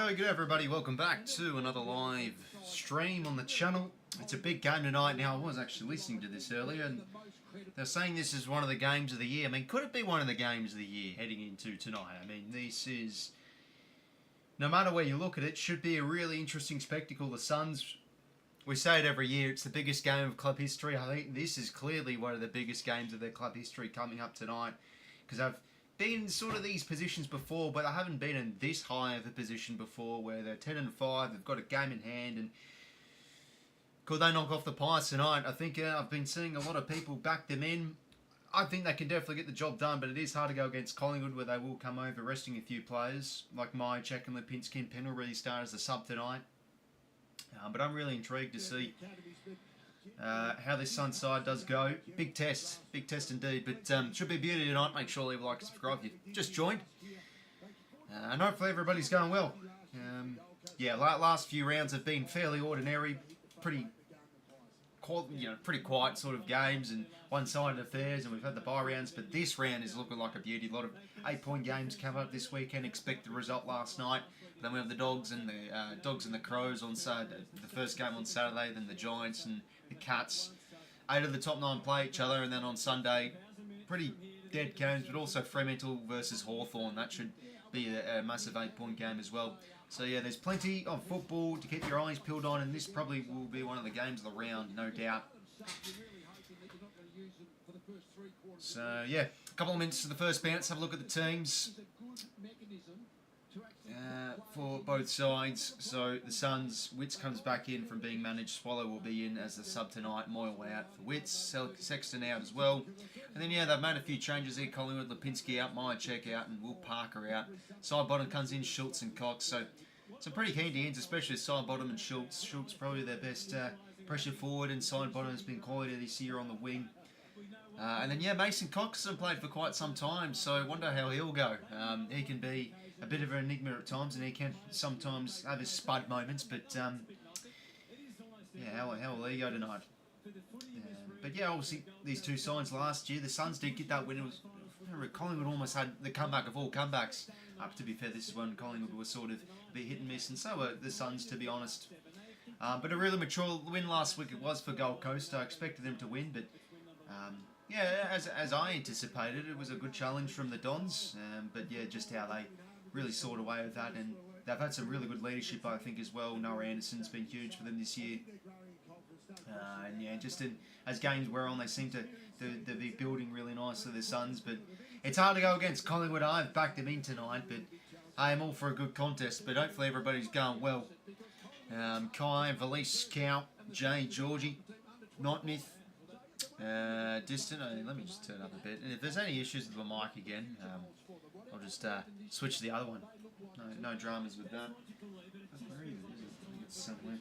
So, good everybody, welcome back to another live stream on the channel. It's a big game tonight. Now, I was actually listening to this earlier, and they're saying this is one of the games of the year. I mean, could it be one of the games of the year heading into tonight? I mean, this is, no matter where you look at it, should be a really interesting spectacle. The Suns, we say it every year, it's the biggest game of club history. I think this is clearly one of the biggest games of their club history coming up tonight, because I've been in sort of these positions before, but I haven't been in this high of a position before, where they're 10-5, they've got a game in hand, and could they knock off the Pies tonight? I think I've been seeing a lot of people back them in. I think they can definitely get the job done, but it is hard to go against Collingwood, where they will come over resting a few players, like 𝐼𝐴𝐴𝐿 and 𝐓𝐴𝐴𝐿 will really start as a sub tonight. But I'm really intrigued to see how this Sun side does go. Big test indeed, but should be a beauty tonight. Make sure you leave a like and subscribe if you just joined. And hopefully everybody's going well. Yeah, last few rounds have been fairly ordinary, pretty quiet sort of games and one-sided affairs, and we've had the bye rounds, but this round is looking like a beauty. A lot of 8-point games come up this weekend. Expect the result last night. Then we have the Dogs and the Crows on Saturday. The first game on Saturday, then the Giants and the Cats. 8 of the top 9 play each other, and then on Sunday, pretty dead games, but also Fremantle versus Hawthorn. That should be a massive 8-point game as well. So yeah, there's plenty of football to keep your eyes peeled on, and this probably will be one of the games of the round, no doubt. So yeah, a couple of minutes to the first bounce. Have a look at the teams for both sides. So the Suns, 𝐓𝐡𝐞 comes back in from being managed. Swallow will be in as the sub tonight. Moyle out for 𝐓𝐡𝐞. Sexton out as well. And then yeah, they've made a few changes here. Collingwood, 𝗵𝐿𝐴𝐴𝐿 out, 𝐼𝐴𝐴𝐿 out, and Will Parker out. Side bottom comes in 𝐓𝐡𝐶 and Cox. So some pretty keen ends, especially side bottom and 𝐓𝐡𝐶. 𝐓𝐡𝐶 probably their best pressure forward, and side bottom has been quality this year on the wing. And then yeah, Mason Cox hasn't played for quite some time, so I wonder how he'll go. He can be a bit of an enigma at times, and he can sometimes have his spud moments, but yeah, how will he go tonight? But yeah, obviously these two sides last year, the Suns did get that win. It was, Collingwood almost had the comeback of all comebacks. To be fair, this is when Collingwood was sort of a bit hit and miss, and so were the Suns, to be honest. But a really mature win last week it was for Gold Coast. I expected them to win, but yeah, as I anticipated, it was a good challenge from the Dons. But yeah, just how they really sawed away with that, and they've had some really good leadership, I think, as well. Noah Anderson's been huge for them this year. And yeah, just as games wear on, they seem to be building really nicely, the Suns. But it's hard to go against Collingwood. I've backed them in tonight, but I am all for a good contest. But hopefully everybody's going well. Kai, 𝐵𝐿𝐴𝐴𝐿, Jay, Georgie, Nightmyth, Distant. Let me just turn up a bit. And if there's any issues with the mic again, I'll just switch to the other one. No dramas with that. Where is it? It's somewhere.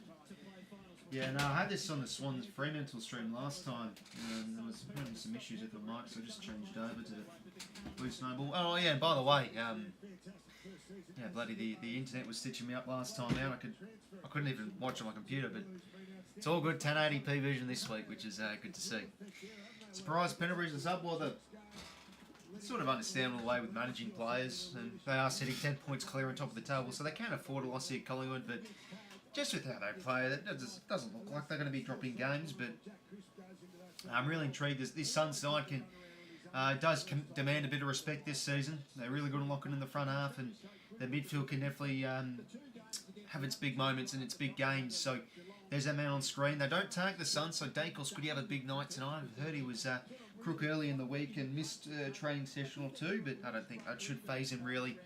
Yeah, no, I had this on the Swans Fremantle stream last time, and there was having some issues with the mic, so I just changed over to the Blue Snowball. Oh yeah, and by the way, yeah, bloody the internet was stitching me up last time out. I couldn't even watch on my computer, but it's all good. 1080p vision this week, which is good to see. Surprise, Penrith is up. Well, it's sort of understandable way with managing players, and they are sitting 10 points clear on top of the table, so they can afford a loss here at Collingwood, but just with how they play, it doesn't look like they're going to be dropping games. But I'm really intrigued. This Sun side does demand a bit of respect this season. They're really good at locking in the front half, and their midfield can definitely have its big moments and its big games. So there's that man on screen. They don't tag the Sun, so 𝐷𝐴𝐿𝐴 could he have a big night tonight? I heard he was crook early in the week and missed a training session or two, but I don't think that should faze him really.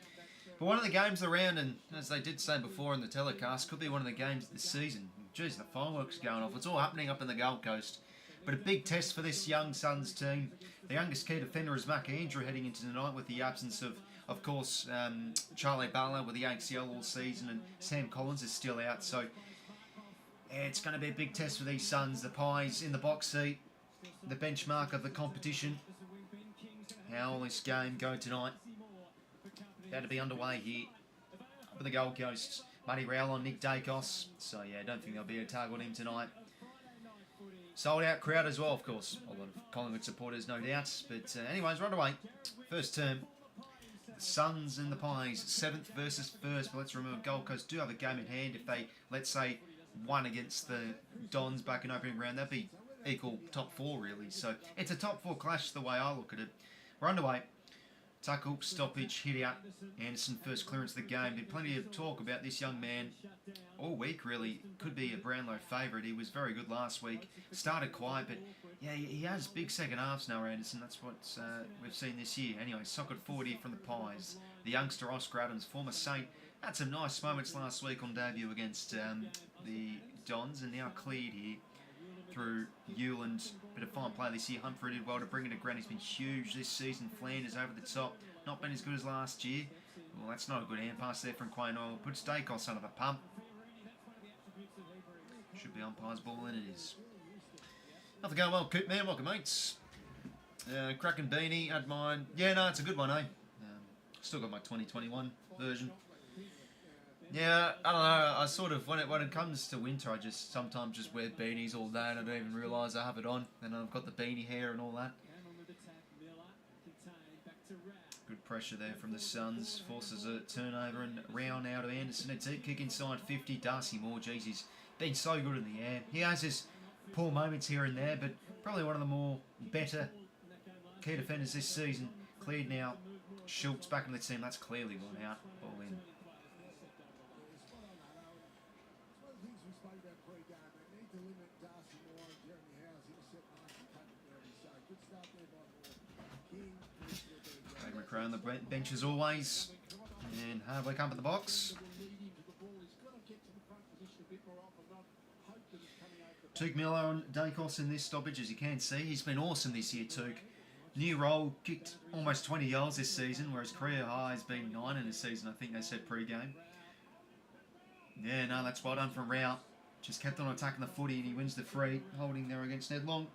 But one of the games around, and as they did say before in the telecast, could be one of the games this season. Jeez, the fireworks are going off. It's all happening up in the Gold Coast. But a big test for this young Suns team. The youngest key defender is 𝐸𝐴𝐴𝐿 Andrew heading into tonight, with the absence of course, Charlie Barlow with the ACL all season, and Sam Collins is still out. So yeah, it's going to be a big test for these Suns. The Pies in the box seat, the benchmark of the competition. How will this game go tonight? About to be underway here up in the Gold Coast. Matty Rowell on Nick Daicos. So yeah, I don't think there'll be a tag on him tonight. Sold out crowd as well, of course. A lot of Collingwood supporters, no doubt. But anyways, right away. First term. Suns and the Pies, 7th versus 1st. But let's remember, Gold Coast do have a game in hand. If they, let's say, won against the Dons back in opening round, that'd be equal top 4 really. So it's a top 4 clash the way I look at it. We're underway. Tackle, stoppage, hit out. Anderson first clearance of the game. Been plenty of talk about this young man all week really. Could be a Brownlow favourite. He was very good last week. Started quiet, but yeah, he has big second halves now, Anderson. That's what we've seen this year. Anyway, socket forward here from the Pies. The youngster Oscar Adams, former Saint, had some nice moments last week on debut against the Dons, and now cleared here through 𝐓𝐿. Bit of fine play this year. Humphrey did well to bring it to ground. He's been huge this season. Flanders over the top. Not been as good as last year. Well, that's not a good hand pass there from 𝐴𝐵𝐿. Puts 𝐷𝐿𝐴 under the pump. Should be umpire's ball, and it is. Nothing going well, 𝐓𝐡𝐞 man. Welcome, mates. Cracking beanie. Had mine. Yeah, no, it's a good one, eh? Still got my 2021 version. Yeah, I don't know. I sort of, when it comes to winter, I just sometimes just wear beanies all day and I don't even realise I have it on. And I've got the beanie hair and all that. Good pressure there from the Suns. Forces a turnover and round out of Anderson. A deep kick inside 50. 𝘼𝐵𝐿𝐴, geez, he's been so good in the air. He has his poor moments here and there, but probably one of the more better key defenders this season. Cleared now. 𝐓𝐡𝐞 back in the team. That's clearly gone out. Ball in. On the bench as always, and Hardwick up at the box. 𝐚𝐞 Miller on 𝐷𝐿𝐴 in this stoppage, as you can see. He's been awesome this year, 𝐚𝐞. New role, kicked almost 20 goals this season, whereas career high has been 9 in a season, I think they said pre-game. Yeah, no, that's well done from 𝐼𝐿𝐴. Just kept on attacking the footy and he wins the free, holding there against Ned Long.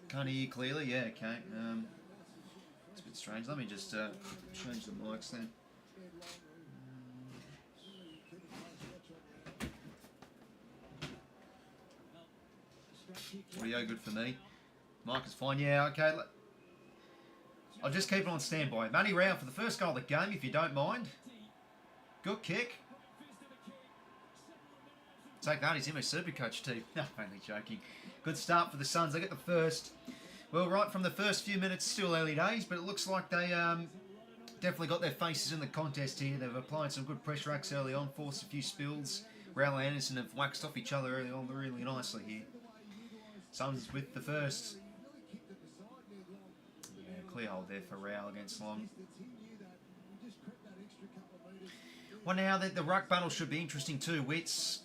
Can't hear you clearly? Yeah, okay. It's a bit strange. Let me just change the mics then. Audio good for me. Mic is fine. Yeah, okay. I'll just keep it on standby. Matty Rao for the first goal of the game, if you don't mind. Good kick. Take that, he's 𝐓𝐡𝐞 team. No, only joking. Good start for the Suns. They get the first. Well, right from the first few minutes, still early days, but it looks like they definitely got their faces in the contest here. They've applied some good pressure acts early on, forced a few spills. Rowell and Anderson have waxed off each other early on really nicely here. Suns with the first. Yeah, clear hold there for Rowell against Long. Well, now the ruck battle should be interesting too. 𝐓𝐻𝐿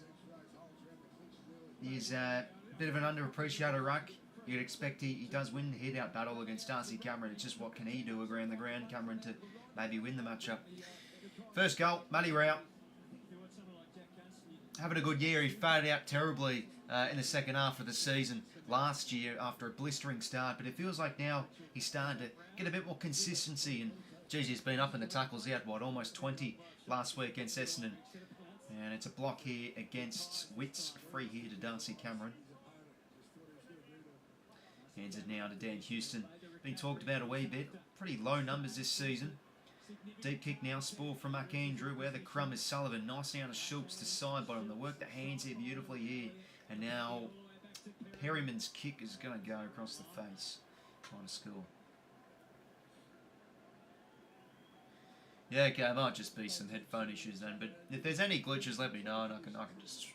is a bit of an underappreciated ruck. You'd expect he does win the hit-out battle against Darcy Cameron. It's just what can he do around the ground, Cameron, to maybe win the matchup. First goal, Matty Rao. Having a good year. He faded out terribly in the second half of the season last year after a blistering start. But it feels like now he's starting to get a bit more consistency. And, geez, he's been up in the tackles. He had, what, almost 20 last week against Essendon. And it's a block here against 𝐓𝐻𝐿. Free here to Darcy Cameron. Hands it now to Dan Houston. Been talked about a wee bit. Pretty low numbers this season. Deep kick now. Spoil from 𝐸𝐴𝐴. Where the crumb is Sullivan. Nice now to 𝐓𝐿𝐴 to side bottom. They work the hands here beautifully here. And now Perryman's kick is going to go across the face. Trying to score. Yeah, okay, it might just be some headphone issues then. But if there's any glitches, let me know and I can just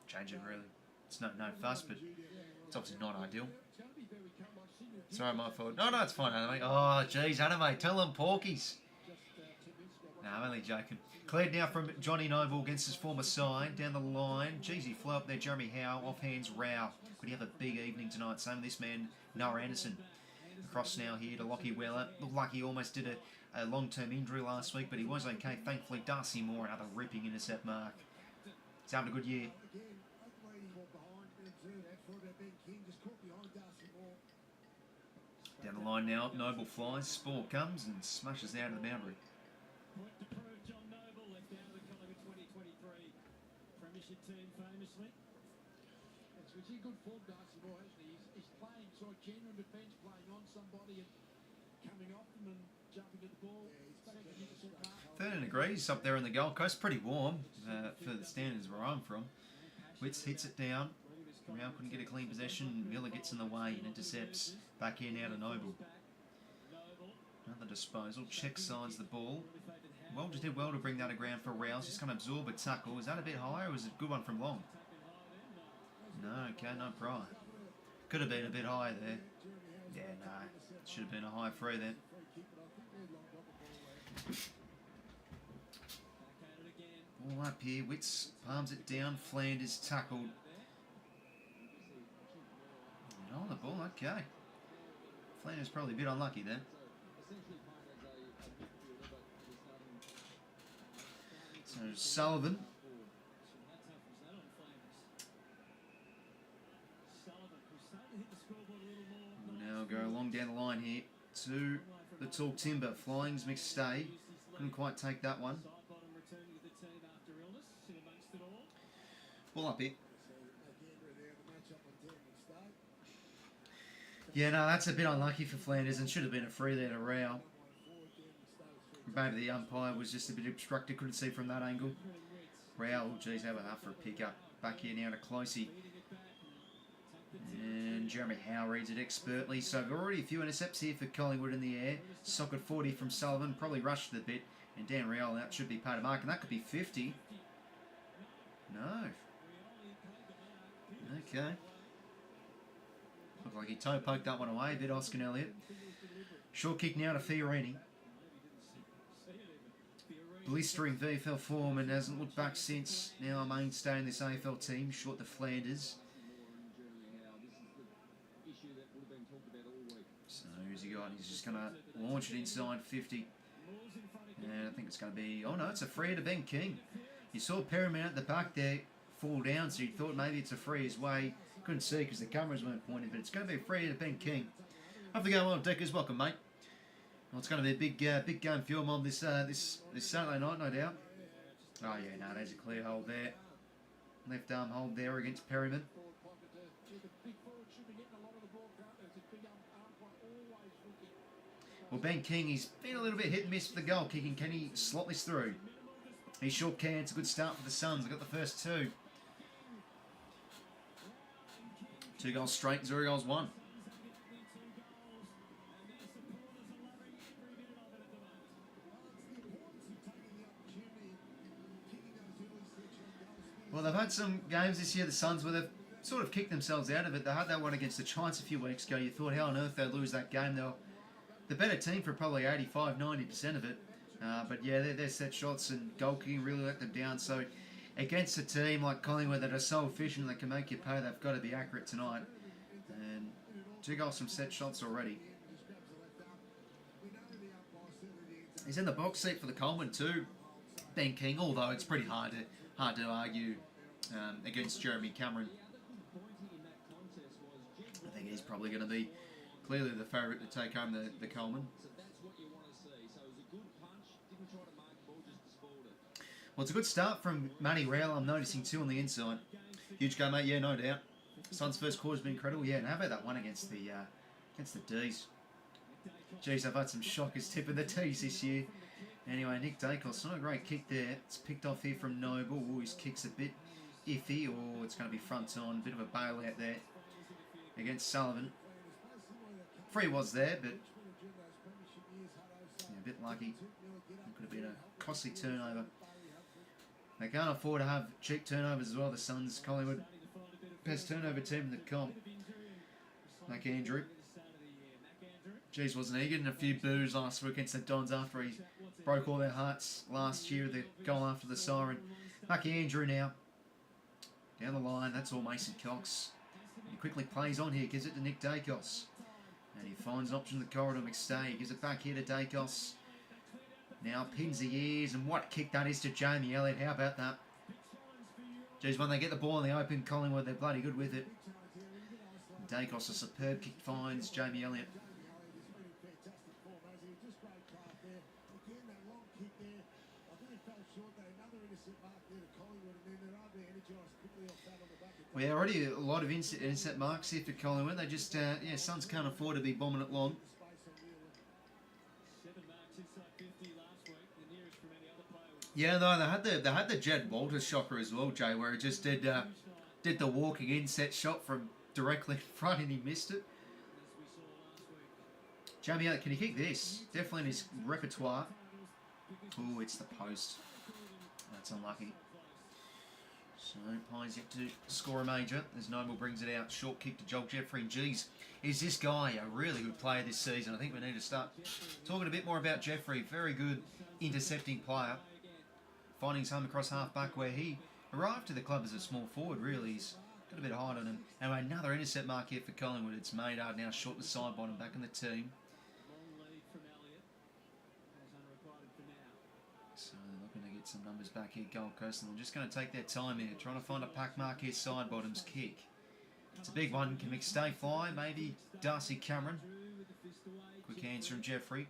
change it really. It's no fuss, but it's obviously not ideal. Sorry, my fault. No, it's fine, Anime. Oh, jeez, Anime, tell them porkies. No, I'm only joking. Cleared now from Johnny Noble against his former side. Down the line. Jeez, he flew up there, Jeremy Howe. Off hands, Rao. Could he have a big evening tonight? Same with this man, Noah Anderson. Across now here to Lachie Weller. Looked like he almost did a long-term injury last week, but he was okay. Thankfully, Darcy Moore, another ripping intercept mark. He's having a good year. Down the line now, Noble flies, Spore comes and smashes out of the boundary. degrees up there in the Gold Coast, pretty warm for the standards where I'm from. 𝐓𝐡𝐞 hits it down. Round couldn't get a clean possession. Miller gets in the way and intercepts. Back in out of Noble. Another disposal. Check sides the ball. Well, just did well to bring that to ground for Rouse. Just going to absorb a tackle. Is that a bit high or was it a good one from Long? No, okay, no prior. Could have been a bit higher there. Yeah, no. Should have been a high free there. All up here. 𝐓𝐡𝐞 palms it down. Flanders tackled. And on the ball, okay. Flanders probably a bit unlucky there. So Sullivan. We'll now go along down the line here to the tall timber. Flying's McStay. Couldn't quite take that one. Ball up here. Yeah, no, that's a bit unlucky for Flanders and should have been a free there to Rao. Maybe the umpire was just a bit obstructed, couldn't see from that angle. Rao, oh geez, have enough for a pick up. Back here now to 𝐼𝐶. And Jeremy Howe reads it expertly. So already a few intercepts here for Collingwood in the air. Socket 40 from Sullivan, probably rushed it a bit. And Dan Rao, that should be paid a mark, and that could be 50. No. Okay. Looked like he toe poked that one away, a bit Oscar Elliott. Short kick now to Fiorini. Blistering VFL form and hasn't looked back since. Now a mainstay in this AFL team, short to Flanders. So who's he got? He's just going to launch it inside 50. And I think it's going to be... Oh no, it's a free to 𝐵en King. You saw Perryman at the back there fall down, so you thought maybe it's a free his way. Couldn't see because the cameras weren't pointing, but it's going to be a free to 𝐵en King. Hope you're going well, Deckers. Welcome, mate. Well, it's going to be a big game for your mob this Saturday night, no doubt. Oh yeah, no, there's a clear hold there. Left arm hold there against Perryman. Well, 𝐵en King, he's been a little bit hit and miss for the goal kicking. Can he slot this through? He sure can. It's a good start for the Suns. They got the first two. 2 goals straight, 0 goals won. Well, they've had some games this year, the Suns, where they've sort of kicked themselves out of it. They had that one against the Giants a few weeks ago. You thought, how on earth they'd lose that game? They were the better team for probably 85-90% of it. But yeah, their set shots and goal kicking really let them down. So against a team like Collingwood that are so efficient that can make you pay, they've got to be accurate tonight. And 2 goals from set shots already. He's in the box seat for the Coleman too, 𝐵en King, although it's pretty hard to argue against Jeremy Cameron. I think he's probably going to be clearly the favourite to take home the Coleman. Well, it's a good start from Matty Rowell, I'm noticing too on the inside. Huge game, mate, yeah, no doubt. Suns' first quarter's been incredible, yeah, and how about that one against the D's? Jeez, I've had some shockers tipping the D's this year. Anyway, Nick Dacos, not a great kick there. It's picked off here from Noble. Ooh, his kick's a bit iffy, or it's going to be front on. Bit of a bailout there against Sullivan. Free was there, but yeah, a bit lucky. It could have been a costly turnover. They can't afford to have cheap turnovers as well, the Suns. Collingwood, best turnover team in the comp. Like Andrew. Jeez, wasn't he getting a few boos last week against the Dons after he broke all their hearts last year, the goal after the siren. Lucky Andrew now. Down the line, that's all Mason Cox. He quickly plays on here, gives it to Nick Dacos. And he finds an option to the corridor, McStay. He gives it back here to Dacos. Now pins the ears, and what a kick that is to Jamie Elliott. How about that? Jeez, when they get the ball in the open, Collingwood, they're bloody good with it. Dacos, a superb kick, finds Jamie Elliott. Well, yeah, already a lot of intercept marks here for Collingwood. They just, yeah, Suns can't afford to be bombing it long. Yeah, no, they had the Jed Walters shocker as well, Jay, where he just did the walking in set shot from directly in front and he missed it. Jamie, can he kick this? Definitely in his repertoire. Oh, it's the post. That's unlucky. So Pies yet to score a major as Noble brings it out. Short kick to 𝐓𝐿𝐿𝐿. And geez, is this guy a really good player this season? I think we need to start talking a bit more about 𝐓𝐿𝐿𝐿. Very good intercepting player. Finding his home across half-back where he arrived to the club as a small forward, really. He's got a bit of height on him. And another intercept mark here for Collingwood. It's Maynard now short the side bottom back in the team. So they're looking to get some numbers back here, Gold Coast. And they're just going to take their time here, trying to find a pack mark here, side bottom's kick. It's a big one. Can McStay fly? Maybe 𝐼𝙗𝐿𝐿𝐿. Quick hands from 𝐓𝐿𝐿𝐿.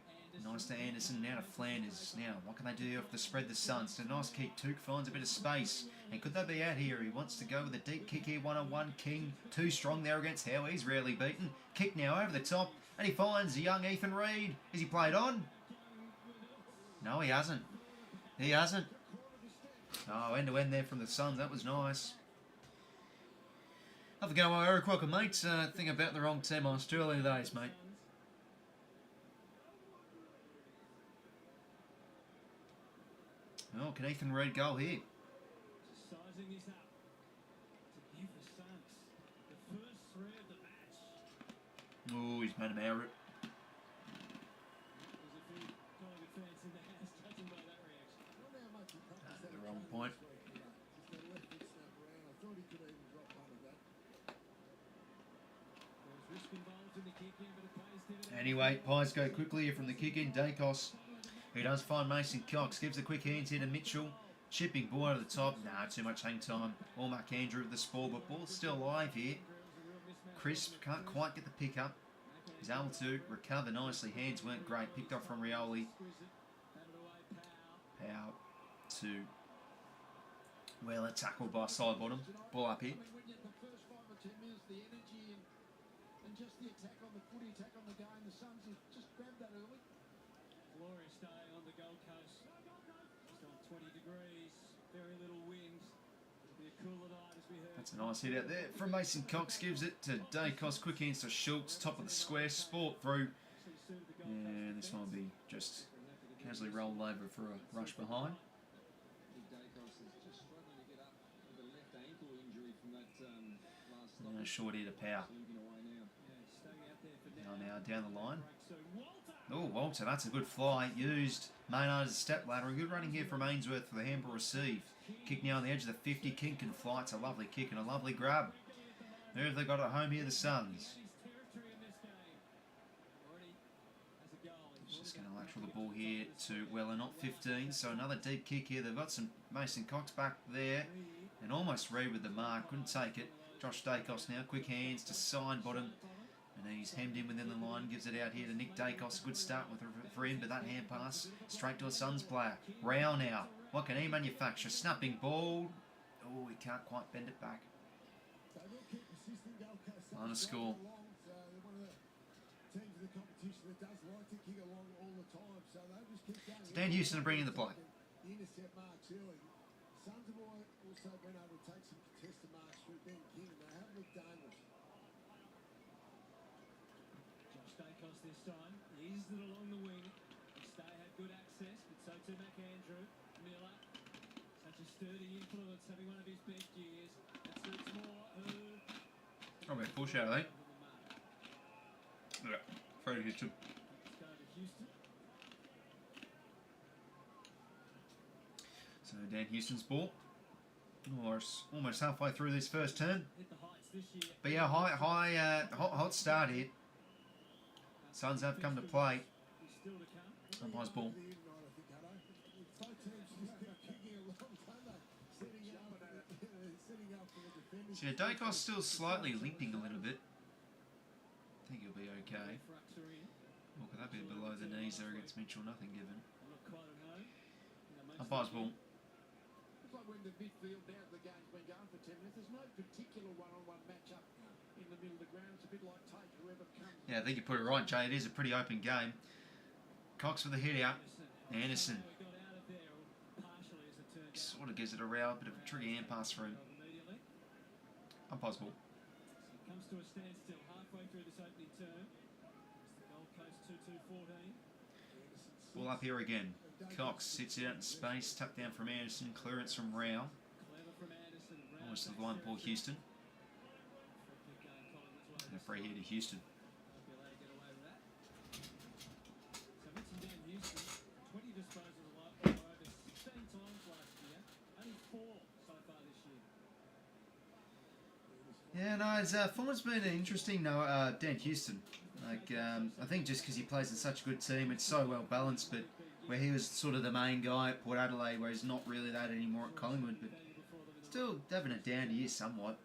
Nice to Anderson, now to Flanders. Now, what can they do off the spread the Suns? So nice kick, 𝐸𝐥𝐿𝐴 finds a bit of space. And could they be out here? He wants to go with a deep kick here, 1-on-1. King, too strong there against Howe. He's rarely beaten. Kick now over the top, and he finds the young Ethan Reid. Is he played on? No, he hasn't. He hasn't. Oh, end-to-end there from the Suns. That was nice. Have a go, Eric. Welcome, mates. Think about the wrong team on Australia days, mate. Oh, can Ethan Reid go here? Oh, he's made him out. The wrong point. Anyway, Pies go quickly here from the kick in. 𝐷𝐸𝐿𝐿𝐿. He does find Mason Cox, gives a quick hand here to Mitchell. Chipping ball over the top. Nah, too much hang time. Allmark Andrew with the spoil, but ball's still alive here. Crisp can't quite get the pick up. He's able to recover nicely. Hands weren't great. Picked off from Rioli. Pow to Wheeler, tackled by side bottom. Ball up here. Just the attack on the footy, attack on the game. The Suns have just grabbed that early. Glorious day on the Gold Coast. Just on 20 degrees, very little wind. It'll be a cooler night as we heard. That's a nice hit out there from Mason Cox. Gives it to 𝐷𝐸𝐿𝐿. Quick hands to 𝐓𝐿𝐿𝐿. Top of the square. Sport through. And this one will be just casually rolled over for a rush behind. Short here to Power. Now down the line. Oh, Walter, that's a good fly. Used Maynard as a step ladder. A good running here from Ainsworth for the handball receive. Kick now on the edge of the 50. King can fly. It's a lovely kick and a lovely grab. Who have they got at home here? The Suns. Just going to lateral the ball here to Weller, not 15. So another deep kick here. They've got some Mason Cox back there. And almost Reid with the mark. Couldn't take it. Josh 𝐷𝐸𝐿𝐿 now. Quick hands to side bottom. And he's hemmed in within the line, gives it out here to Nick 𝐷𝐸𝐿𝐿. A good start for him, but that hand pass straight to a Suns player. Rao now. What can he manufacture? Snapping ball. Oh, he can't quite bend it back. On a score. So Dan Houston to bring in the play. This time, eased it along the wing. Stay had good access, but so too Andrew. Miller, such a sturdy influence, having one of his best years. It suits more. Probably a push out, I think. Yeah, Freddie Houston. So Dan Houston's ball. Almost halfway through this first turn. But yeah, hot start here. Suns have come to play. Umpire's ball. So yeah, 𝐷𝐸𝐿𝐿's still slightly limping a little bit. I think he'll be okay. Or could that be below the knees there against Mitchell? Nothing given. Umpire's ball. It's like when the midfield now the game's been going for 10 minutes. There's no particular one-on-one matchup in the middle of the ground. It's a bit like take whoever comes. Yeah, I think you put it right, Jay. It is a pretty open game. Cox with the hit out. Anderson sort of gives it a row, bit of a tricky hand pass through. Umpire's ball. Comes to a standstill halfway through this opening term. It's the Gold Coast 2-2-14. Ball up here again. Cox sits it out in space. Tuck down from Anderson. Clearance from Rao. Clever from Anderson. Almost to the line, Paul Houston. And a free here to Houston. Be allowed to get away with that. So Vincent Dan Houston, 20 disposals over 16 times last year. Only 4 so far this year. Yeah, no, his form's been interesting, Dan Houston. Like, I think just because he plays in such a good team, it's so well balanced, but where he was sort of the main guy at Port Adelaide, where he's not really that anymore at Collingwood, but still having a down year somewhat.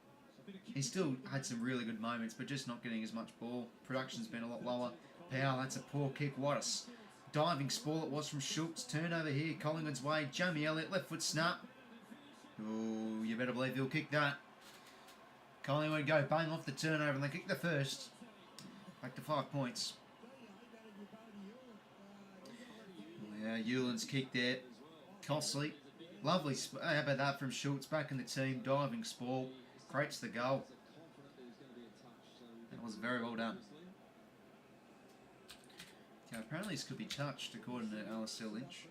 He's still had some really good moments, but just not getting as much ball. Production's been a lot lower. Powell, that's a poor kick. 𝐼𝐻𝐿𝐼𝐻. Diving spoil it was from 𝐓𝐡𝐞 𝐎𝐥𝐿 here. Collingwood's way. Jamie Elliott, left foot snap. Oh, you better believe he'll kick that. Collingwood go bang off the turnover and they kick the first. Back to 5 points. Yeah, Hewland's kick there. Costly. Lovely. How about that from 𝐓𝐡𝐞? Back in the team. Diving spoil. Creates the goal. That was very well done. Okay, apparently this could be touched according to Alistair Lynch.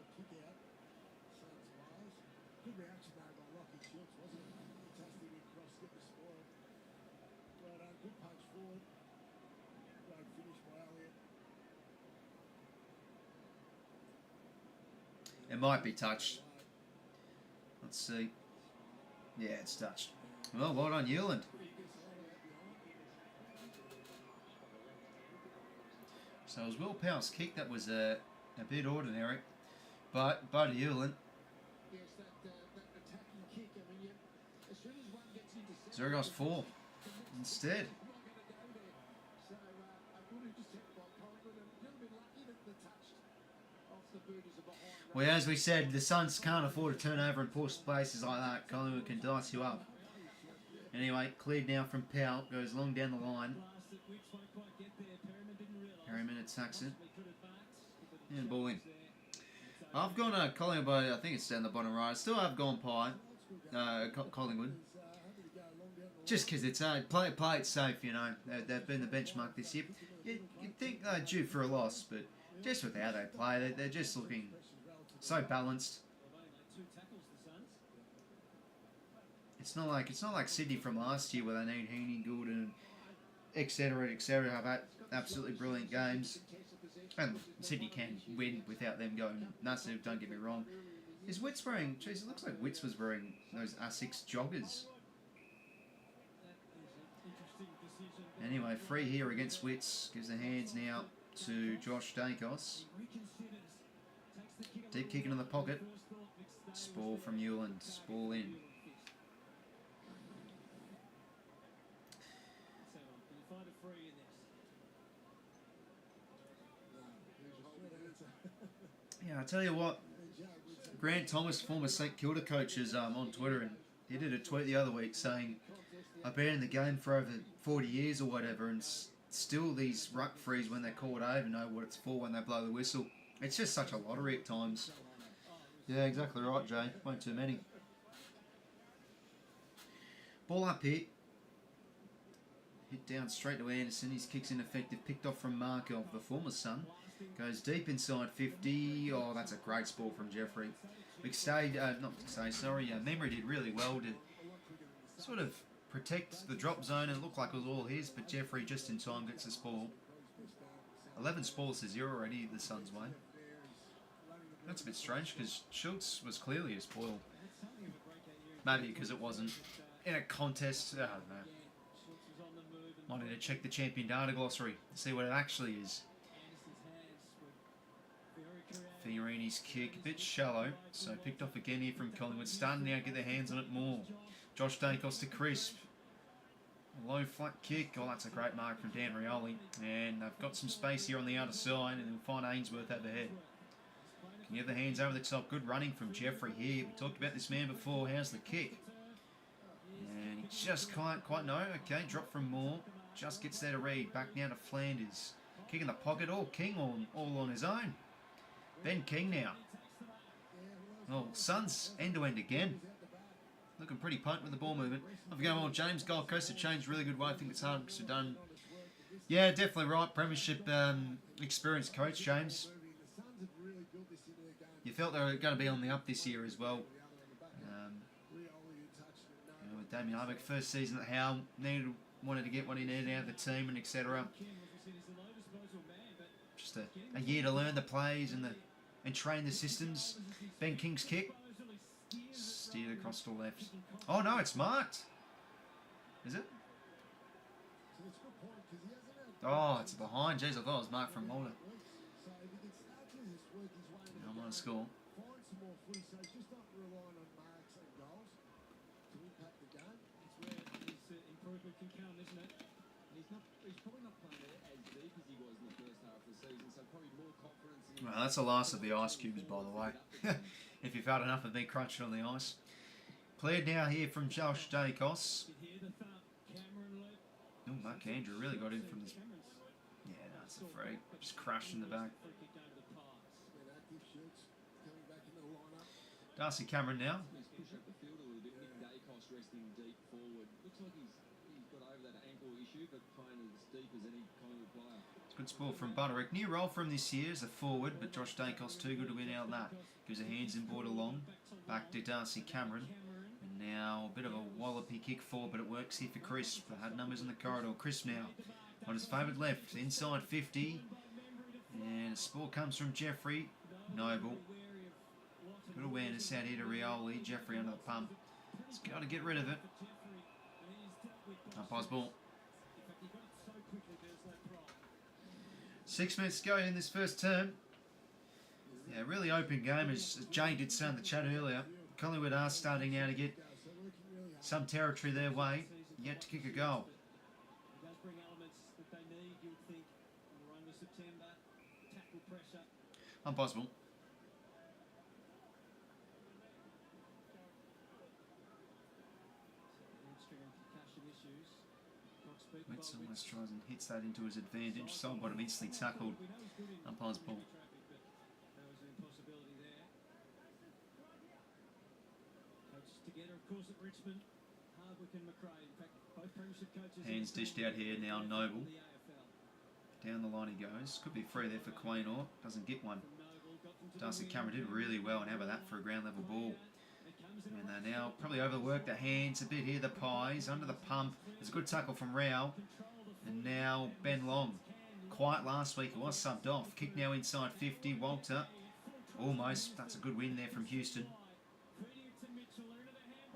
Good reaction there by Lachie 𝐓𝐶, wasn't it? Fantastic across, get the spoil. Well done, good punch forward. Great finish by Elliott. It might be touched. Let's see. Yeah, it's touched. Well, well done, Hewland. So it was Will Powell's kick that was a bit ordinary, but Buddy Hewland. Yes, that attacking kick. I mean, as soon as one gets into set, So he goes 4 instead. not going to go there. So a good intercept by Collingwood, and a little bit lucky that the touch off the boot is a behind. Well, as we said, the Suns can't afford to turn over and push spaces like that. Collingwood can dice you up. Anyway, cleared now from Powell, goes long down the line. Perryman attacks it. And ball in. I've gone Collingwood by, I think it's down the bottom right. I still have gone Pie, Collingwood. Just because it's play it safe, you know. They've been the benchmark this year. You'd think they're due for a loss, but just with how they play, they're just looking so balanced. It's not like Sydney from last year where they need Heaney, Gould and etc. have had absolutely brilliant games. And Sydney can win without them going massive, don't get me wrong. Is 𝐓𝐻𝐿 wearing, jeez, it looks like 𝐓𝐻𝐿 was wearing those 𝘼𝐶 joggers. Anyway, free here against 𝐓𝐻𝐿. Gives the hands now to Josh Dacos. Deep kick into the pocket. Spall from Hewland. Spall in. Yeah, I tell you what, Grant Thomas, former St Kilda coach, is on Twitter, and he did a tweet the other week saying, I've been in the game for over 40 years or whatever, and still these ruck frees when they're called over know what it's for when they blow the whistle. It's just such a lottery at times. Yeah, exactly right, Jay. Won't too many. Ball up here. Hit down straight to Anderson. His kick's ineffective. Picked off from Markov, the former son. Goes deep inside 50. Oh, that's a great ball from Jeffrey. Memory did really well to sort of protect the drop zone, and it looked like it was all his, but Jeffrey just in time gets the spoil. 11 spoils to 0 already the Suns' way. That's a bit strange because 𝐓𝐿𝐼𝐻 was clearly a spoil. Maybe because it wasn't in a contest. I don't know. Might need to check the champion data glossary to see what it actually is. Fiorini's kick, a bit shallow, so picked off again here from Collingwood. Starting now to get their hands on it more. Josh Dacos to Crisp. A low flat kick. Oh, that's a great mark from Dan Rioli. And they've got some space here on the outer side, and they'll find Ainsworth overhead. Can you have the hands over the top? Good running from Jeffrey here. We talked about this man before. How's the kick? And he just can't quite know. Okay, drop from Moore. Just gets there to Reed. Back now to Flanders. Kick in the pocket. King all on his own. Ben King now. Well, Suns end-to-end again. Looking pretty punt with the ball movement. Off we go on, James. Gold Coast have changed really good way. I think it's hard because they've done... Yeah, definitely right. Premiership experienced coach, James. You felt they were going to be on the up this year as well. With Damien Harbeck, first season at Howe, wanted to get what he needed out of the team and etc. Just a year to learn the plays and train the systems. Ben King's kick. Steered across to the left. Oh no, it's marked. Is it? Oh, it's behind. Jeez, I thought it was marked from Mulder. I'm on a score. Well, that's the last of the ice cubes, by the way. If you've had enough of me crunching on the ice. Cleared now here from 𝐓𝐡𝐞 𝐎𝐥𝐝. Oh, Mark Andrew really got in from this. Yeah, that's a freak. Just crashed in the back. Darcy Cameron now. It's a good sport from Butterick. New role from this year as a forward, but Josh Dacos too good to win out that. Gives a hands in board along. Back to Darcy Cameron. And now a bit of a wallopy kick forward, but it works here for Crisp. They had numbers in the corridor. Crisp now on his favourite left. Inside 50. And a sport comes from Jeffrey. Noble. Good awareness out here to 𝐼𝐗𝐿𝐼. Jeffrey under the pump. He's got to get rid of it. Umpire's ball. 6 minutes to go in this first term. Yeah, really open game, as Jay did say in the chat earlier. Collingwood are starting now to get some territory their way, yet to kick a goal. Impossible. Wetz almost tries and hits that into his advantage. Sidebottom instantly tackled. Umpire's ball. Hands dished out here now, Noble. Down the line he goes. Could be free there for Quaynor. Doesn't get one. Darcy Cameron did really well, and how about that for a ground level ball? And they now probably overwork the hands a bit here. The Pies under the pump. There's a good tackle from Rao. And now Ben Long. Quiet last week. It was subbed off. Kick now inside 50. Walter. Almost. That's a good win there from Houston.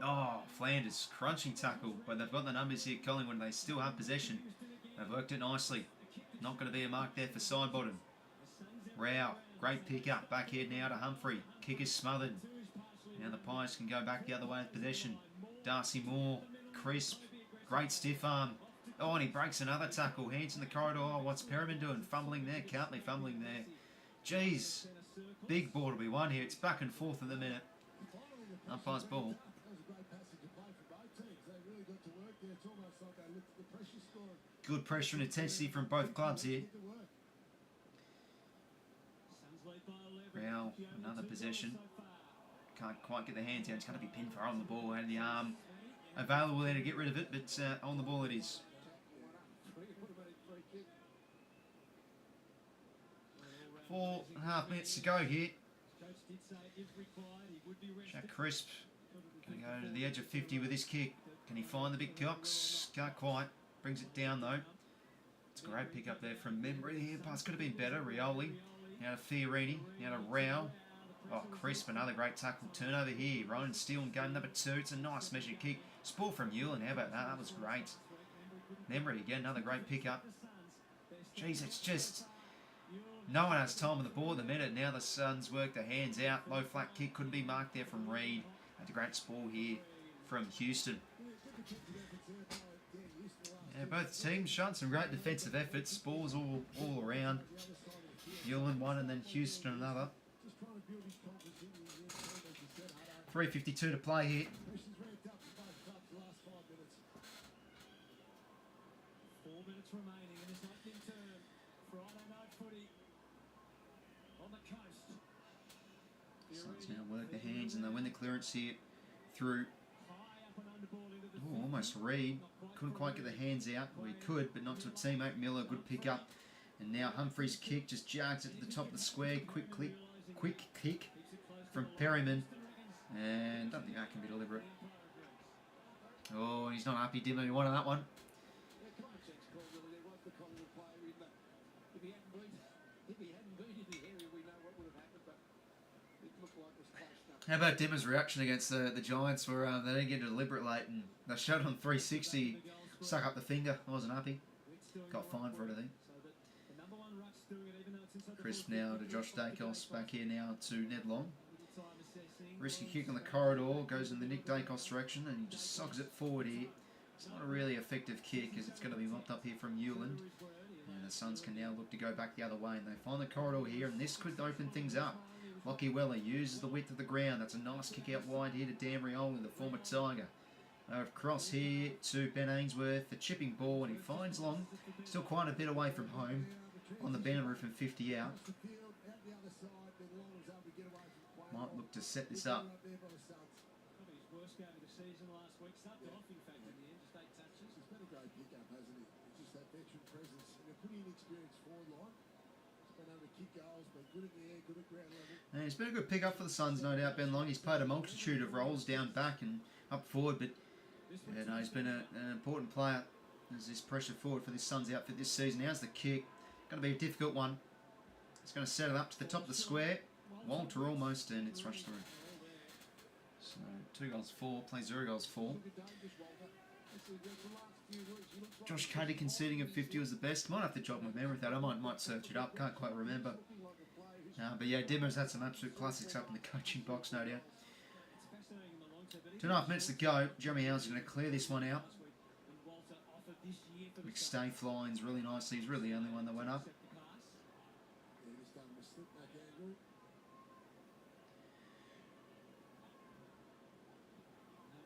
Oh, Flanders. Crunching tackle. But they've got the numbers here, Collingwood. They still have possession. They've worked it nicely. Not going to be a mark there for Sidebottom. Rao. Great pick up. Backhead now to Humphrey. Kick is smothered. Now the Pies can go back the other way with possession. Darcy Moore. Crisp. Great stiff arm. Oh, and he breaks another tackle. Hands in the corridor. Oh, what's Perriman doing? Fumbling there. Cantley fumbling there. Jeez. Big ball to be won here. It's back and forth in the minute. Umpire's ball. Good pressure and intensity from both clubs here. Rao, another possession. Can't quite get the hands down. It's going to be pinned for on the ball. Out of the arm. Available there to get rid of it, but on the ball it is. 4.5 minutes to go here. Jack Crisp going to go to the edge of 50 with this kick. Can he find the big Cox? Can't quite. Brings it down though. It's a great pick up there from memory here. Pass could have been better. 𝐼𝐿𝐼. Now to Fiorini. Now to Rao. Oh, Crisp, another great tackle. Turnover here. Ronan Steele in game number 2. It's a nice measured kick. Sport from Ewell. How about that? That was great. Memory again. Another great pick up. Jeez, it's just... No one has time on the ball at the minute. Now the Suns work their hands out. Low flat kick. Couldn't be marked there from Reed. That's a great spoil here from Houston. Yeah, both teams shown some great defensive efforts. Balls all around. Ewell one and then Houston another. trying to build his confidence in his team, as you said, Hutto. 3:52 to play here. Pressure's ramped up for both clubs the last 5 minutes. 4 minutes remaining in this opening term. Friday night footy on the coast. Suns now work the hands and they win the clearance here through. High up and under ball into the Oh, almost Reed. Couldn't quite get the hands out. Well, he could, but not to a teammate. Miller, good pick up. And now Humphrey's kick just jags it to the top of the square. Quick kick from Perryman. And don't think that can be deliberate. Oh, he's not happy. Dimmer, he wanted that one. Yeah, common sense call, really. There was the Collingwood player in there. If he hadn't been in the area, we know what would have happened, but it looked like it was close enough. How about Dimmer's reaction against the Giants where they didn't get it deliberate late and they showed it on 360. Stuck up the finger. Wasn't happy. Got fined for it, I think. Crisp now to Josh Dacos. Back here now to Ned Long. Risky kick on the corridor. Goes in the Nick Dacos direction and he just sogs it forward here. It's not a really effective kick as it's going to be mopped up here from Ewland. And the Suns can now look to go back the other way. And they find the corridor here and this could open things up. Lockie Weller uses the width of the ground. That's a nice kick out wide here to Dan Rioli, the former Tiger. Cross here to Ben Ainsworth, the chipping ball, and he finds Long. Still quite a bit away from home on the boundary from 50 out. Might look to set this up. His worst game of the season last week. Started off, in fact, in the end, just 8 touches. He's been a great pickup, hasn't he? It's just that veteran presence and a pretty inexperienced forward line. He's been able to kick goals, been good in the air, good at ground level. And it's been a good pick-up for the Suns, no doubt, Ben Long. He's played a multitude of roles down back and up forward, but yeah, no, he's been an important player as this pressure forward for this Suns outfit this season. How's the kick? Going to be a difficult one. It's going to set it up to the top of the square. Walter almost, and it's rushed through. So 2 goals 4, plays 0 goals 4. Josh Cuddy conceding at 50 was the best. Might have to jog my memory with that. I might search it up. Can't quite remember. But yeah, Dimmer's had some absolute classics up in the coaching box, no doubt. 2.5 minutes to go. Jeremy Howell's going to clear this one out. McStay flies really nicely. He's really the only one that went up.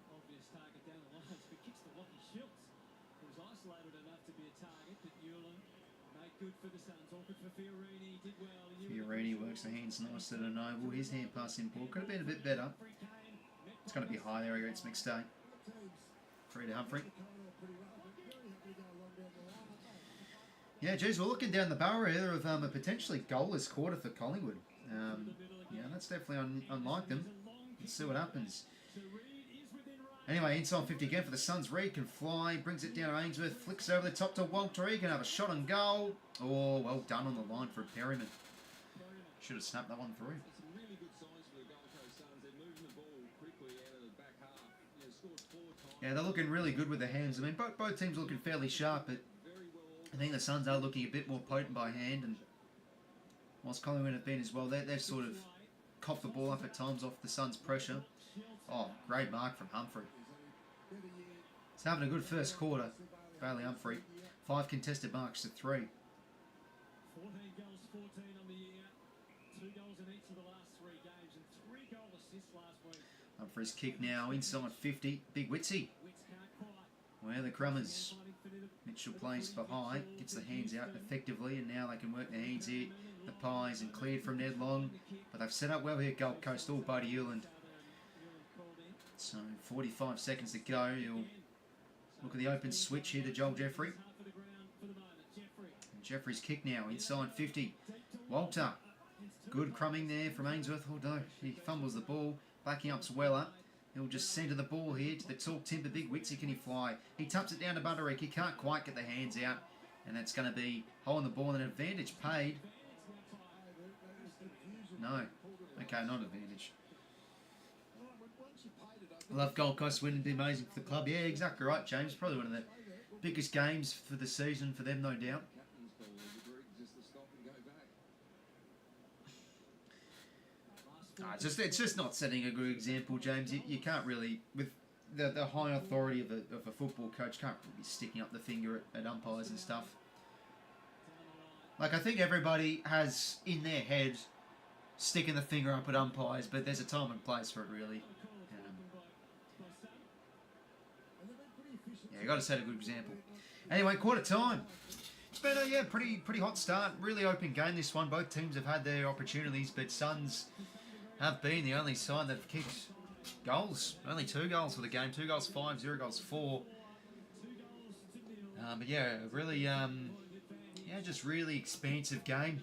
Obvious target down the lines, but kicks to 𝐓𝐿𝐴𝐷𝐿𝐴, who was isolated enough to be a target, but Ewland made good for the Suns. Awkward for Fiorini, did well. Fiorini works the hands nice at a noble. His hand pass in ball could have been a bit better. It's going to be high there against McStay. Free to Humphrey. Yeah, geez, we're looking down the barrel here of a potentially goalless quarter for Collingwood. Yeah, that's definitely unlike them. Let's see what happens. Anyway, inside 50 again for the Suns. Reed can fly, brings it down to Ainsworth, flicks over the top to Walter. He can have a shot on goal. Oh, well done on the line for Perryman. Should have snapped that one through. Some really good signs for the Gold Coast Suns. They're moving the ball quickly out of the back half. You know, scored 4 times. Yeah, they're looking really good with their hands. I mean, both teams are looking fairly sharp, but I think the Suns are looking a bit more potent by hand. And whilst Collingwood have been as well, they've sort of coughed the ball up at times off the Suns' pressure. Oh, great mark from Humphrey. He's having a good first quarter, Bailey Humphrey. 5 contested marks to 3. 14 goals, 14 on the year. 2 goals in each of the last 3 games and 3 goal assists last week. Humphrey's kick now inside 50. Big 𝐬𝐡𝐞. Where the Crummers. Mitchell plays for high, gets the hands out effectively, and now they can work their hands here. The pies and cleared from Ned Long, but they've set up well here, Gold Coast, all Buddy Ewland. So 45 seconds to go. You'll look at the open switch here to Joel Jeffrey. And Jeffrey's kick now inside 50. Walter, good crumbing there from Ainsworth, although he fumbles the ball. Backing up to Weller. He'll just centre the ball here to the tall timber. Big 𝐬𝐻𝐶, can he fly? He taps it down to Butterick. He can't quite get the hands out. And that's going to be holding the ball and an advantage paid. No. Okay, not advantage. I love Gold Coast winning. It'd be amazing for the club. Yeah, exactly right, James. Probably one of the biggest games for the season for them, no doubt. It's just not setting a good example, James. You can't really, with the high authority of a football coach, can't really be sticking up the finger at umpires and stuff. Like, I think everybody has in their head sticking the finger up at umpires, but there's a time and place for it, really. Yeah, you got to set a good example. Anyway, quarter time. It's been a pretty hot start. Really open game, this one. Both teams have had their opportunities, but Suns have been the only side that have kicked goals. Only 2 goals for the game. 2 goals 5, 0 goals 4. But yeah, really, just really expansive game.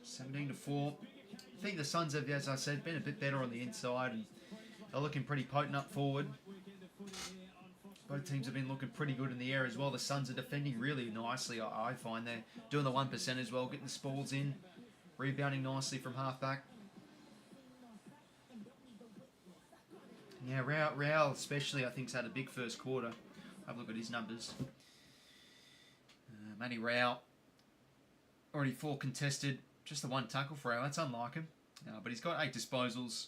17-4. I think the Suns have, as I said, been a bit better on the inside, and they're looking pretty potent up forward. Both teams have been looking pretty good in the air as well. The Suns are defending really nicely, I find. They're doing the 1% as well, getting the spoils in, rebounding nicely from half-back. Yeah, Rao especially, I think, has had a big first quarter. Have a look at his numbers. Matty Rao, already 4 contested. Just the 1 tackle for Rao. That's unlike him. But he's got 8 disposals.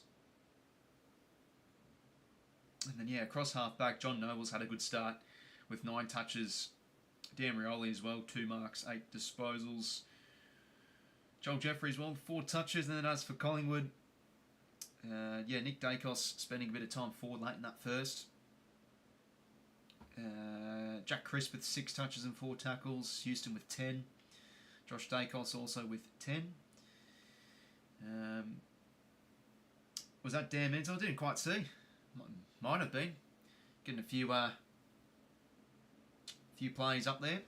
And then, yeah, across half-back, John Noble's had a good start with 9 touches. Dan Rioli as well, 2 marks, 8 disposals. Joel Jeffrey as well, 4 touches. And then as for Collingwood, Nick Dacos spending a bit of time forward late in that first. Jack Crisp with 6 touches and 4 tackles. Houston with 10. Josh Dacos also with 10. Was that Dan Menzel? I didn't quite see. Might have been. Getting a few plays up there.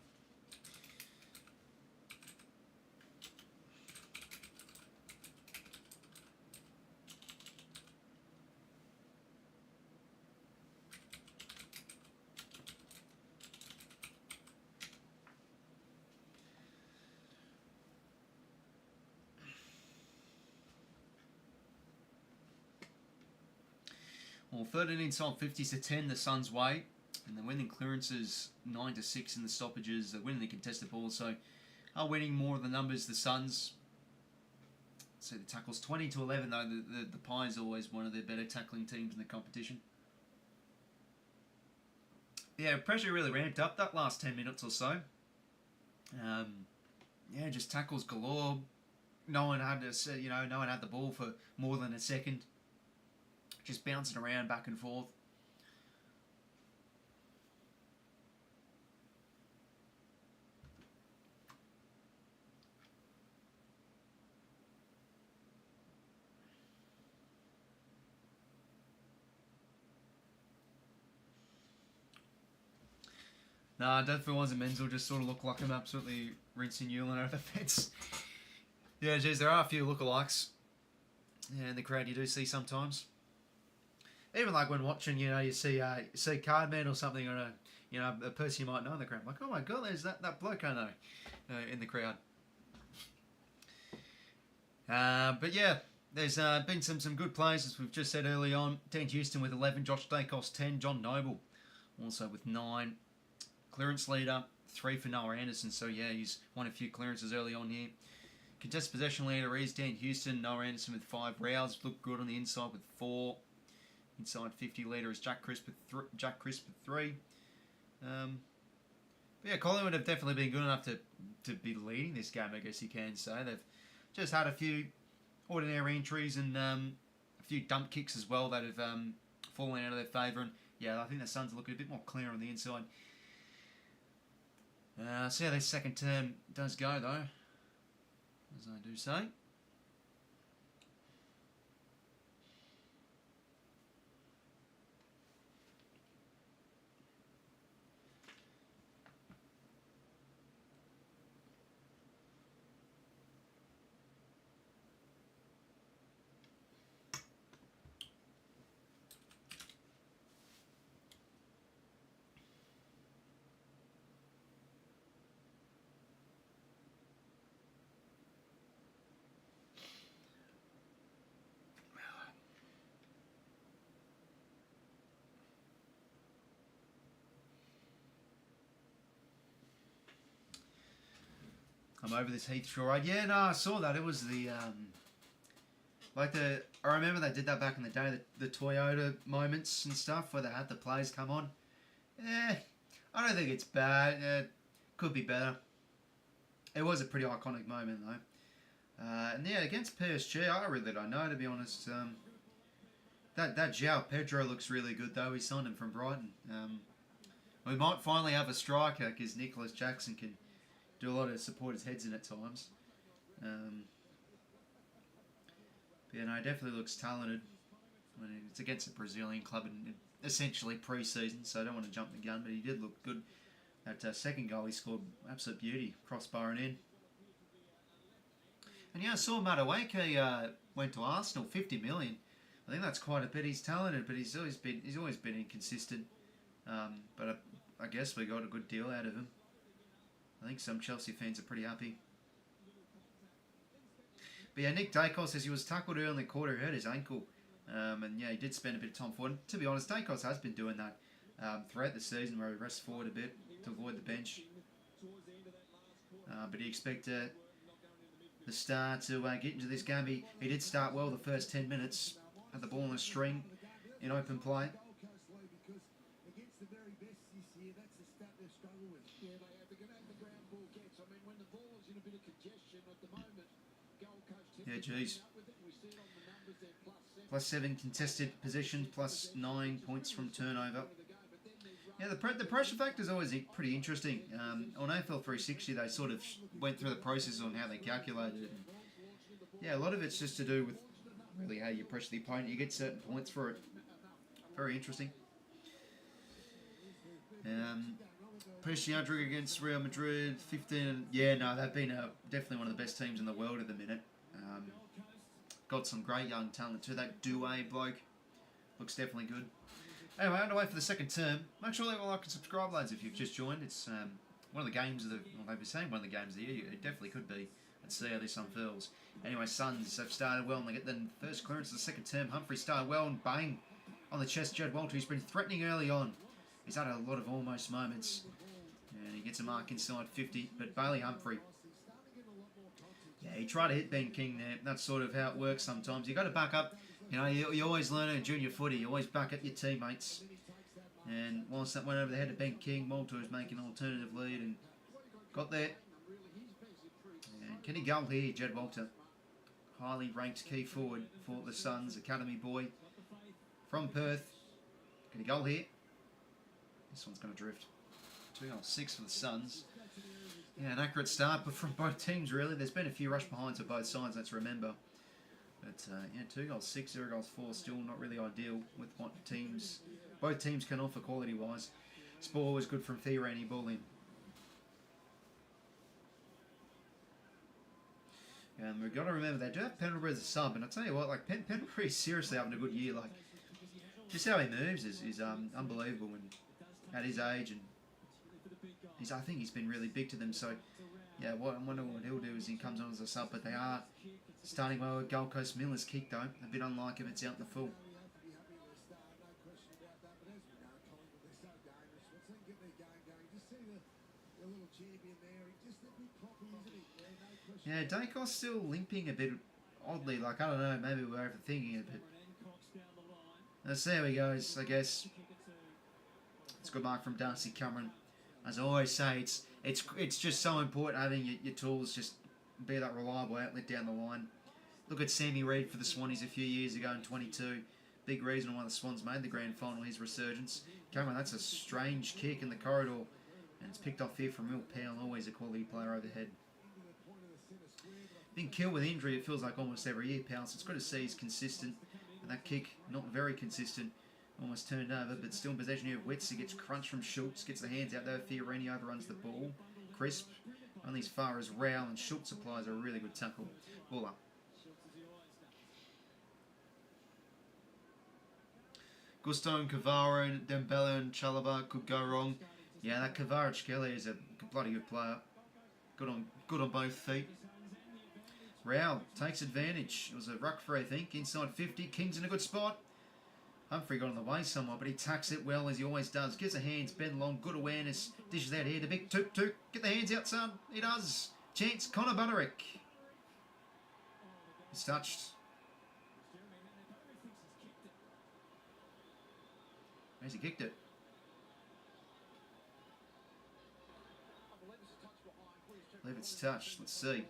Well, 13 inside 50s to 10 the Suns' way, and they're winning clearances 9-6 in the stoppages. They're winning the contested ball, so are winning more of the numbers the Suns. So the tackles 20-11 though. The Pies are always one of their better tackling teams in the competition. Yeah, pressure really ramped up that last 10 minutes or so. Just tackles galore. No one had the ball for more than a second. Just bouncing around back and forth. Nah, definitely wasn't Menzel. Just sort of looked like him absolutely rinsing Ewell over the fence. Yeah, geez, there are a few lookalikes. Yeah, in the crowd you do see sometimes. Even like when watching, you see Cardman or something, or a person you might know in the crowd. Like, oh my god, there's that bloke I know in the crowd. But yeah, there's been some good plays, as we've just said early on. Dan Houston with 11, Josh Dacos 10, John Noble also with 9. Clearance leader, 3 for Noah Anderson. So yeah, he's won a few clearances early on here. Contested possession leader is Dan Houston. Noah Anderson with 5. Rouse looked good on the inside with 4. Inside 50 leader is Jack Crisp with 3. But yeah, Collingwood have definitely been good enough to be leading this game, I guess you can say. They've just had a few ordinary entries and a few dump kicks as well that have fallen out of their favour. And yeah, I think the Suns are looking a bit more clear on the inside. See how their second term does go, though, as I do say. I'm over this 𝐓𝐡𝐞 ride. Yeah, no, I saw that. It was the I remember they did that back in the day, the Toyota moments and stuff where they had the players come on. I don't think it's bad. Could be better. It was a pretty iconic moment though. And yeah, against PSG, I really don't know, to be honest. That 𝐓𝐡𝐞 𝐎𝐥𝐝 looks really good, though. He signed him from Brighton. We might finally have a striker, because Nicholas Jackson can do a lot of supporters' heads in at times. But, you know, definitely looks talented. When it's against a Brazilian club in essentially pre-season, so I don't want to jump the gun, but he did look good. That second goal he scored, absolute beauty, crossbar and in. And yeah, I saw 𝐼𝐗𝐿𝐼 went to Arsenal, 50 million. I think that's quite a bit. He's talented, but he's always been inconsistent. But I guess we got a good deal out of him. I think some Chelsea fans are pretty happy. But yeah, Nick Daicos says he was tackled early in the quarter, he hurt his ankle. And yeah, he did spend a bit of time forward. To be honest, Daicos has been doing that throughout the season, where he rests forward a bit to avoid the bench. But he expected the Star to get into this game. He did start well the first 10 minutes, had the ball on a string in open play. Yeah, geez. +7 contested possessions, +9 points from turnover. Yeah, the pressure factor is always pretty interesting. On AFL 360, they sort of went through the process on how they calculated it. And yeah, a lot of it's just to do with really how you pressure the opponent. You get certain points for it. Very interesting. PSG against Real Madrid, 15. Yeah, no, they've been definitely one of the best teams in the world at the minute. Got some great young talent too. That 𝐷𝐿𝐼 bloke looks definitely good. Anyway, underway for the second term. Make sure you leave a like and subscribe, lads, if you've just joined. It's one of the games of the... Well, they've been saying one of the games of the year. It definitely could be. Let's see how this unfurls. Anyway, Suns have started well, and they get the first clearance of the second term. Humphrey started well, and bang, on the chest, Jed Walter. He's been threatening early on. He's had a lot of almost moments. And he gets a mark inside 50, but Bailey Humphrey... Yeah, he tried to hit Ben King there. That's sort of how it works sometimes. You've got to back up. You know, you always learn in junior footy. You always back up your teammates. And once that went over the head of Ben King, Walter was making an alternative lead and got there. And can he go here, Jed Walter? Highly ranked key forward for the Suns, academy boy from Perth. Can he go here? This one's going to drift. 2-6 for the Suns. Yeah, an accurate start, but from both teams, really. There's been a few rush behinds for both sides, let's remember. But, yeah, 2-6, 0-4, still not really ideal with what both teams can offer quality-wise. Spore was good from 𝐵𝐸, ball in. And we've got to remember, they do have Pendlebury as a sub, and I tell you what, like, Pendlebury is seriously having a good year. Like, just how he moves is unbelievable, and at his age, and I think he's been really big to them. So, yeah, I wonder what he'll do as he comes on as a sub. But they are starting well with Gold Coast Miller's kick, though. A bit unlike if it's out in the full. Yeah, Daicos still limping a bit oddly. Like, I don't know, maybe we're overthinking it. But let's see how he goes, I guess. It's a good mark from Darcy Cameron. As I always say, it's just so important having your tools just be that reliable outlet down the line. Look at Sammy Reid for the Swannies a few years ago in 22. Big reason why the Swans made the grand final, his resurgence. Cameron, that's a strange kick in the corridor. And it's picked off here from Will Powell, always a quality player overhead. Been killed with injury, it feels like almost every year, Powell. So it's good to see he's consistent. And that kick, not very consistent. Almost turned over, but still in possession here of 𝐬𝐻𝐿𝐼. Gets crunched from Schultz, gets the hands out there. 𝐵𝐸 overruns the ball. Crisp, only as far as Rowell, and Schultz applies a really good tackle. Ball up. Gusto and Kavara and Dembele and Chalobah could go wrong. Yeah, that 𝐵𝐸 is a bloody good player. Good on both feet. Rowell takes advantage. It was a ruck for, I think, inside 50. King's in a good spot. Humphrey got on the way somewhat, but he tacks it well as he always does. Gives the hands, bend long, good awareness. Dishes out here, the big toot. Get the hands out, son. He does. Chance, Connor Butterick. He's touched. Where's he kicked it? I believe it's touched. Let's see.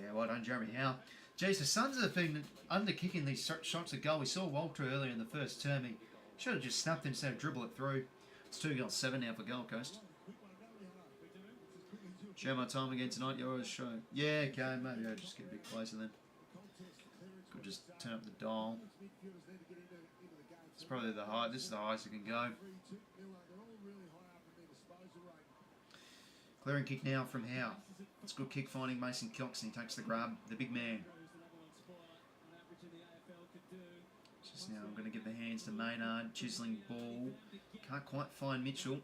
Yeah, well done, Jeremy Howe. Geez, the Suns have been under-kicking these shots at goal. We saw Walter earlier in the first term. He should have just snapped instead of dribble it through. It's 2-7 now for Gold Coast. Share my time again tonight, your show. Yeah, okay, maybe I'll just get a bit closer then. Could just turn up the dial. It's probably the high. This is the highest it can go. Clearing kick now from Howe. It's good kick finding Mason Cox, and he takes the grab. The big man. Just now I'm going to give the hands to Maynard. Chiseling ball. Can't quite find Mitchell.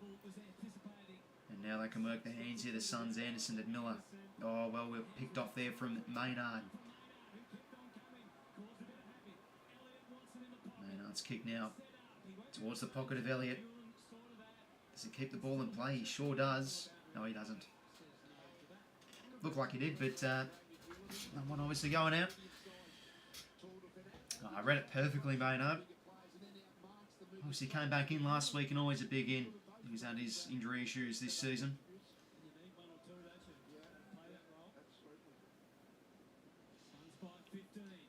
And now they can work the hands here. The Suns, Anderson to Miller. Oh, well, we're picked off there from Maynard. Maynard's kick now towards the pocket of Elliott. Does he keep the ball in play? He sure does. No, he doesn't. Looked like he did, but that one obviously going out. Oh, I read it perfectly, Maynard. Obviously came back in last week and always a big in. He's had his injury issues this season.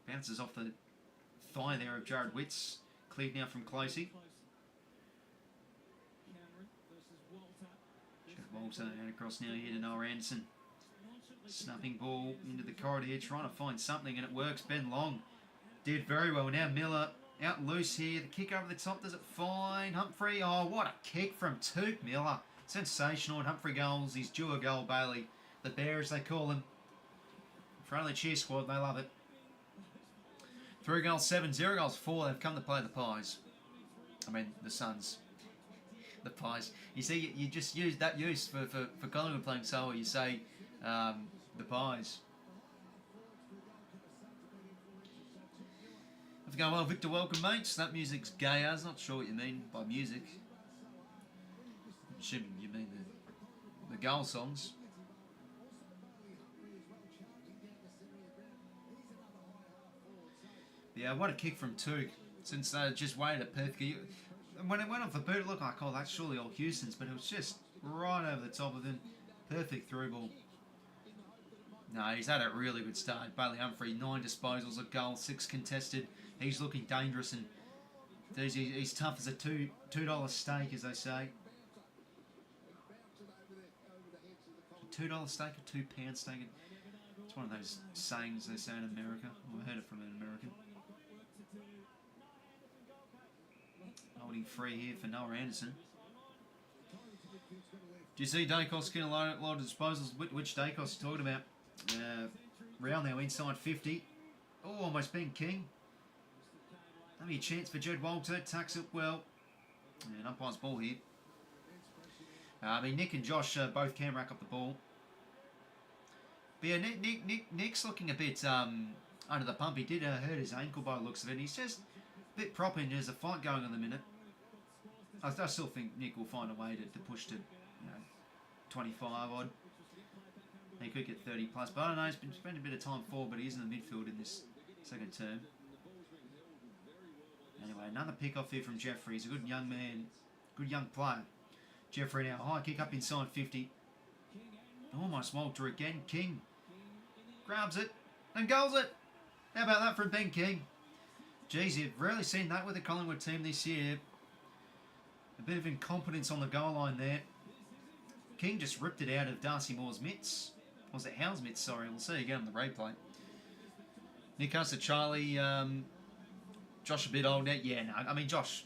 Bounces off the thigh there of 𝐼𝐻𝐿. Cleared now from 𝐬𝐿𝐶. Walter and across now here to Noah Anderson. Snapping ball into the corridor here, trying to find something, and it works. Ben Long did very well. Now Miller out loose here. The kick over the top, does it find Humphrey? Oh, what a kick from 𝐓𝐶 Miller. Sensational. And Humphrey goals. He's 𝐿𝐻𝐿 Bailey. The Bears, they call him. In front of the cheer squad, they love it. 3 goals, 7, 0 goals, 4. They've come to play the Pies. I mean, the Suns. The Pies. You see, you just use that use for Collingwood playing so well. You say the Pies. How's it going? Well, Victor, welcome, mates. That music's gay as. Not sure what you mean by music. I'm assuming you mean the goal songs. Yeah, what a kick from 𝐶. Since they just waited it perfectly. When it went off the boot, it looked like, oh, that's surely all Houston's, but it was just right over the top of him. Perfect through ball. No, he's had a really good start. Bailey Humphrey, 9 disposals, a goal, 6 contested. He's looking dangerous, and he's tough as a $2 steak, as they say. $2 steak or £2 steak? It's one of those sayings they say in America. I've heard it from an American. Holding free here for Noah Anderson. Do you see Dacos getting a lot of disposals? Which Dacos you talking about? Round now inside 50. Oh, almost being king. Maybe a chance for Jed Walter. Tucks it well. And umpire's ball here. I mean, Nick and Josh both can rack up the ball. But yeah, Nick's looking a bit under the pump. He did hurt his ankle by the looks of it. He's just a bit proper, and there's a fight going on in the minute. I still think Nick will find a way to push to 25 odd. He could get 30 plus, but I don't know. He's been spending a bit of time forward, but he is in the midfield in this second term. Anyway, another pick off here from Jeffrey. He's a good young man, good young player. Jeffrey now, high kick up inside 50. Almost Walter again. King grabs it and goals it. How about that from Ben King? Geez, you've rarely seen that with the Collingwood team this year. A bit of incompetence on the goal line there. King just ripped it out of Darcy Moore's mitts. Or was it Howe's mitts? Sorry, we'll see again on the replay. 𝐸𝐴, Josh a bit old now. Yeah, no, I mean, Josh,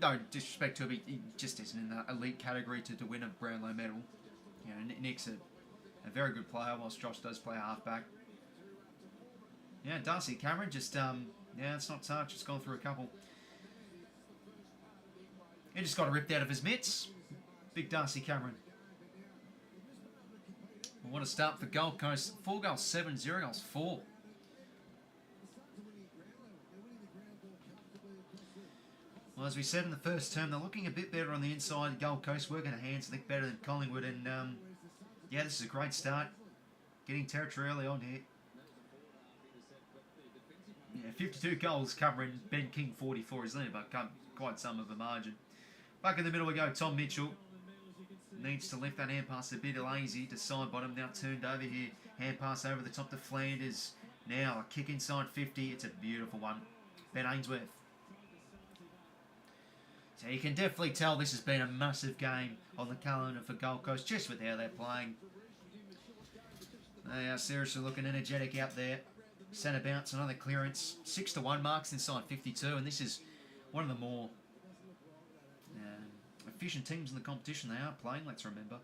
no disrespect to him, he just isn't in that elite category to win a Brownlow medal. You know, Nick's a very good player, whilst Josh does play halfback. Yeah, Darcy Cameron just, yeah, it's not touch, it's gone through a couple. He just got ripped out of his mitts. Big Darcy Cameron. Well, what a start for Gold Coast. 4 goals, 7, 0 goals, 4. Well, as we said in the first term, they're looking a bit better on the inside. Gold Coast working their hands, I think, better than Collingwood. And, yeah, this is a great start. Getting territory early on here. Yeah, 52 goals covering Ben King 44. He's leading by quite some of a margin. Back in the middle we go, Tom Mitchell. needs to lift that hand pass a bit lazy to side bottom. Now turned over here. Hand pass over the top to Flanders. Now a kick inside 50. It's a beautiful one. Ben Ainsworth. So you can definitely tell this has been a massive game on the calendar for Gold Coast, just with how they're playing. They are seriously looking energetic out there. Centre bounce, another clearance. 6-1 marks inside 52, and this is one of the more efficient teams in the competition they are playing, let's remember.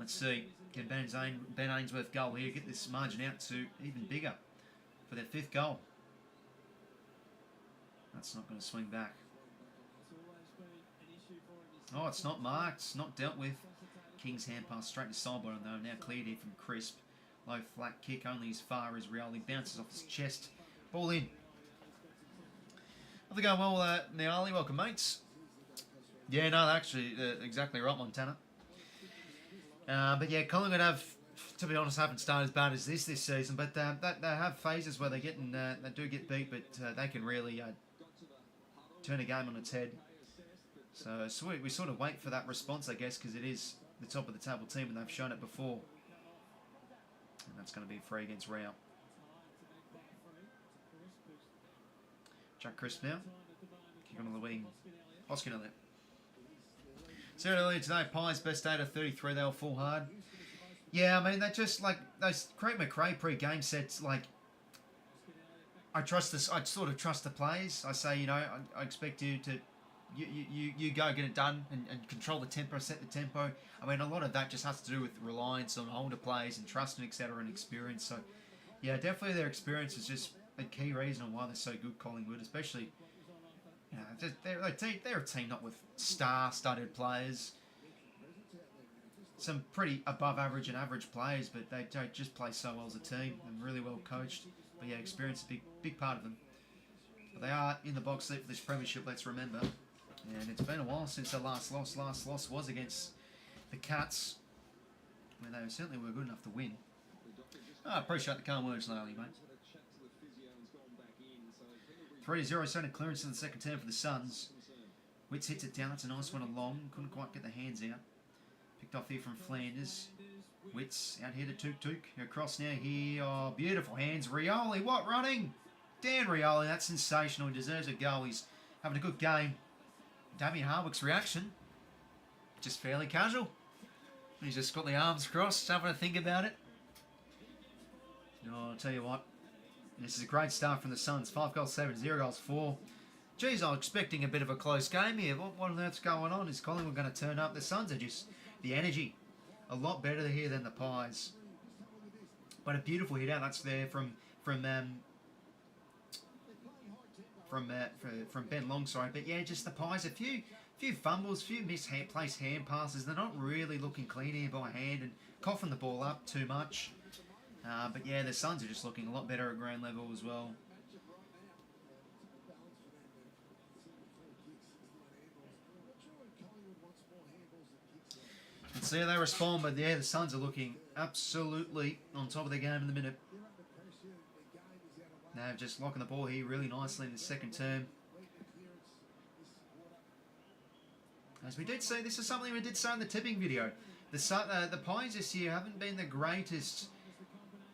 Let's see, can Ben Ainsworth goal here get this margin out to even bigger for their 5th goal? That's not going to swing back. Oh, it's not marked, it's not dealt with. King's hand pass straight to side bottom though, now cleared here from Crisp. Low flat kick, only as far as Rioli bounces off his chest. Ball in. How's it going? Well, 𝐼𝐗𝐿𝐼, welcome, mates. Yeah, no, actually, exactly right, Montana. But yeah, Collingwood have, to be honest, haven't started as bad as this season, but they have phases where they do get beat, but they can really turn a game on its head. So we sort of wait for that response, I guess, because it is the top of the table team and they've shown it before. And that's going to be free against 𝐼𝐗𝐿𝐼. Jack Crisp now. Kick on the wing. 𝐬𝐿𝐼. Said earlier today, Pies best 8 of 33. They were full hard. Yeah, I mean, they're just like those Craig McRae pre-game sets. Like, I sort of trust the players. I say, you know, I expect you to, you go get it done and control the tempo, set the tempo. I mean, a lot of that just has to do with reliance on older players and trust and etc. and experience. So, yeah, definitely their experience is just a key reason on why they're so good, Collingwood, especially. You know, they're a team not with star-studded players. Some pretty above average and average players, but they don't just play so well as a team and really well coached. But yeah, experience is a big part of them. But they are in the box seat for this premiership, let's remember. And it's been a while since their last loss. Last loss was against the Cats, where they certainly were good enough to win. I appreciate the kind words, lately, mate. 3-0 centre clearance in the second term for the Suns. 𝐓𝐡𝐞 hits it down. That's a nice one along. Couldn't quite get the hands out. Picked off here from Flanders. 𝐓𝐡𝐞 out here to 𝐷𝐞. Across now here. Oh, beautiful hands. Rioli, what running? Dan Rioli, that's sensational. He deserves a goal. He's having a good game. Damien Hardwick's reaction, just fairly casual. He's just got the arms crossed, having to think about it. Oh, I'll tell you what. This is a great start from the Suns. 5 goals 7, 0 goals 4. Geez, I'm expecting a bit of a close game here. What on earth's going on? Is Collingwood going to turn up? The Suns are just, the energy, a lot better here than the Pies. But a beautiful hit out. That's there from Ben Long, sorry. But yeah, just the Pies. A few fumbles, few misplaced hand passes. They're not really looking clean here by hand and coughing the ball up too much. But yeah, the Suns are just looking a lot better at ground level as well. And see how they respond, but yeah, the Suns are looking absolutely on top of the game in the minute. They're just locking the ball here really nicely in the second term. As we did say, this is something we did say in the tipping video. The Pies this year haven't been the greatest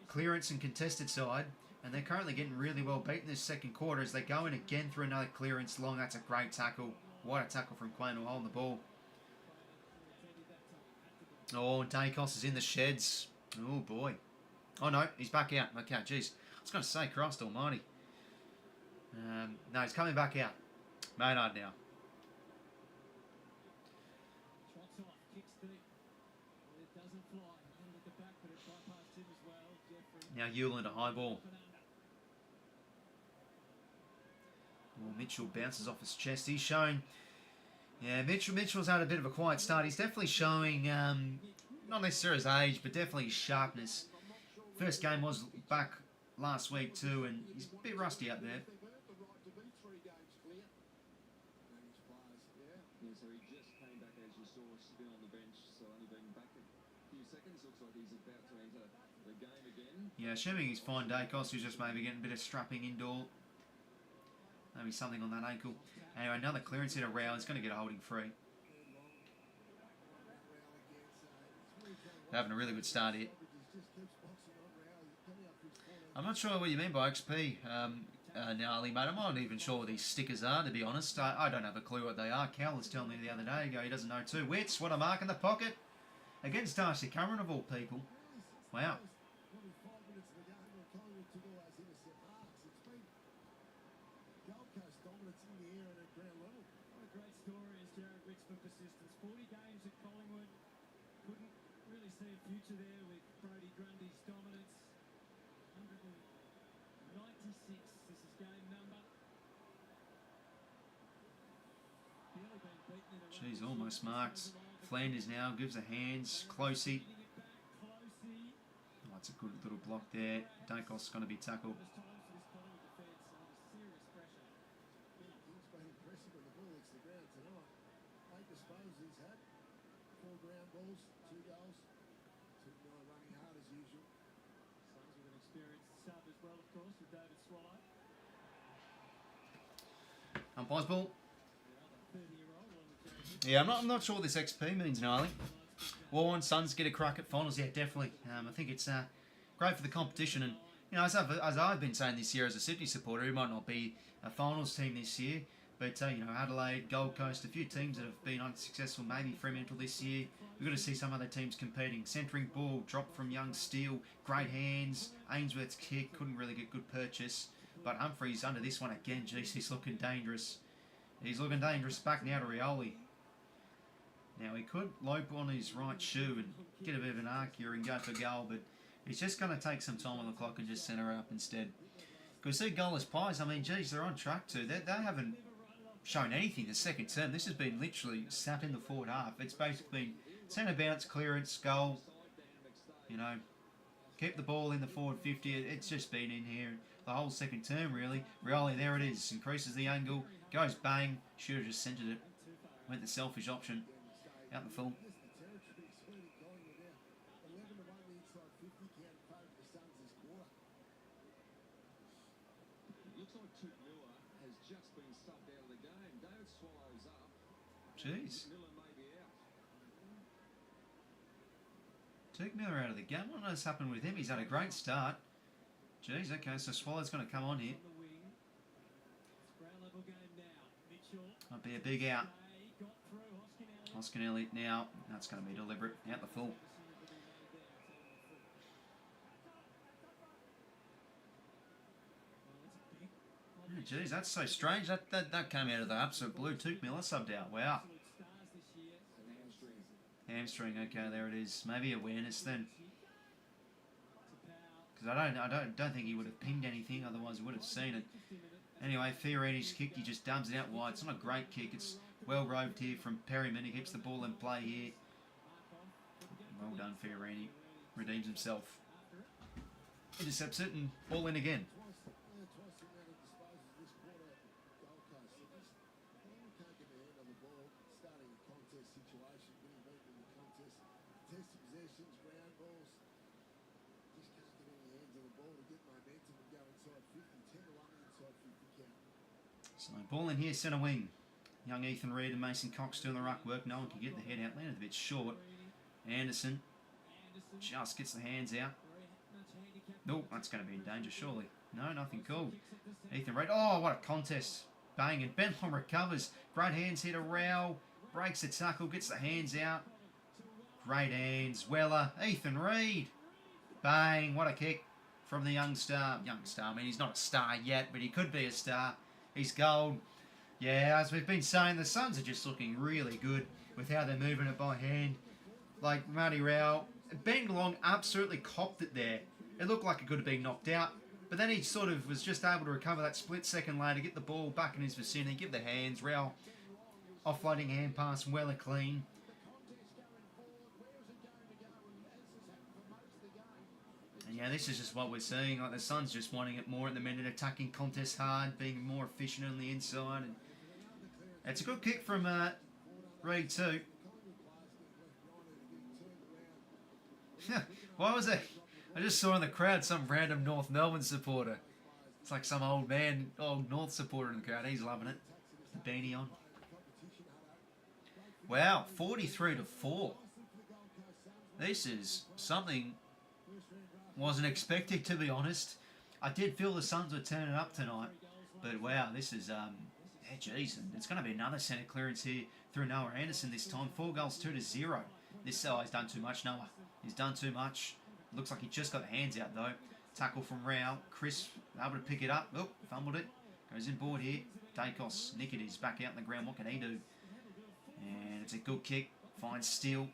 clearance and contested side, and they're currently getting really well beaten this second quarter as they go in again through another clearance long. That's a great tackle. What a tackle from 𝐴𝐻𝐿 holding the ball. Oh, 𝐷𝐿𝐼 is in the sheds. Oh boy. Oh no, he's back out. Okay, jeez. I was going to say, Christ almighty. No, he's coming back out. Maynard now. Now 𝐴𝐿𝐼 into high ball. Oh, Mitchell bounces off his chest. He's showing... Yeah, Mitchell's had a bit of a quiet start. He's definitely showing, not necessarily his age, but definitely his sharpness. First game was back last week too, and he's a bit rusty out there. Yeah, so he just came back, as you saw, still on the bench, so only been back a few seconds. Looks like he's about to enter the game again. Yeah, assuming he's fine, 𝐷𝐿𝐼, who's just maybe getting a bit of strapping indoor. Maybe something on that ankle. Anyway, another clearance here to 𝐼𝐿𝐼. He's going to get a holding free. They're having a really good start here. Just keeps boxing on Rowley. Coming up his corner. I'm not sure what you mean by XP, Gnarly, mate. I'm not even sure what these stickers are, to be honest. I don't have a clue what they are. Cal was telling me the other day ago he doesn't know too. 𝐓𝐡𝐿, what a mark in the pocket. Against 𝘼𝐻𝐿𝐼 𝐿𝐼 of all people. Wow. Probably 5 minutes of the game when Collingwood took all those intercept marks. It's been Gold Coast dominance in the air and at ground level. What a great story is 𝐿𝐼 for persistence. 40 games at Collingwood. Couldn't really see a future there with Brodie Grundy's dominance. 196. This is game number. Barely been beaten in a Jeez, run. almost marked. Flanders now gives the hands. 𝐓𝐿𝐼. Getting it back, Closey. Oh, that's a good little block there. 𝐼𝐻𝐿𝐼's going to be tackled. First time for this Collingwood defence under serious pressure. King's been impressive when the ball hits the ground tonight. 8 disposals had. 4 ground balls, 2 goals. Took Miller running hard as usual. Suns with an experienced sub as well, of course, with David Swallow. Umpire's ball. Another 30-year-old on the jersey. Yeah, I'm not sure what this XP means, Gnarly. Warren Suns get a crack at finals. Yeah, definitely. I think it's great for the competition. And, you know, as I've been saying this year as a Sydney supporter, it might not be a finals team this year. But, you know, Adelaide, Gold Coast, a few teams that have been unsuccessful, maybe Fremantle this year. We've got to see some other teams competing. Centering ball, drop from young Steele, great hands. Ainsworth's kick, couldn't really get good purchase. But Humphries under this one again. Jeez, he's looking dangerous. He's looking dangerous back now to 𝐼𝐿𝐼. Now, he could lope on his right shoe and get a bit of an arc here and go for goal, but he's just going to take some time on the clock and just centre up instead. Because see, goalless pies, I mean, geez, they're on track too. They haven't shown anything the second term. This has been literally sat in the forward half. It's basically been centre bounce, clearance, goal, you know, keep the ball in the forward 50. It's just been in here the whole second term, really. 𝐼𝐿𝐼, there it is. Increases the angle, goes bang, should have just centred it. Went the selfish option. Out the full. This is the territory excluding Collingwood now. 11 to 1 the inside 50 count favourite the Suns this quarter. Looks like 𝐚𝐿𝐼 has just been subbed out of the game. David Swallow's up. Jeez. Miller may be out. Took Miller out of the game. What has happened with him? He's had a great start. Jeez, okay, so Swallow's going to come on here. On the wing. It's ground level game now. Mitchell. Might be a big out. Got through. 𝐼𝐻𝐿𝐼 now. That's going to be deliberate. Out the full. Oh, jeez, that's so strange. That came out of the absolute blue. 𝐼𝐻𝐿𝐼 subbed out. Wow. Hamstring. Okay, there it is. Maybe awareness then. Because I don't think he would have pinged anything. Otherwise, he would have seen it. Anyway, Fiorini's kick. He just dubs it out wide. It's not a great kick. It's well roved here from Perryman. He keeps the ball in play here. Well done, Fiorini. Redeems himself. Intercepts it and ball in again. Twice the amount of disposals this quarter Gold Coast. So just Collingwood can't get their hand on the ball. Starting a contest situation, getting beaten in the contest. Contested possessions, ground balls. Just can't get any hands on the ball to get momentum and go inside 50. 10 to 1 the inside 50 count. So ball in here, centre wing. Young Ethan Reid and Mason Cox doing the ruck work. No one can get the head out. Landed a bit short. Anderson just gets the hands out. Nope, that's going to be in danger, surely. No, nothing cool. Ethan Reid. Oh, what a contest. Bang, and Bentham recovers. Great hands here to 𝐼𝐿𝐼. Breaks the tackle, gets the hands out. Great hands. 𝐿𝐼. Ethan Reid. Bang, what a kick from the young star. Young star, I mean, he's not a star yet, but he could be a star. He's gold. Yeah, as we've been saying, the Suns are just looking really good with how they're moving it by hand. Like Matty 𝐼𝐿𝐼, Ben Long absolutely copped it there. It looked like it could have been knocked out, but then he sort of was just able to recover that split second later, get the ball back in his vicinity, give the hands. 𝐼𝐿𝐼 offloading hand pass, 𝐿𝐼 clean. And yeah, this is just what we're seeing. Like the Suns just wanting it more at the minute, attacking contests hard, being more efficient on the inside. And it's a good kick from Reid too. Why was it? I just saw in the crowd some random North Melbourne supporter. It's like some old man, old North supporter in the crowd. He's loving it. The beanie on. Wow, 43 to 4. This is something wasn't expecting, to be honest. I did feel the Suns would turn it up tonight, but wow, this is yeah, geez, and it's going to be another centre clearance here through Noah Anderson this time. 4 goals 2-0. This he's done too much, Noah. He's done too much. Looks like he just got the hands out though. Tackle from Rao. Chris able to pick it up. Oh, fumbled it. Goes in board here. 𝐓𝐡𝐞 𝐎𝐥𝐝 back out in the ground. What can he do? And it's a good kick. Finds Steele.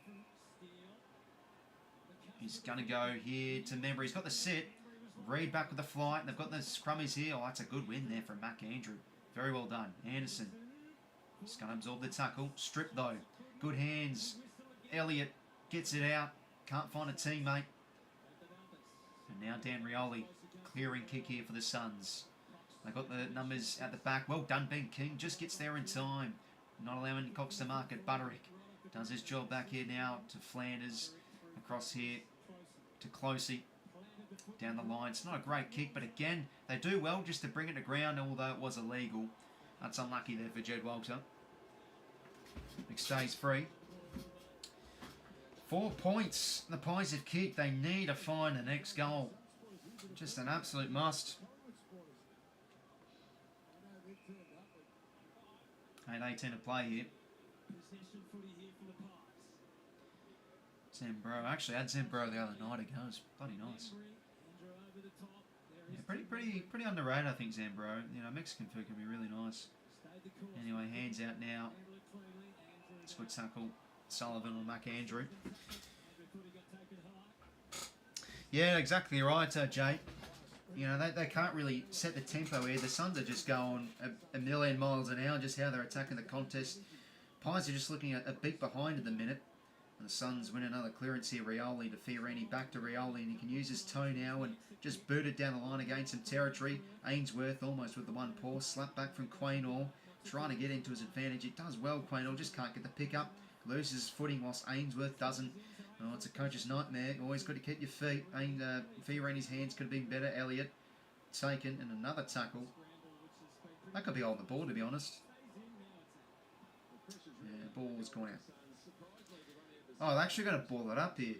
He's going to go here to Member. He's got the sit. Reed back with the flight. They've got the scrummies here. Oh, that's a good win there from 𝐸𝐴𝐴𝐴ndrew. Very well done. Anderson. He's going to absorb the tackle. Strip though. Good hands. Elliott gets it out. Can't find a teammate. And now Dan Rioli. Clearing kick here for the Suns. They got the numbers at the back. Well done, Ben King. Just gets there in time. Not allowing Cox to market. Butterick does his job back here now to Flanders. Across here to 𝐓𝐡𝐞. Down the line. It's not a great kick, but again, they do well just to bring it to ground, although it was illegal. That's unlucky there for Jed Walter. It stays free. 4 points. The Pies have kicked. They need to find the next goal. Just an absolute must. 8:18 to play here. Zembro. I actually had Zembro the other night ago. It was bloody nice. Yeah, pretty underrated, I think, Zembro. You know, Mexican food can be really nice. Anyway, hands out now. It's good tackle. Sullivan on 𝐸𝐴𝐴𝐴ndrew. Yeah, exactly right, Jay. You know, they can't really set the tempo here. The Suns are just going a million miles an hour, just how they're attacking the contest. Pies are just looking a bit behind at the minute. And the Suns win another clearance here. Rioli to Fiorini, back to Rioli, and he can use his toe now and just boot it down the line against some territory. Ainsworth almost with the one paw. Slap back from 𝐸𝐴𝐴𝐴, trying to get into his advantage. It does well, 𝐸𝐴𝐴𝐴, just can't get the pick up. Loses his footing whilst Ainsworth doesn't. Oh, it's a coach's nightmare. Always got to keep your feet. Fiorini's hands could have been better. Elliott taken, and another tackle. That could be on the ball, to be honest. Yeah, ball was going out. Oh, they're actually going to ball it up here.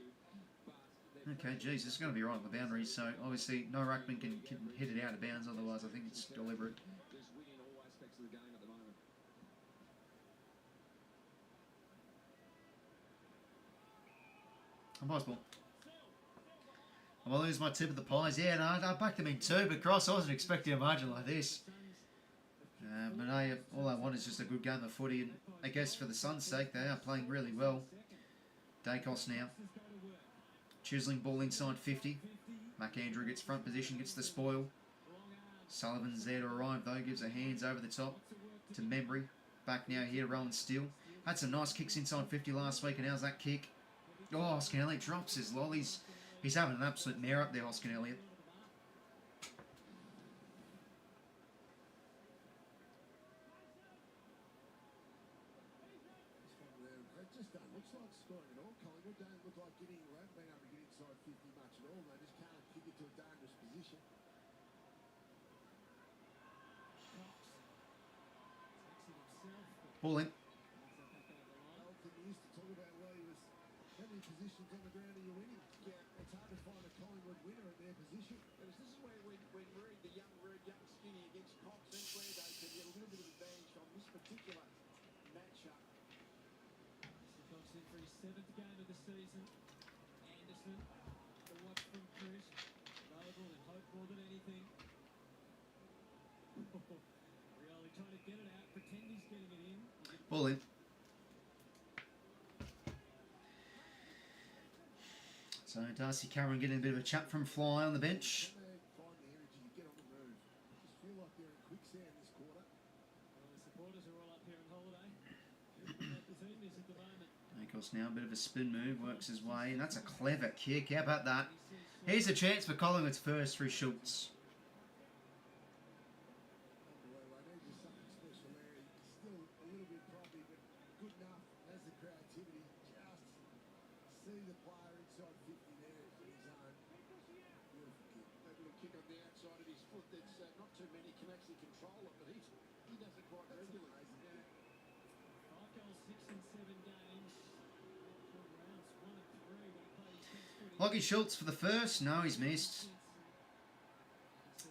Okay, geez, this is going to be right on the boundary. So, obviously, no ruckman can hit it out of bounds. Otherwise, I think it's deliberate. Impossible. I'm going to lose my tip of the Pies. Yeah, no, I backed them in 2, but Cross, I wasn't expecting a margin like this. But all I want is just a good game of footy. And I guess for the Suns' sake, they are playing really well. 𝐸𝐴𝐴𝐴 now. Chisling ball inside 50. 𝐸𝐴𝐴𝐴ndrew gets front position, gets the spoil. Sullivan's there to arrive though, gives her hands over the top to Membry. Back now here, Rowan Steele. Had some nice kicks inside 50 last week, and how's that kick? Oh, Hoskin Elliott drops his lollies. He's having an absolute mare up there, Hoskin Elliott. It just looks like scoring at all. Collingwood don't look like being able to get inside 50 much at all. They just can't kick it to a dangerous position. Ball in. Used to talk about, well, he was how many positions on the ground are you winning? Yeah, it's hard to find a Collingwood winner at their position. This is where when Reed, the young skinny against Cox and Flanders, could get a little bit of advantage on this particular matchup. Cox in for his 7th game of the season. Anderson, the watch from Chris. Noble and hope more than anything. Rioli trying to get it out, pretend he's getting it in. Ball in. So Darcy Cameron getting a bit of a chat from Fly on the bench. Find the energy to get on the move. Just feel like they're in quicksand this quarter. Well, the supporters are all up here on holiday. The team is at the moment. 𝐸𝐴𝐴𝐴 now, a bit of a spin move, works his way, and that's a clever kick. How about that? Here's a chance for Collingwood's first through 𝐓𝐡𝐞. Just something special there. He's still a little bit probably, but good enough. Has the creativity. Just see the player inside 50 there in his own. Beautiful kick. That little kick on the outside of his foot that's not too many can actually control it, but he does it quite regularly. 5 goals, 6 and 7 games. Rounds 1 and 3 when he 𝐓𝐡𝐞 for the first. No, he's missed.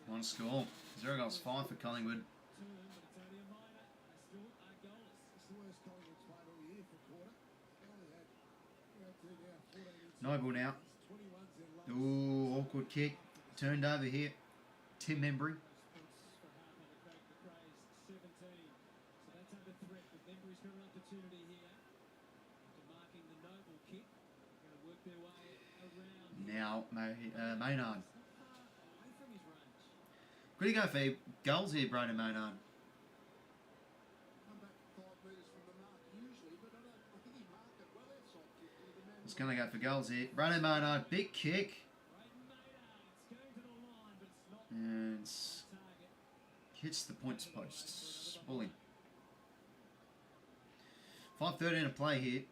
One score. 0 goals, 5 for Collingwood. 𝐼𝐗𝐿𝐴 now. Ooh, awkward kick. Turned over here. Tim Embry. Now, Maynard. Good to go for goals here, Brayden Maynard. He's going to go for goals here. Brayden Maynard, big kick. And hits the points post. Bullying. 5:13 to play here.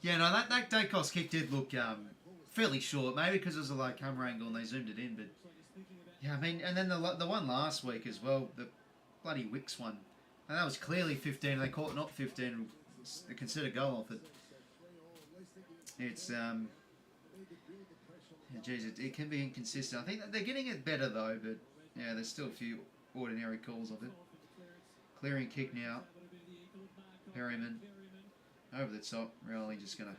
Yeah, no, that Dacos kick did look fairly short. Maybe because it was a low camera angle and they zoomed it in. But yeah, I mean, and then the one last week as well, the bloody Wicks one. And that was clearly 15. They caught not 15. They considered goal off it. It's geez, it can be inconsistent. I think that they're getting it better though, but yeah, there's still a few ordinary calls of it. Clearing kick now. Perryman over the top. Really just gonna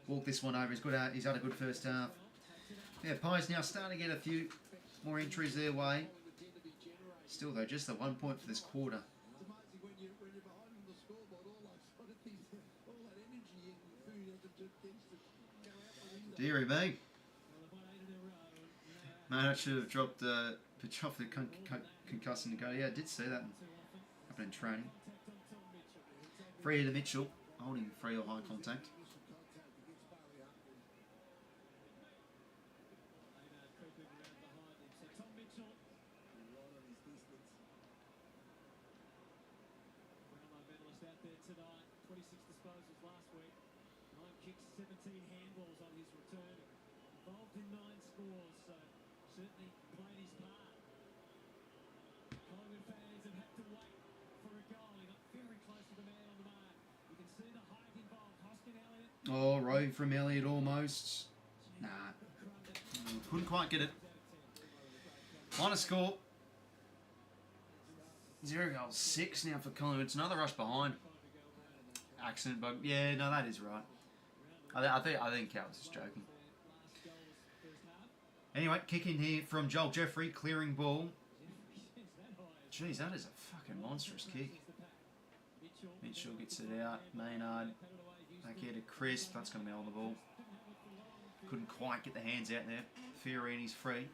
walk this one over. He's had a good first half. Yeah, Pies now starting to get a few more entries their way. Still though, just the 1 point for this quarter. Deary me. Man, I should have dropped the concussing to go. Yeah, I did see that happened in training. Free to Mitchell, holding free or high contact. Oh, Rowe from Elliott almost. Nah. Couldn't quite get it. Final score. 0 goals, 6 now for Collingwood. It's another rush behind. Accident, but yeah, no, that is right. I think Cal was just joking. Anyway, kick in here from Joel Jeffrey, clearing ball. Jeez, that is a fucking monstrous kick. Mitchell gets it out. Maynard. Back here to Crisp. That's going to be on the ball. Couldn't quite get the hands out there. Fiorini's free.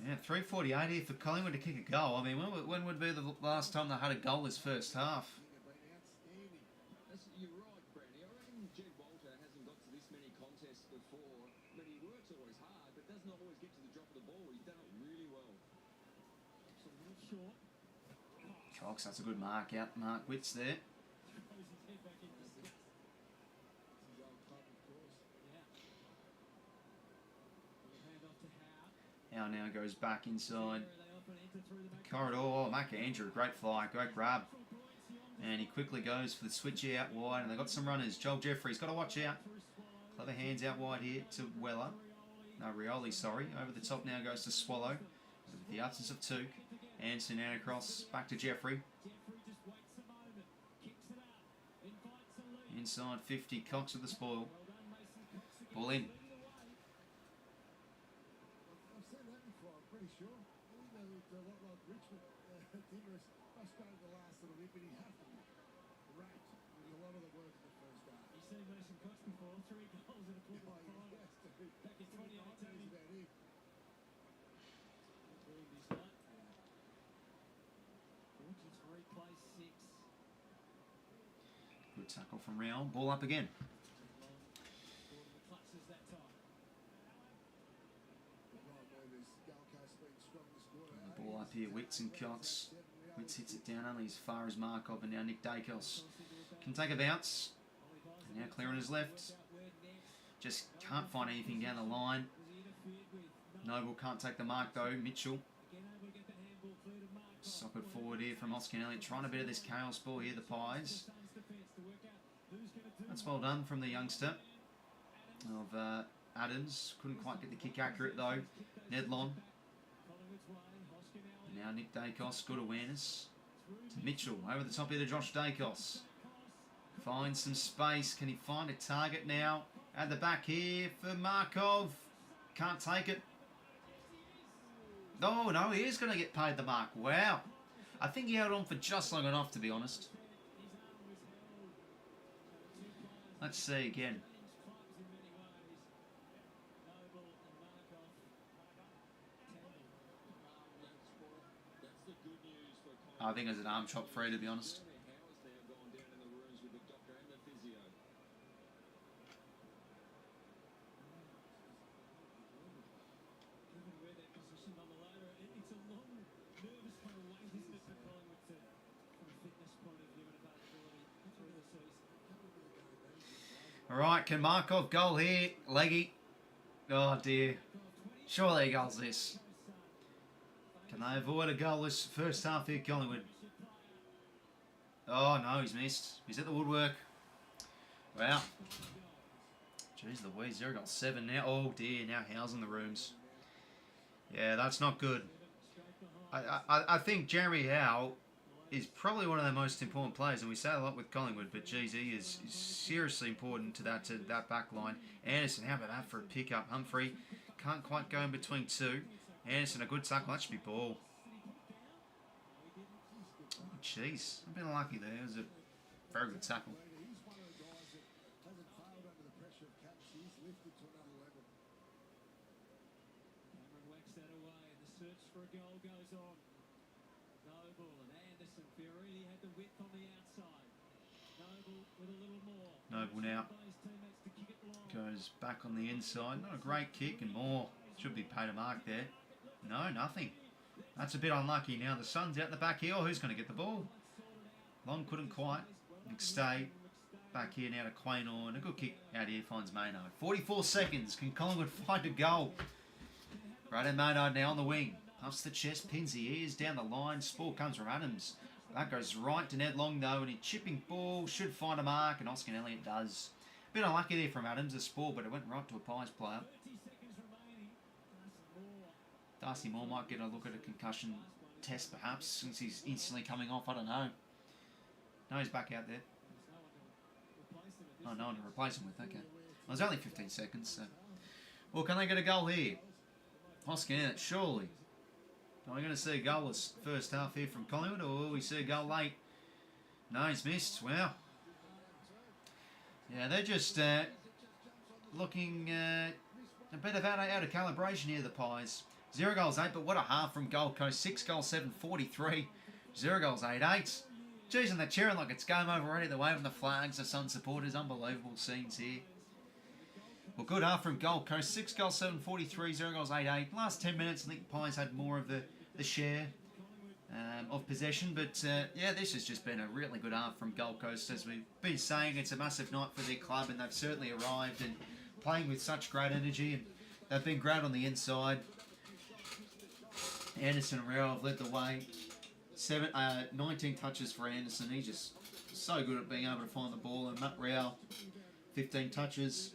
Yeah, 3:48 here for Collingwood to kick a goal. I mean, when would be the last time they had a goal this first half? You're right, Brandy. I reckon 𝐓𝐡𝐿𝐴 hasn't got to this many contests before. I mean, he works always hard, but doesn't always get to the drop of the ball. He's done it really well. Cox, that's a good mark out. Mark Witts there. Howe now goes back inside. Corridor, 𝐸𝐴𝐴𝐴, great fly, great grab. And he quickly goes for the switch out wide, and they've got some runners. Joel Jeffrey's got to watch out. Clever hands out wide here to Weller. No, Rioli, sorry. Over the top now goes to Swallow. With the absence of 𝐸𝐴𝐴. Anson out across, back to Jeffrey. Inside 50, Cox with the spoil. Ball in. Good tackle from Real. Ball up again. Ball up here. Wicks and Cox. Wicks hits it down only as far as Markov, and now Nick Dacos can take a bounce. And now clear on his left. Just can't find anything down the line. Noble can't take the mark though. Mitchell Sock it forward here from 𝐼𝐶 𝐿𝐼𝐻, trying a bit of this chaos ball here, the Pies. That's well done from the youngster of Adams. Couldn't quite get the kick accurate though. Nedlon. Now Nick Daicos, good awareness. To Mitchell, over the top here to Josh Daicos. Finds some space. Can he find a target now? At the back here for Markov. Can't take it. Oh, no, he is going to get paid the mark. Wow. I think he held on for just long enough, to be honest. Let's see again. I think it's an arm chop free, to be honest. Alright, can Markov goal here? Leggy. Oh dear. Surely he goals this. Can they avoid a goal this first half here, Collingwood? Oh no, he's missed. He's at the woodwork. Wow. Jeez Louise, 0-7 now. Oh dear, now Howe's in the rooms. Yeah, that's not good. I think Jeremy Howe is probably one of their most important players, and we say a lot with Collingwood, but geez, he is seriously important to that back line. Anderson, how about that for a pick-up? Humphrey can't quite go in between two. Anderson, a good tackle. That should be ball. Oh, jeez, I've been lucky there. It was a very good tackle. Noble now goes back on the inside. Not a great kick, and more. Should be paid a mark there. No, nothing. That's a bit unlucky. Now the Suns out the back here. Oh, who's going to get the ball? Long couldn't quite. 𝐓𝐡𝐞 back here now to 𝐷𝐿𝐼𝐻, and a good kick out here finds Maynard. 44 seconds. Can Collingwood find a goal? Braden Maynard now on the wing. Puffs the chest, pins the ears down the line. Spore comes from Adams. That goes right to Ned Long though, and he chipping ball should find a mark, and 𝐼𝐶 𝐿𝐼𝐻 does. Bit unlucky there from Adams, a Spore, but it went right to a Pies player. Darcy Moore might get a look at a concussion test perhaps, since he's instantly coming off. I don't know. No, he's back out there. Oh, no one to replace him with. Okay. Well, it's only 15 seconds, so. Well, can they get a goal here? 𝐼𝐶 𝐿𝐼𝐻, surely. Are we going to see a goalless first half here from Collingwood, or will we see a goal late? No, he's missed. Wow. Yeah, they're just looking a bit of out of calibration here, the Pies. 0-8, but what a half from Gold Coast. 6-7, 43. 0-8. Jeez, and they're cheering like it's game over already. They're waving the flags, the Sun supporters. Unbelievable scenes here. Well, good half from Gold Coast. 6-7, 43. 0-8. Last 10 minutes, I think the Pies had more of the share of possession. But, yeah, this has just been a really good half from Gold Coast. As we've been saying, it's a massive night for their club, and they've certainly arrived and playing with such great energy. And they've been great on the inside. Anderson and Rao have led the way. 19 touches for Anderson. He's just so good at being able to find the ball. And Matt Rao, 15 touches.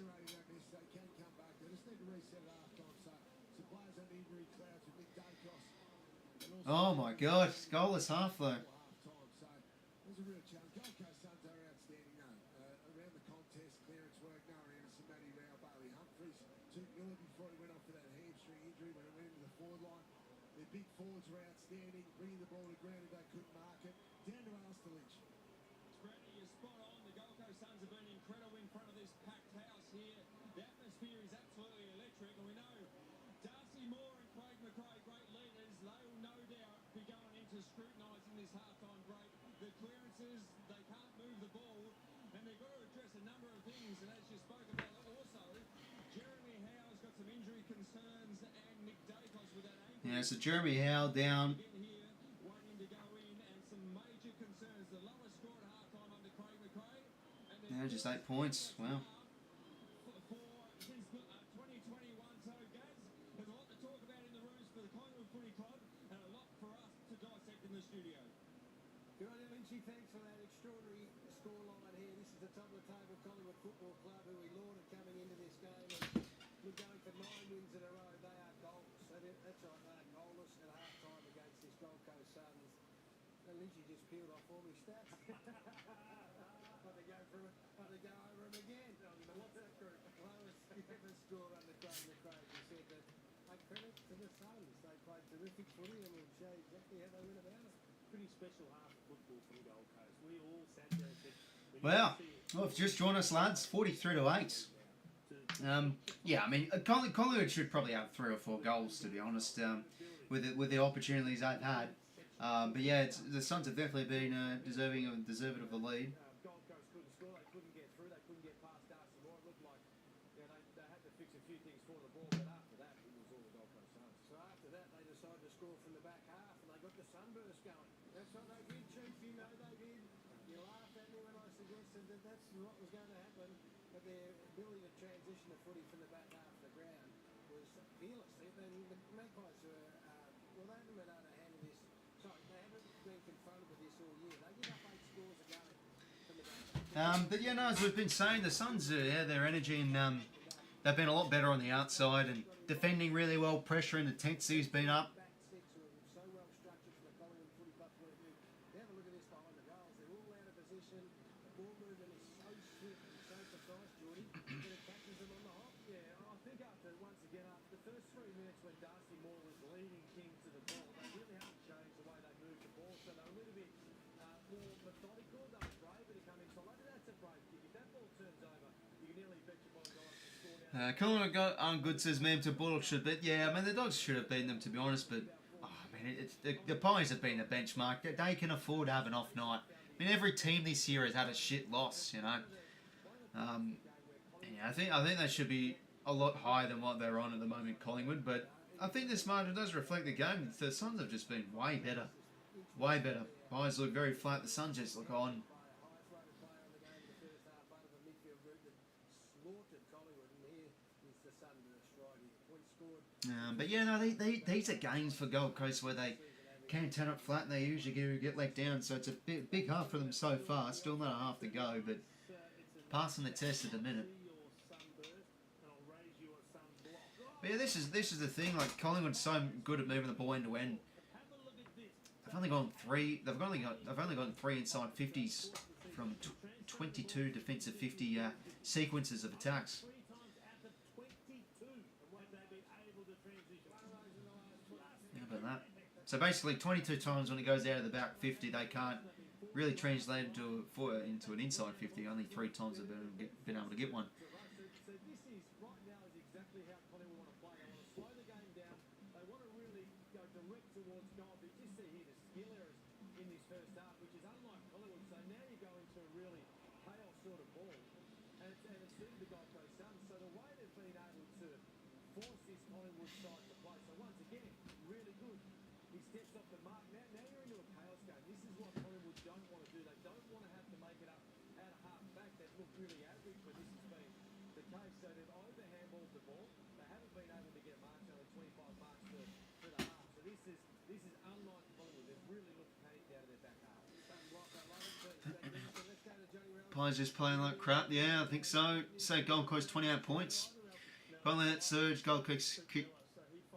Oh my God, goalless half though. Big forwards were outstanding, bringing the ball to ground if they couldn't mark it. Down to 𝐼𝐻𝐿𝐻. Brady, you're spot on. The Gold Coast Suns have been incredible in front of this packed house here. The atmosphere is absolutely electric, and we know Darcy Moore and Craig McRae, great leaders. They will no doubt be going into scrutinising this half-time break. The clearances, they can't move the ball, and they've got to address a number of things. And as you spoke about also, Jeremy Howe's got some injury concerns, and Nick Daicos with that ankle. Yeah, so Jeremy Howe down. Yeah, just 8 points. Wow. 𝐼𝐶, thanks for that extraordinary scoreline here. This is the top of the table Collingwood Football Club, who we lauded coming into this game. And we're going for 9 wins in a row. They are goals. That's right, they are goalless at half-time against this Gold Coast Suns. And 𝐼𝐶 just peeled off all my stats. But they go through it, but they go over them again. What's that group? Lowest ever scored under Craig McRae. He said that a credit to the Suns. They played terrific footy and we'll show you exactly how they went about it. Pretty special half of football for the Gold Coast. We all sat there and said, Well, if you've just joined us, lads, 43-8. Yeah, I mean, Collingwood should probably have 3 or 4 goals, to be honest, with the opportunities they've had. But yeah, the Suns have definitely been deserved of the lead. Gold Coast couldn't score. They couldn't get through. They couldn't get past 𝐼𝐶. It looked like they had to fix a few things for the ball, but after that, it was all the Gold Coast Suns. So after that, they decided to score from the back half, and they got the sunburst going. That's what they did, Chief. You know they did. You laughed at me when I suggested that that's what was going to happen, but their ability to transition the footy from the back half of the ground was fearless. The Magpies were, well, they haven't been able to handle this. Sorry, they haven't been confronted with this all year. They give up 8 scores a game from the back. But yeah, no, as we've been saying, the Suns, their energy and they've been a lot better on the outside and defending really well. Pressure and intensity's been up. Back 6 were so well structured from the Collingwood footy club point of view. Have a look at this behind the goals. They're all out of position. The ball movement is so swift and so precise, Geordie, that it catches them on the hop. Yeah, I think after the first 3 minutes when 𝐼𝐶 Moore was leading King to the ball, they really haven't changed the way they moved the ball, so they were a little bit more methodical. They were braver to come in. So that's a brave kick. If that ball turns over, you can nearly bet your bottom dollar to score now. Collingwood got good, says meme to Bulldogs, but yeah, I mean the Dogs should have beaten them, to be honest. But the Pies have been the benchmark. They can afford to have an off night. I mean every team this year has had a shit loss, you know. Yeah, I think they should be a lot higher than what they're on at the moment, Collingwood. But I think this margin does reflect the game. The Suns have just been way better, way better. Pies look very flat. The Suns just look on. Highest rated player on the game in the first half, part of a midfield group that slaughtered Collingwood, and here is the Sun to the stride. Points scored. But yeah, no, these are games for Gold Coast where they can turn up flat and they usually get let down. So it's a big half for them so far. Still not a half to go, but passing the test at the minute. But yeah, this is the thing. Like Collingwood's so good at moving the ball end to end. They've only gone 3. They've only gotten 3 inside 50s from 22 defensive 50 sequences of attacks. How about that? So basically, 22 times when it goes out of the back 50, they can't really translate into an inside 50. Only 3 times they've been able to get one. So this is right now is exactly how Collingwood want to play. They want to slow the game down. They want to really go direct towards goal. But you see here the skill errors in this first half, which is unlike Collingwood. So now you go into a really chaos sort of ball, and it's suited the Gold Coast Suns. So the way they've been able to force this Collingwood side to play. So once again, really good. He steps off the mark. Now you're into a chaos game. This is what Collingwood don't want to do. They don't want to have to make it up out of half back. They've looked really average, but this has been the case. So they've overhandballed the ball. They haven't been able to get marks, only 25 marks for the half. So this is unlike Collingwood. They've really looked panicked out of their back half. Pies just playing like crap. Yeah, I think so. Say Gold Coast 28 points. Finally that surge. Gold Coast kick.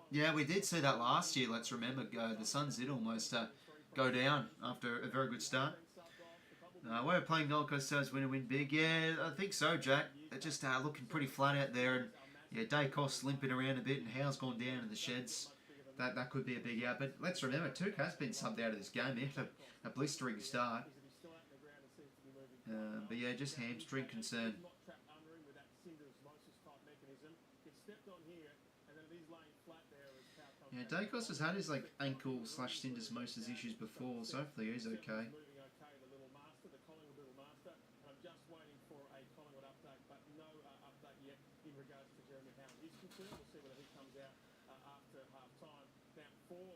Yeah, we did see that last year. Let's remember, the Suns did almost go down after a very good start. We're playing Gold Coast Stars win big. Yeah, I think so, Jack. They're just looking pretty flat out there. And yeah, 𝐼𝐶 limping around a bit and 𝐻𝐿's gone down in the sheds. That could be a big out. But let's remember, 𝐸𝐿 has been subbed out of this game. He had a blistering start. But yeah, just hamstring concern. Yeah, 𝐸𝐿 has had his ankle/syndesmosis issues before, so hopefully he's okay. We'll see whether he comes out after half time. Now, for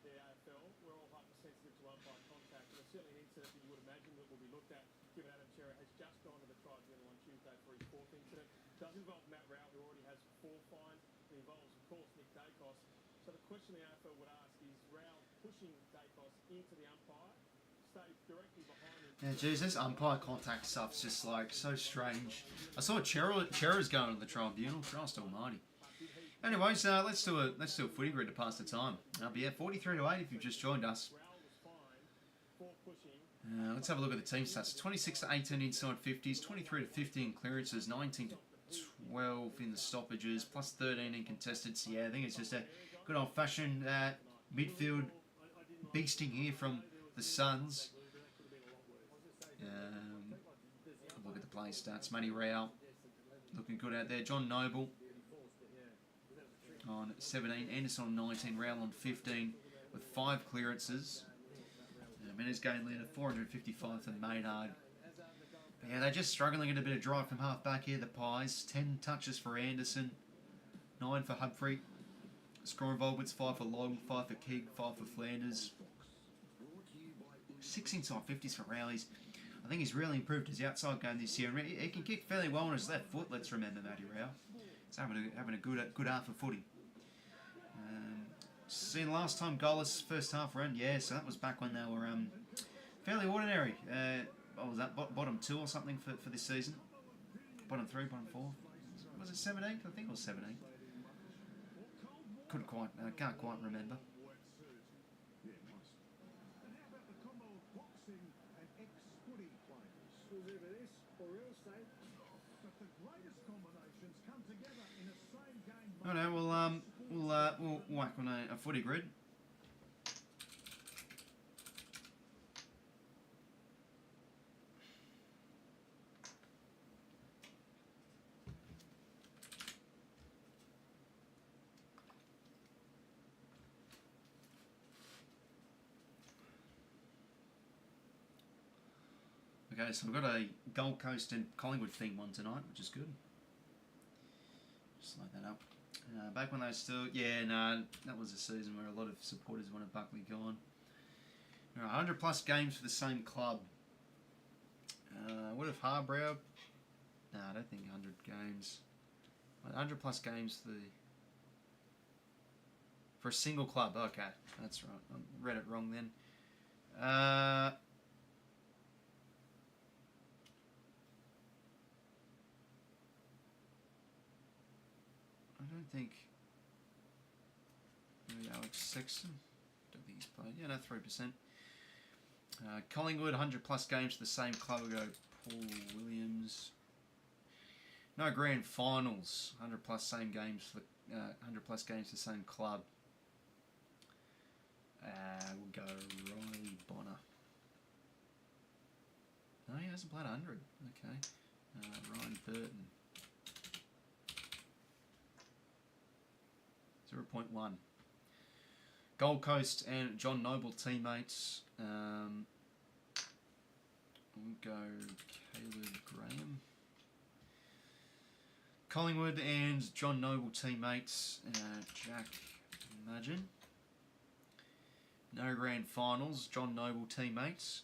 the AFL, we're all hypersensitive to umpire contact. There's certainly an incident that you would imagine that will be looked at, given Adam Cerra has just gone to the tribunal on Tuesday for his 4th incident. It does involve Matt Rowell, who already has 4 fines. It involves, of course, Nick 𝐸𝐿. So the question the AFL would ask is Rowell pushing 𝐸𝐿 into the umpire, Yeah, geez, this umpire contact stuff's just like so strange. I saw Cherra's going to the tribunal. Christ Almighty. Anyways, let's do a footy grid to pass the time. But yeah, 43-8 if you've just joined us. Let's have a look at the team stats. 26-18 inside 50s, 23-15 in clearances, 19-12 in the stoppages, plus 13 in contested. So yeah, I think it's just a good old-fashioned midfield beasting here from the Suns. Look at the play stats. Matty Rao looking good out there. John Noble on 17, Anderson on 19, Rao on 15 with 5 clearances. Mendes gained leader 455 for Maynard. But yeah, they're just struggling at a bit of drive from half back here, the Pies. 10 touches for Anderson, 9 for 𝐓𝐡𝐞. Score involvements 5 for Long, 5 for 𝐘𝐥𝐝, 5 for Flanders. 6 inside 50s for Rowleys. I think he's really improved his outside game this year. He can kick fairly well on his left foot, let's remember, Matty Rao. He's having a good half of footy. Seen last time goalless first half round, yeah, so that was back when they were fairly ordinary. What was that, bottom 2 or something for this season? Bottom 3, bottom 4? Was it 17th? I think it was 17th. Can't quite remember. Oh no, we'll whack on a footy grid. Okay, so we've got a Gold Coast and Collingwood theme one tonight, which is good. Just load that up. Back when they were still... Yeah, no, that was a season where a lot of supporters wanted Buckley gone. 100 plus games for the same club. What if 𝐻𝐪? No, I don't think 100 games. 100 plus games for a single club. Okay, that's right. I read it wrong then. I don't think... Maybe Alex Sexton. Don't think he's played. Yeah, no, 3%. Collingwood, 100 plus games for the same club. We go Paul Williams. No grand finals. 100 plus same games for 100 plus games for the same club. We'll go Riley Bonner. No, he hasn't played 100. Okay. Ryan Burton. 0.1. Gold Coast and John Noble teammates. We'll go Caleb Graham. Collingwood and John Noble teammates. Jack Madgen. No grand finals. John Noble teammates.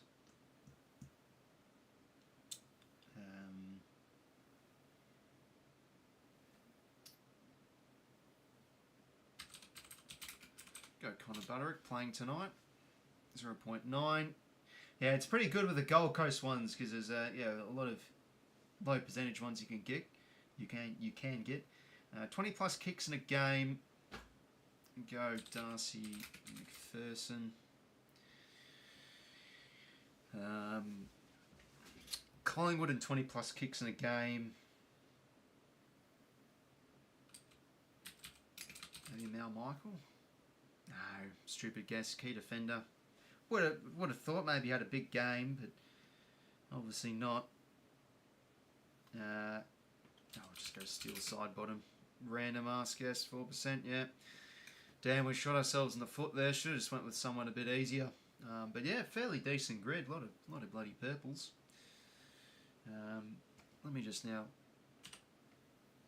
Go Connor Butterick playing tonight. 0.9. Yeah, it's pretty good with the Gold Coast ones because there's a lot of low percentage ones you can get. You can get 20 plus kicks in a game. Go 𝘼𝐻𝐿 McPherson. Collingwood and 20 plus kicks in a game. Maybe Mal Michael. No, stupid guess. Key defender. Would have thought maybe he had a big game, but obviously not. I'll just go steel side bottom. Random ask guess, 4%. Yeah. Damn, we shot ourselves in the foot there. Should have just went with someone a bit easier. But yeah, fairly decent grid. Lot of bloody purples. Let me just now.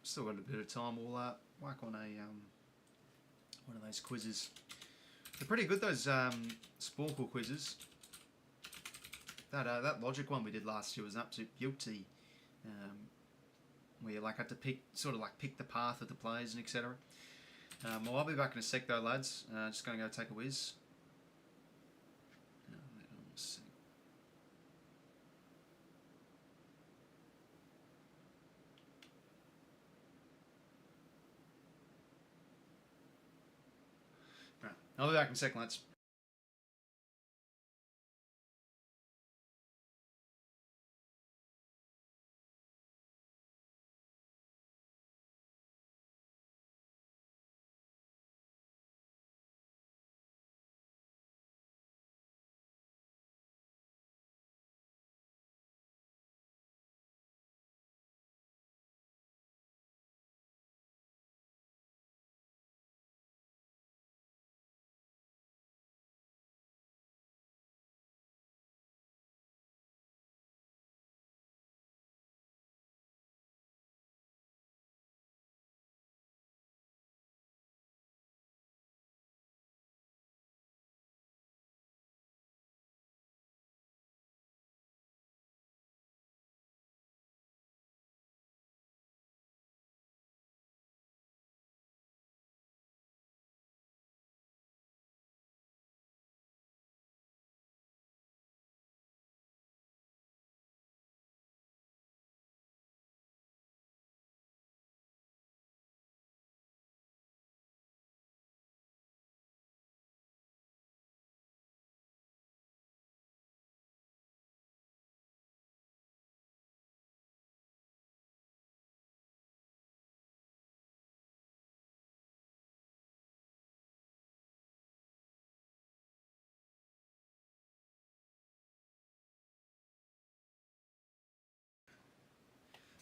Still got a bit of time. We'll whack on a one of those quizzes. They're pretty good, those 𝐓𝐴𝐞 quizzes. That logic one we did last year was absolute beauty. Where you had to pick the path of the players and etc. Well, I'll be back in a sec though, lads. Just going to go take a whiz. I'll be back in a second, lads.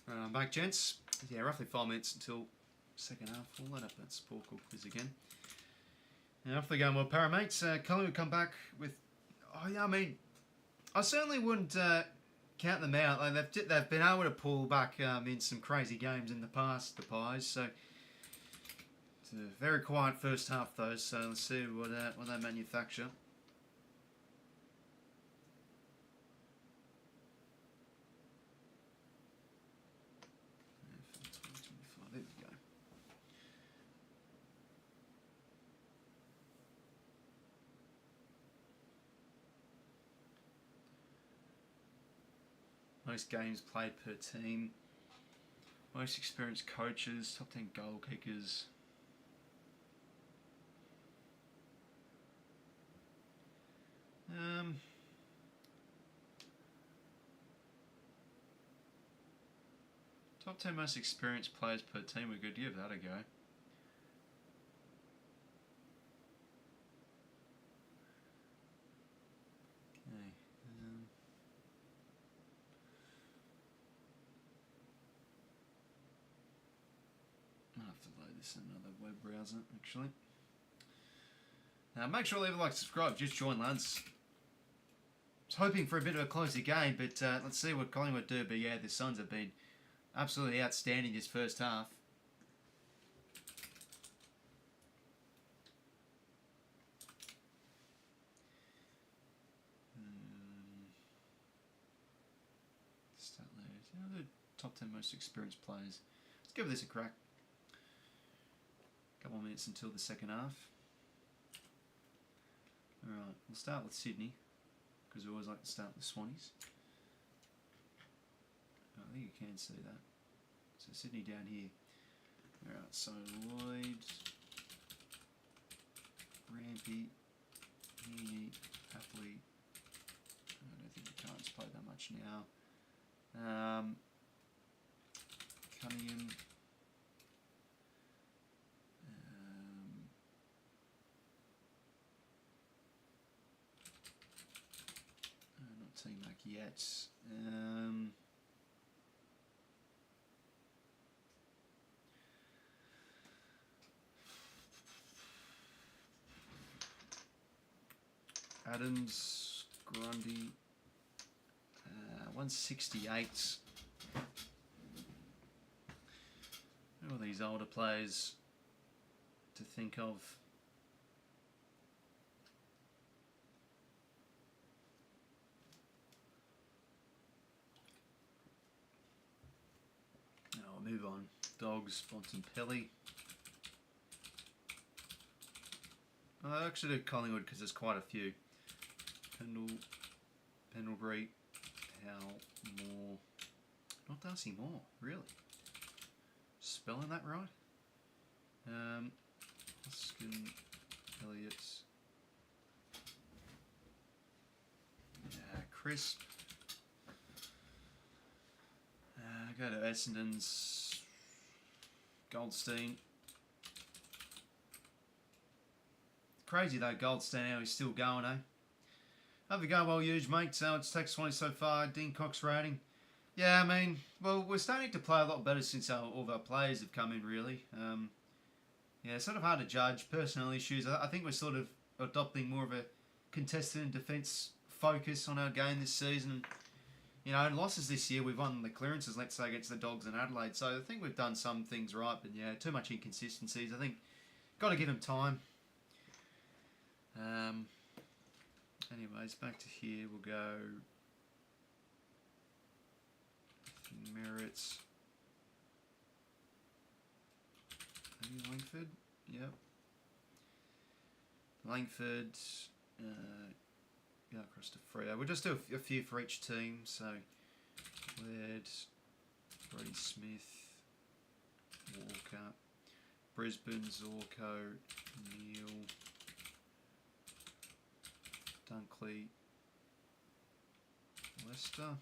I'm back, gents. Yeah, roughly 5 minutes until second half. We'll let up that sport called quiz again. Now, off they go, well, Paramates. Collingwood come back with... Oh, yeah, I mean, I certainly wouldn't count them out. Like, they've been able to pull back in some crazy games in the past, the Pies. So, it's a very quiet first half, though. So, let's see what they manufacture. There we go. Most games played per team. Most experienced coaches. Top 10 goal kickers. Top 10 most experienced players per team. We could give that a go. Okay. I'll have to load this in another web browser, actually. Now, make sure to leave a like, subscribe. Just join, lads. I was hoping for a bit of a closer game, but let's see what Collingwood do. But yeah, the Suns have been absolutely outstanding this first half. Start there. The top 10 most experienced players. Let's give this a crack. Couple of minutes until the second half. Alright, we'll start with Sydney, because we always like to start with the Swannies. I think you can see that. So Sydney down here. Alright, so Lloyd, Rampy, Heaney, Hapley. I don't think the Currents play that much now. Cunningham. Not T-Mac yet. Adams, Grundy, 168. All these older players to think of. Now we'll move on. Dogs, Bontempelli. I actually do Collingwood because there's quite a few. Pendlebury, Howell, Moore. Not Darcy Moore, really? Spelling that right? Hoskin, Elliott. Crisp. Go to Essendon's. Goldstein. Crazy though, Goldstein, how he's still going, eh? Have a go, well, huge, mate. So it's text 20 so far. Dean Cox rating. Yeah, I mean, well, we're starting to play a lot better since all of our players have come in, really. Yeah, it's sort of hard to judge. Personnel issues. I think we're sort of adopting more of a contested and defence focus on our game this season. You know, in losses this year, we've won the clearances, let's say, against the Dogs and Adelaide. So I think we've done some things right, but yeah, too much inconsistencies. I think got to give them time. Anyways, back to here. We'll go merits. Maybe Langford. Yep. Langford. Go across to Freo. We'll just do a few for each team. So, Laird, Brody Smith, Walker, Brisbane, Zorko, Neil, Dunkley, Leicester.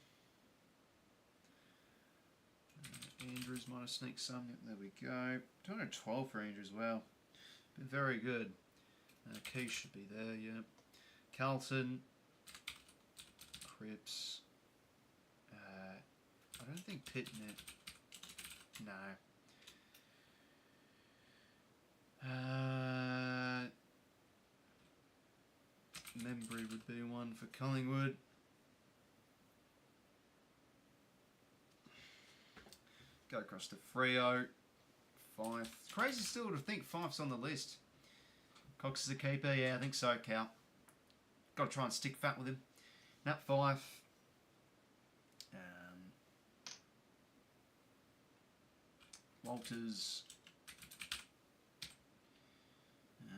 Andrews might have sneaked some. Yep, there we go. 212 for Andrews. Wow. Been very good. Key should be there. Yep. Carlton. Cripps. I don't think Pitnet. No. Membry would be one for Collingwood. Go across to Freo. Fife. Crazy still to think Fife's on the list. Cox is a keeper. Yeah, I think so, Cal. Got to try and stick fat with him. Nat Fife. Walters.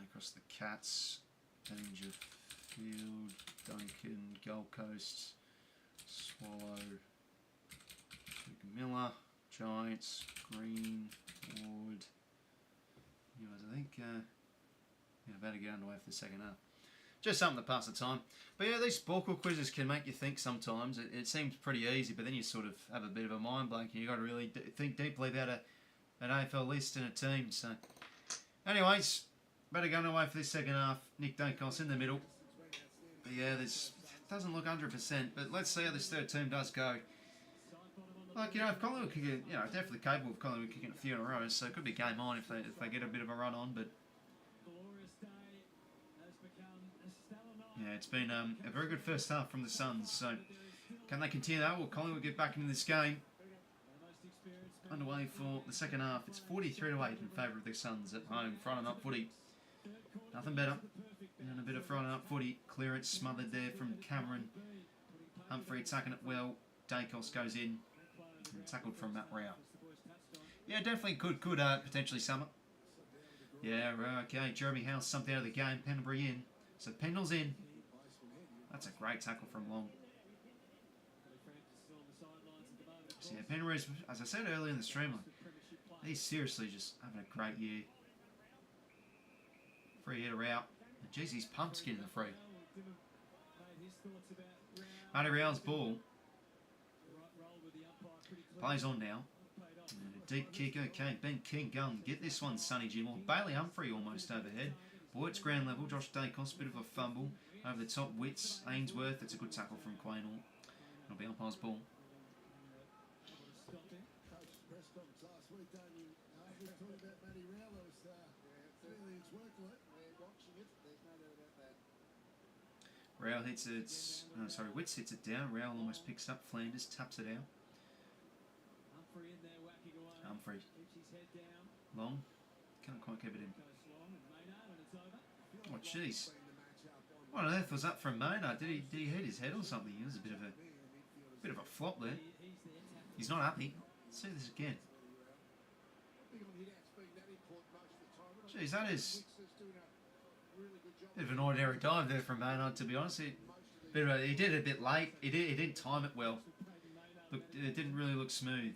Across the Cats. Dangerfield. Duncan. Gold Coast. Swallow. Miller. Giants. Green. Ward. Anyways, I think about to get underway for the second half. Just something to pass the time. But yeah, these Sporkle quizzes can make you think sometimes. It seems pretty easy, but then you sort of have a bit of a mind blank and you've got to really think deeply about an AFL list and a team. So, anyways, better go underway for this second half. Nick Dacos in the middle. But yeah, this doesn't look 100%, but let's see how this third team does go. Like, you know, if Collingwood can get, definitely capable of Collingwood kicking a few in a row, so it could be game on if they get a bit of a run on, but yeah, it's been a very good first half from the Suns, so can they continue that? Will Collingwood get back into this game? Underway for the second half. It's 43-8 in favour of the Suns at home. Front up footy. Nothing better. And a bit of front up footy. Clearance smothered there from Cameron. Humphrey attacking it well. Dacos goes in. And tackled from Matt Rao. Yeah, definitely could potentially sum it. Yeah, okay. Jeremy House something out of the game. Pendlebury in. So Pendle's in. That's a great tackle from Long. So yeah, Penrose, as I said earlier in the stream, he's seriously just having a great year. Free hitter out. And geez, he's pumped getting the free. Matty Rao's ball. Plays on now. Deep kick, okay. Ben King, go and get this one, Sonny Jim. Or Bailey Humphrey almost overhead. Boyd's ground level. Josh Dacos, bit of a fumble. Over the top, Wits, Ainsworth. It's a good tackle from Quaynor. It'll be umpire's ball. Rao hits it. Oh, sorry, Wits hits it down. Rao almost picks up. Flanders taps it out. Humphrey. Long. Can't quite keep it in. Oh, jeez. What on earth was that from Maynard? Did he hit his head or something? It was a bit of a flop there. He's not happy. Let's see this again. Jeez, that is a bit of an ordinary dive there from Maynard, to be honest. He did it a bit late. He didn't time it well. It didn't really look smooth.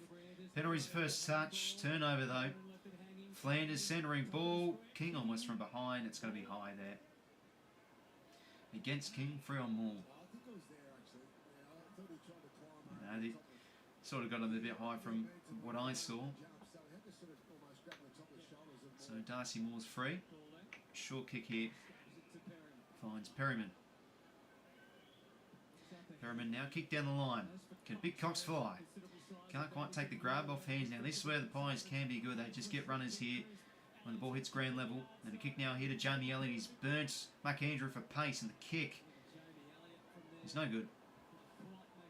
Penalty's first touch. Turnover though. Flanders centering ball. King almost from behind. It's going to be high there. Against King, free on Moore. I think it was there actually. Yeah, I thought he tried to climb over They sort of got him a bit high from what I saw. jump, so he had to sort of almost grab the top of the shoulders of So Darcy Moore's free. Short kick here. Finds Perryman. Perryman now kick down the line. Can Big Cox fly? Can't quite take the grab off hand. Now this is where the Pies can be good. They just get runners here when the ball hits ground level. And the kick now here to Jamie Elliott. He's burnt 𝐸𝐴𝐴ndrew for pace, and the kick is no good.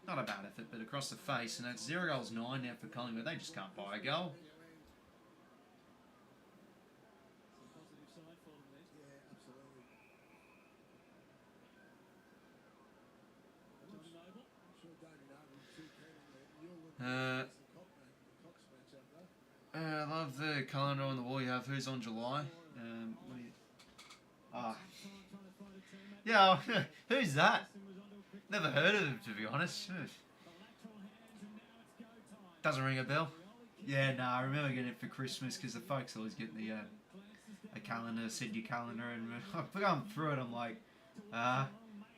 Not a bad effort, but across the face. And that's 0-9 now for Collingwood. They just can't buy a goal. yeah, absolutely. I'm sure Damien Arden was too keen on the Newland Uh, the Cox matchup though. I love the calendar on the wall you have. Who's on July? What do you... Yeah, who's that? Never heard of him, to be honest. Doesn't ring a bell. Yeah, no, I remember getting it for Christmas because the folks always get the a calendar, Sydney calendar, and I've gone through it. I'm like,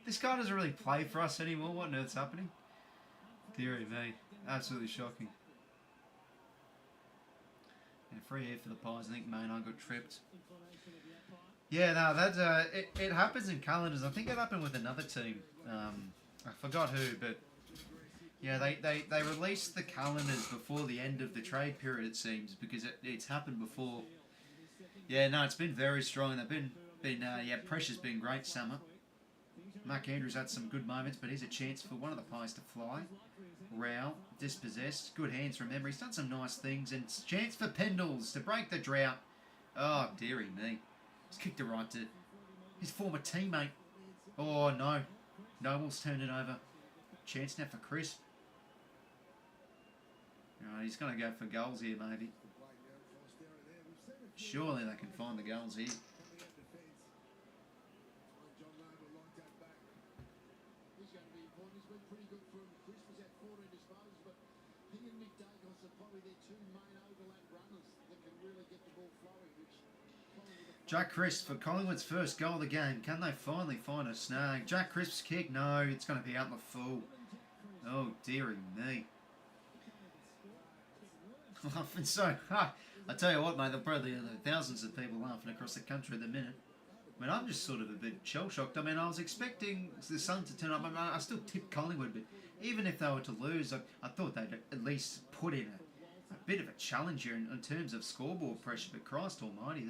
this guy doesn't really play for us anymore. What on earth's happening? Deary me, absolutely shocking. And free here for the Pies. I think Maynard got tripped. Yeah, no, that it happens in calendars. I think it happened with another team. I forgot who, but yeah, they released the calendars before the end of the trade period. It seems because it's happened before. Yeah, no, it's been very strong. They've been yeah, pressure's been great summer. 𝐸𝐴𝐴ndrew's had some good moments, but here's a chance for one of the Pies to fly. Rao, dispossessed, good hands from memory. He's done some nice things, and chance for Pendles to break the drought. Oh, dearie me. He's kicked it right to his former teammate. Oh, no. Noble's turned it over. Chance now for Crisp. Right, he's going to go for goals here, maybe. Surely they can find the goals here. Jack Crisp for Collingwood's first goal of the game. Can they finally find a snag? Jack Crisp's kick, no, it's going to be out in the full. Oh, dearie me. Laughing so hard. I tell you what, mate, there'll probably be thousands of people laughing across the country at the minute. I mean, I'm just sort of a bit shell-shocked. I mean, I was expecting the Sun to turn up. I mean, I still tipped Collingwood, but even if they were to lose, I thought they'd at least put in a bit of a challenge here in terms of scoreboard pressure, but Christ almighty,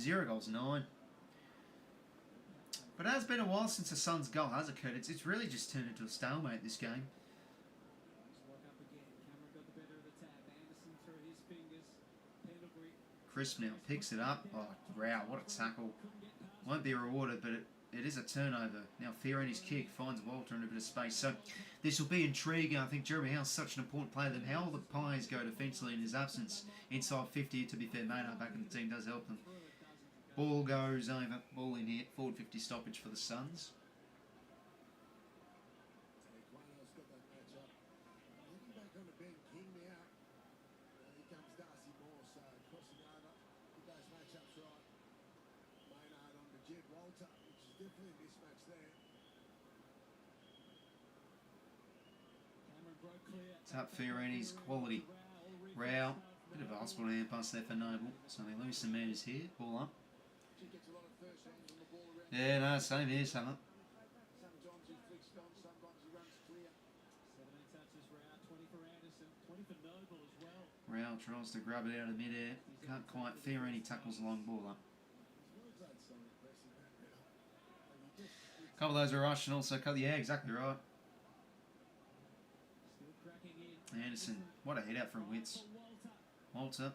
0-9. But it has been a while since the Suns' goal has occurred. It's really just turned into a stalemate, this game. Crisp now picks it up. Oh, wow, what a tackle. Won't be rewarded, but it is a turnover. Now Fiorini's kick finds Walter in a bit of space. So this will be intriguing. I think Jeremy Howe's such an important player that how the Pies go defensively in his absence. Inside 50, to be fair, Maynard back in the team does help them. Ball goes over. Ball in here. Forward 50 stoppage for the Suns. Tap Fiorini's quality. Rao. Bit of a hospital hand pass there for Noble. So they lose some metres here. Ball up. Yeah, no, same here, Summer. Rao tries to grab it out of mid-air. Can't quite. Fiorini tackles the long ball up. A couple of those are rushed and also, yeah, exactly right. Anderson, what a hit out from Witts. Walter,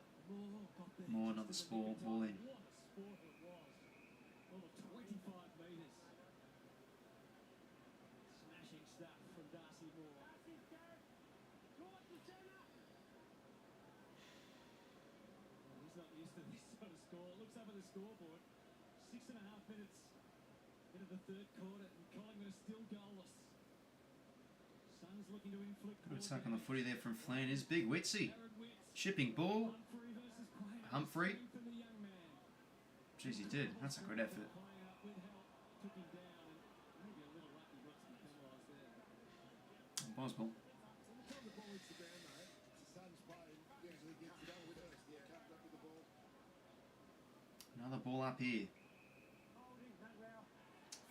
more another ball in. Looks up at the scoreboard. 6.5 minutes into the third quarter, and Collingwood are still goalless. Suns looking to inflict. Good attack on the footy there from Flanders. Big 𝐓𝐡𝐶. Shipping ball. Humphrey. Jeez, he did. That's a good effort. Possible. Another ball up here.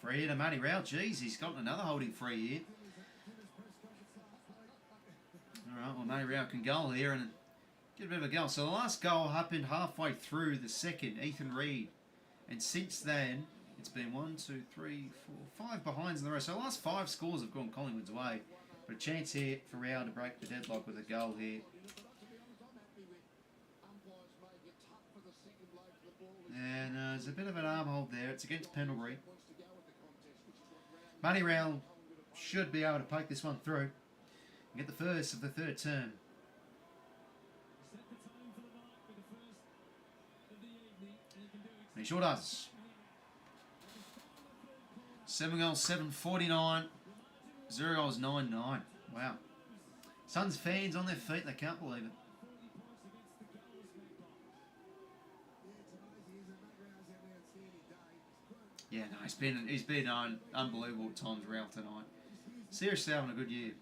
Free to Matty Rowell. Jeez, he's got another holding free here. Alright, well, Matty Rowell can goal here and get a bit of a goal. So the last goal happened halfway through the second, Ethan Reid. And since then, it's been 1, 2, 3, 4, 5 behinds in the row. So the last 5 scores have gone Collingwood's way. But a chance here for Rowell to break the deadlock with a goal here. And there's a bit of an arm hold there. It's against Pendlebury. Matty Rowell should be able to poke this one through and get the first of the third term. And he sure does. 7 goals, 749. 0 goals, 9-9. Wow. Suns fans on their feet. They can't believe it. Yeah, no, he's been unbelievable at times, Ralph, tonight. Seriously having a good year.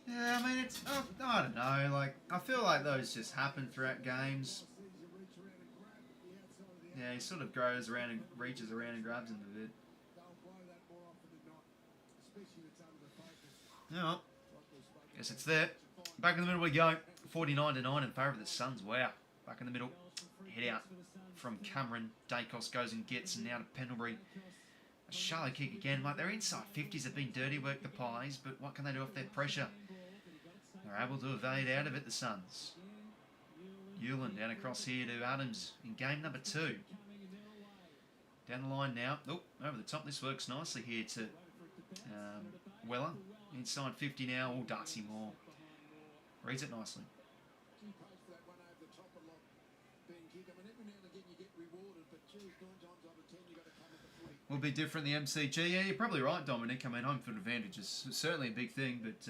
Yeah, I mean, it's, I don't know, like, I feel like those just happen throughout games. Yeah, he sort of goes around and reaches around and grabs him a bit. Yeah, guess it's there. Back in the middle we go. 49-9 in favour of the Suns. Wow. Back in the middle. Head out from Cameron. Dacos goes and gets, and now to Pendlebury. A shallow kick again. Like, their inside 50s have been dirty work, the Pies, but what can they do if they're pressure? They're able to evade out of it, the Suns. 𝐓𝐿 down across here to Adams in game number 2. Down the line now. Oh, over the top. This works nicely here to Weller. Inside 50 now. Oh, 𝐼𝐻𝐿𝐼𝐻 Moore. Reads it nicely. Will be different, the MCG. Yeah, you're probably right, Dominic. I mean, home field advantage is certainly a big thing, but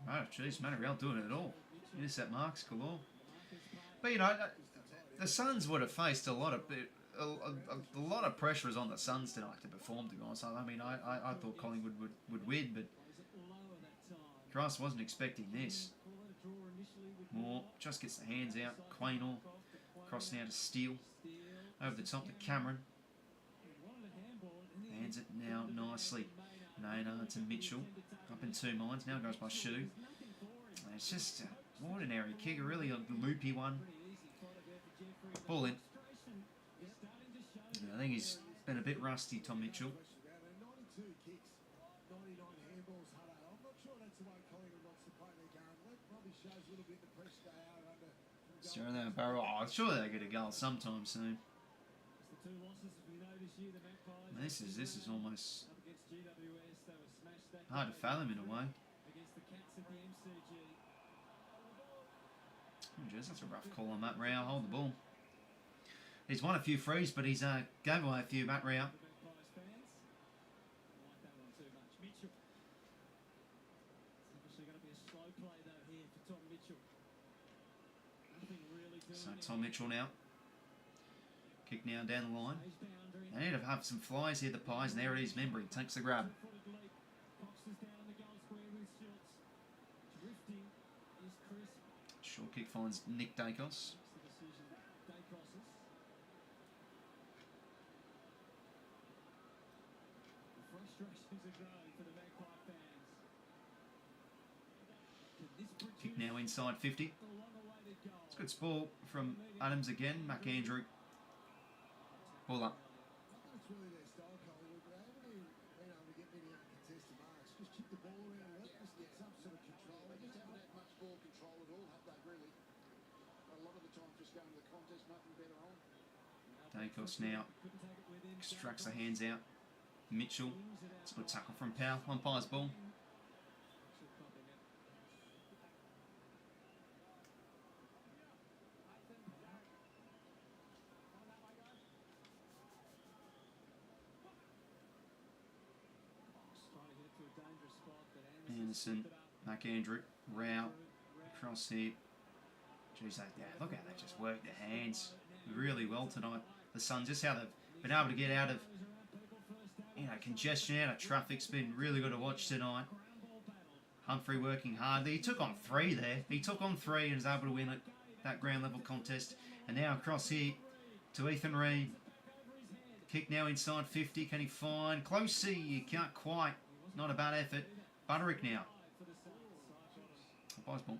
oh, jeez, Matty Rowell doing it all. Intercept marks galore. But you know, the Suns would have faced a lot of pressure is on the Suns tonight to perform. To be honest, I mean, I thought Collingwood would win, but Christ wasn't expecting this. Moore just gets the hands out. 𝐓𝐿𝐼𝐻 across now to Steele. Over the top to Cameron. Hands it now nicely. Naina to Mitchell. Up in 2 minds. Now goes by Shoe. It's just an ordinary kick. A really loopy one. Ball in. Yeah, I think he's been a bit rusty, Tom Mitchell. Barrel. Oh, surely they get a goal sometime soon. This is almost hard to fathom in a way. Oh, geez, that's a rough call on Matt Rowell. Hold the ball. He's won a few frees, but he's gave away a few, Matt Rowell. So Tom Mitchell now. Kick now down the line. They need to have some flies here, the Pies, and there it is. Membry takes the grab. Short kick finds Nick Dacos. Kick now inside 50. It's a good spoil from Adams again. 𝐸𝐻𝐿𝐼𝐻. Ball up. Dacos now extracts the hands out. Mitchell. It's a good tackle from Powell. Umpire's ball. Anderson, McAndrew, Rao, across here. Geez, look how they just work their hands really well tonight. The Suns, just how they've been able to get out of congestion, out of traffic's been really good to watch tonight. Humphrey working hard. He took on 3 there. He took on 3 and was able to win it, that ground level contest. And now across here to 𝐼𝐴𝐴. Kick now inside 50. Can he find 𝐓𝐡𝐞 𝐎𝐥𝐝 can't quite. Not a bad effort. 𝐼𝐴𝐴𝐿 now. Buys ball.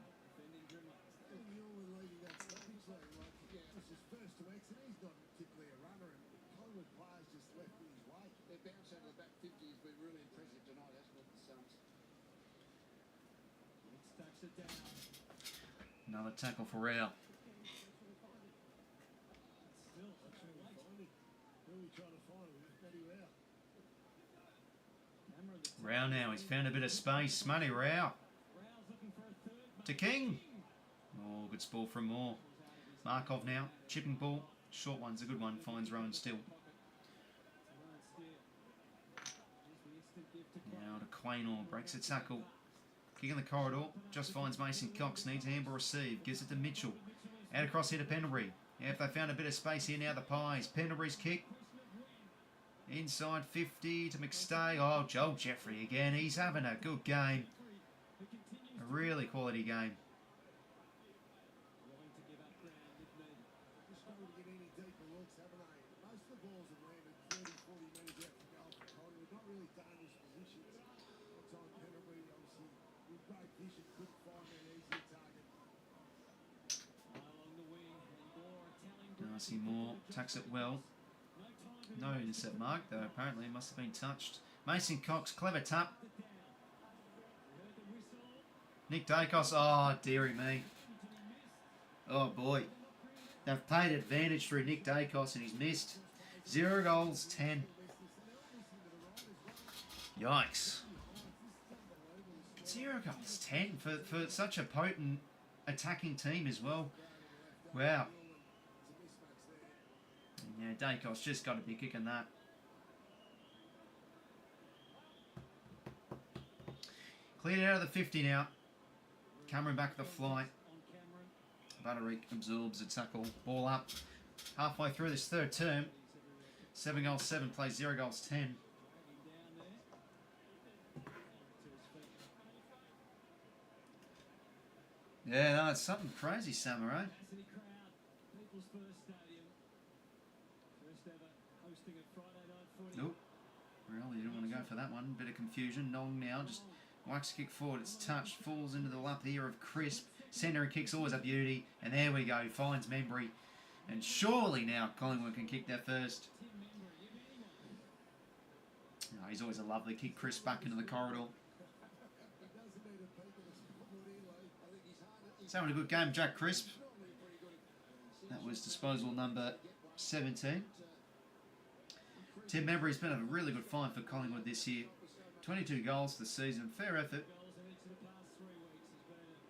Their bounce out of the back 50 has been really impressive tonight, hasn't it, the Suns? Another tackle for Rao. Rao now, he's found a bit of space. Smarty Rao. To King. Oh, good ball from Moore. Markov now, chipping ball. Short one's a good one, finds Rowan still. Now to 𝐓𝐴𝐴𝐿, breaks a tackle. Kick in the corridor, just finds Mason Cox, needs a handball receive, gives it to Mitchell. Out across here to Pendlebury. Yeah, if they found a bit of space here now, the Pies. Pendlebury's kick. Inside 50 to McStay. Oh, Joel Jeffrey again. He's having a good game. A really quality game. 𝘼𝐴𝐴𝐿 Moore tacks it well. No intercept mark, though apparently it must have been touched. Mason Cox, clever tap. Nick Dacos, oh dearie me. Oh boy. They've played advantage through Nick Dacos and he's missed. 0 goals, 10. Yikes. 0 goals, 10 for such a potent attacking team as well. Wow. Yeah, Dacos just got to be kicking that. Cleared out of the 50 now. Cameron back at the fly. 𝐼𝐴𝐴𝐿 absorbs a tackle. Ball up. Halfway through this third term. 7 goals, 7 plays, 0 goals, 10. Yeah, no, it's something crazy, Samurai. Nope. Really didn't want to go for that one. Bit of confusion. Nong now just whacks kick forward. It's touched. Falls into the lap here of Crisp. Centre and kicks always a beauty. And there we go. Finds Membry. And surely now Collingwood can kick their first. Oh, he's always a lovely kick. Crisp back into the corridor. He's having a good game, Jack Crisp. That was disposal number 17. Tim Membry's been a really good find for Collingwood this year. 22 goals this season. Fair effort.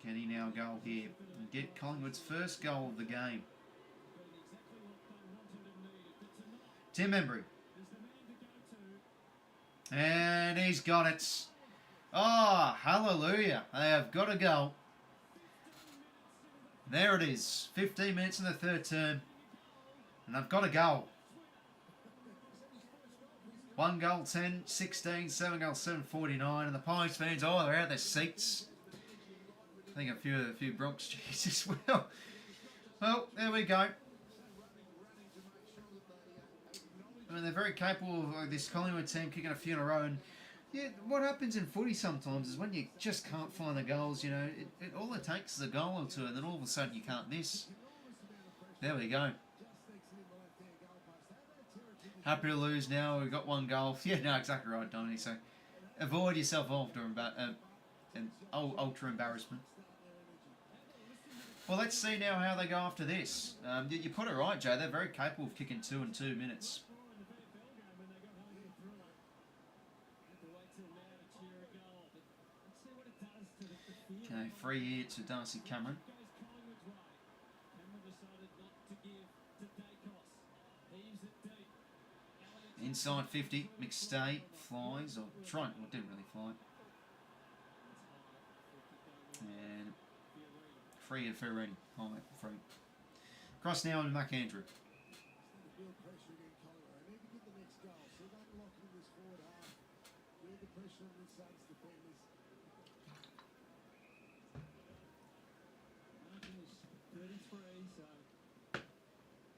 Can he now go here and get Collingwood's first goal of the game? Tim Membry. And he's got it. Oh, hallelujah. They have got a goal. There it is. 15 minutes in the third term. And they've got a goal. 1 goal, 10, 16, 7 goals, 7, 49. And the Pies fans, oh, they're out their seats. I think a few Bronx cheers as well. Well, there we go. I mean, they're very capable of this Collingwood team kicking a few in a row. And yeah, what happens in footy sometimes is when you just can't find the goals, you know, all it takes is a goal or two, and then all of a sudden you can't miss. There we go. Happy to lose now. We've got 1 goal. Yeah, no, exactly right, Dominic. So avoid yourself after an ultra embarrassment. Well, let's see now how they go after this. You put it right, Jay. They're very capable of kicking 2 in 2 minutes. Okay, free here to Darcy Cameron. Inside 50, McStay flies, or trying, well, didn't really fly. And free of Ferrini. Oh, free. Cross now on McAndrew. Build pressure again, Collingwood. They need to get the next goal. So they don't lock in this forward half. Build the pressure on the Suns defenders. Margin is 33, so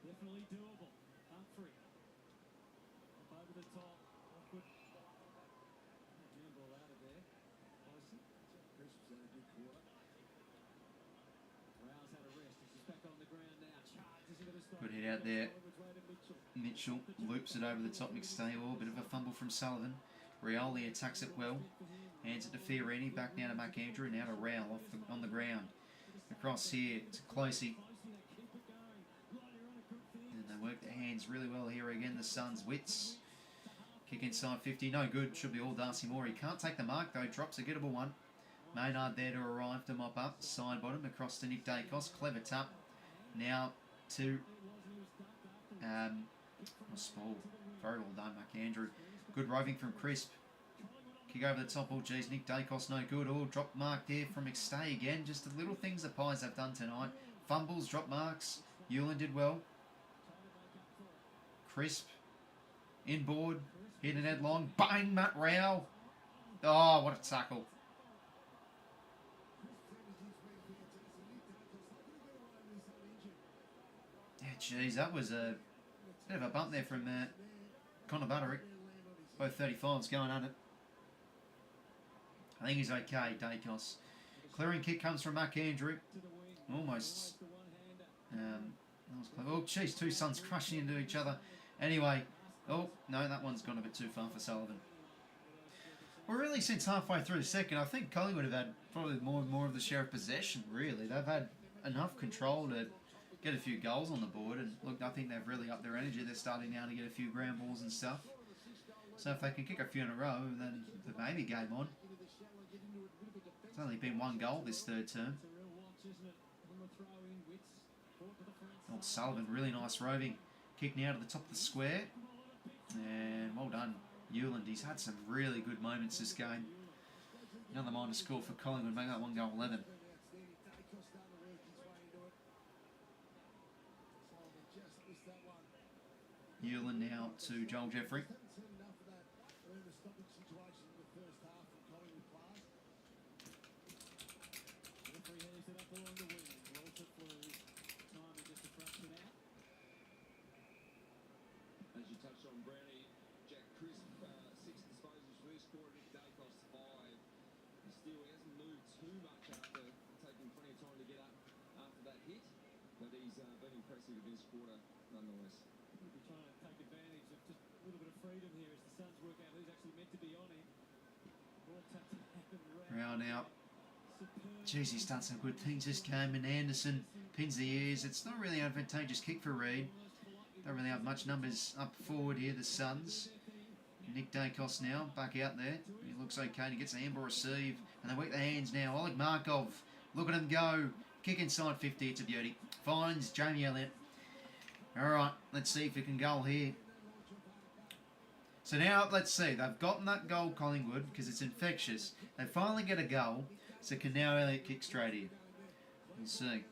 definitely doable. Humphrey up over the top. Awkward. Handball out of there. 𝐼𝐶. Crisp's had a good quarter. Rouse had a rest. He's back on the ground now. Charges into the stop. Good hit out there. Collingwood's way to Mitchell. Mitchell loops it over the top. McStable. Bit of a fumble from Sullivan. Rioli attacks it well. Hands it to Fiorini. Back now to McAndrew. Now to Rowell on the ground. Across here to 𝐓𝐿𝐶. And they work their hands really well here again. The Suns. 𝐓𝐡𝐞 kick inside 50. No good. Should be all 𝘼𝐶 𝐼𝐿𝐶. He can't take the mark though. Drops a gettable one. Maynard there to arrive to mop up. Side bottom across to Nick Dacos. Clever tap. Now to Small. Very well done, McAndrew. Good roving from Crisp. Kick over the top. Oh, geez. Nick Dacos no good. Oh, drop mark there from 𝐼𝐶 again. Just the little things the Pies have done tonight. Fumbles, drop marks. 𝐼𝐿𝐶 did well. Crisp. Inboard. Hit an headlong. Bang, Matt Rowell. Oh, what a tackle. Yeah, geez, that was a bit of a bump there from Connor Butterick. Both 35s going at it. I think he's okay, Dacos. Clearing kick comes from McAndrew. Almost. That was clever. Oh, geez, two Suns crushing into each other. Anyway, oh, no, that one's gone a bit too far for Sullivan. Well, really, since halfway through the second, I think Collingwood have had probably more of the share of possession, really. They've had enough control to get a few goals on the board. And look, I think they've really upped their energy. They're starting now to get a few ground balls and stuff. So if they can kick a few in a row, then maybe game on. It's only been one goal this third term. Oh, Sullivan, really nice roving. Kick now to the top of the square. And well done, 𝐼𝐿𝐶. He's had some really good moments this game. Another minor score for Collingwood, make that 1 goal 11. 𝐼𝐿𝐶 now to Joel Jeffrey. As you touched on, Brownie, Jack Crisp, 6 disposals for this quarter, Nick Dacos 5. He hasn't moved too much after taking plenty of time to get up after that hit, but he's been impressive in this quarter nonetheless. We'll be trying to take advantage of just a little bit of freedom here as the Suns work out who's actually meant to be on him. Ball tapped Round out. Jeez, he's done some good things this game. And Anderson pins the ears. It's not really an advantageous kick for Reid. Don't really have much numbers up forward here, the Suns. Nick Dacos now, back out there. He looks okay. He gets an amber receive. And they work their hands now. Oleg Markov, look at him go. Kick inside 50, it's a beauty. Finds Jamie Elliott. Alright, let's see if we can goal here. So now, let's see. They've gotten that goal, Collingwood, because it's infectious. They finally get a goal. So can now Elliott kick straight here? We'll see.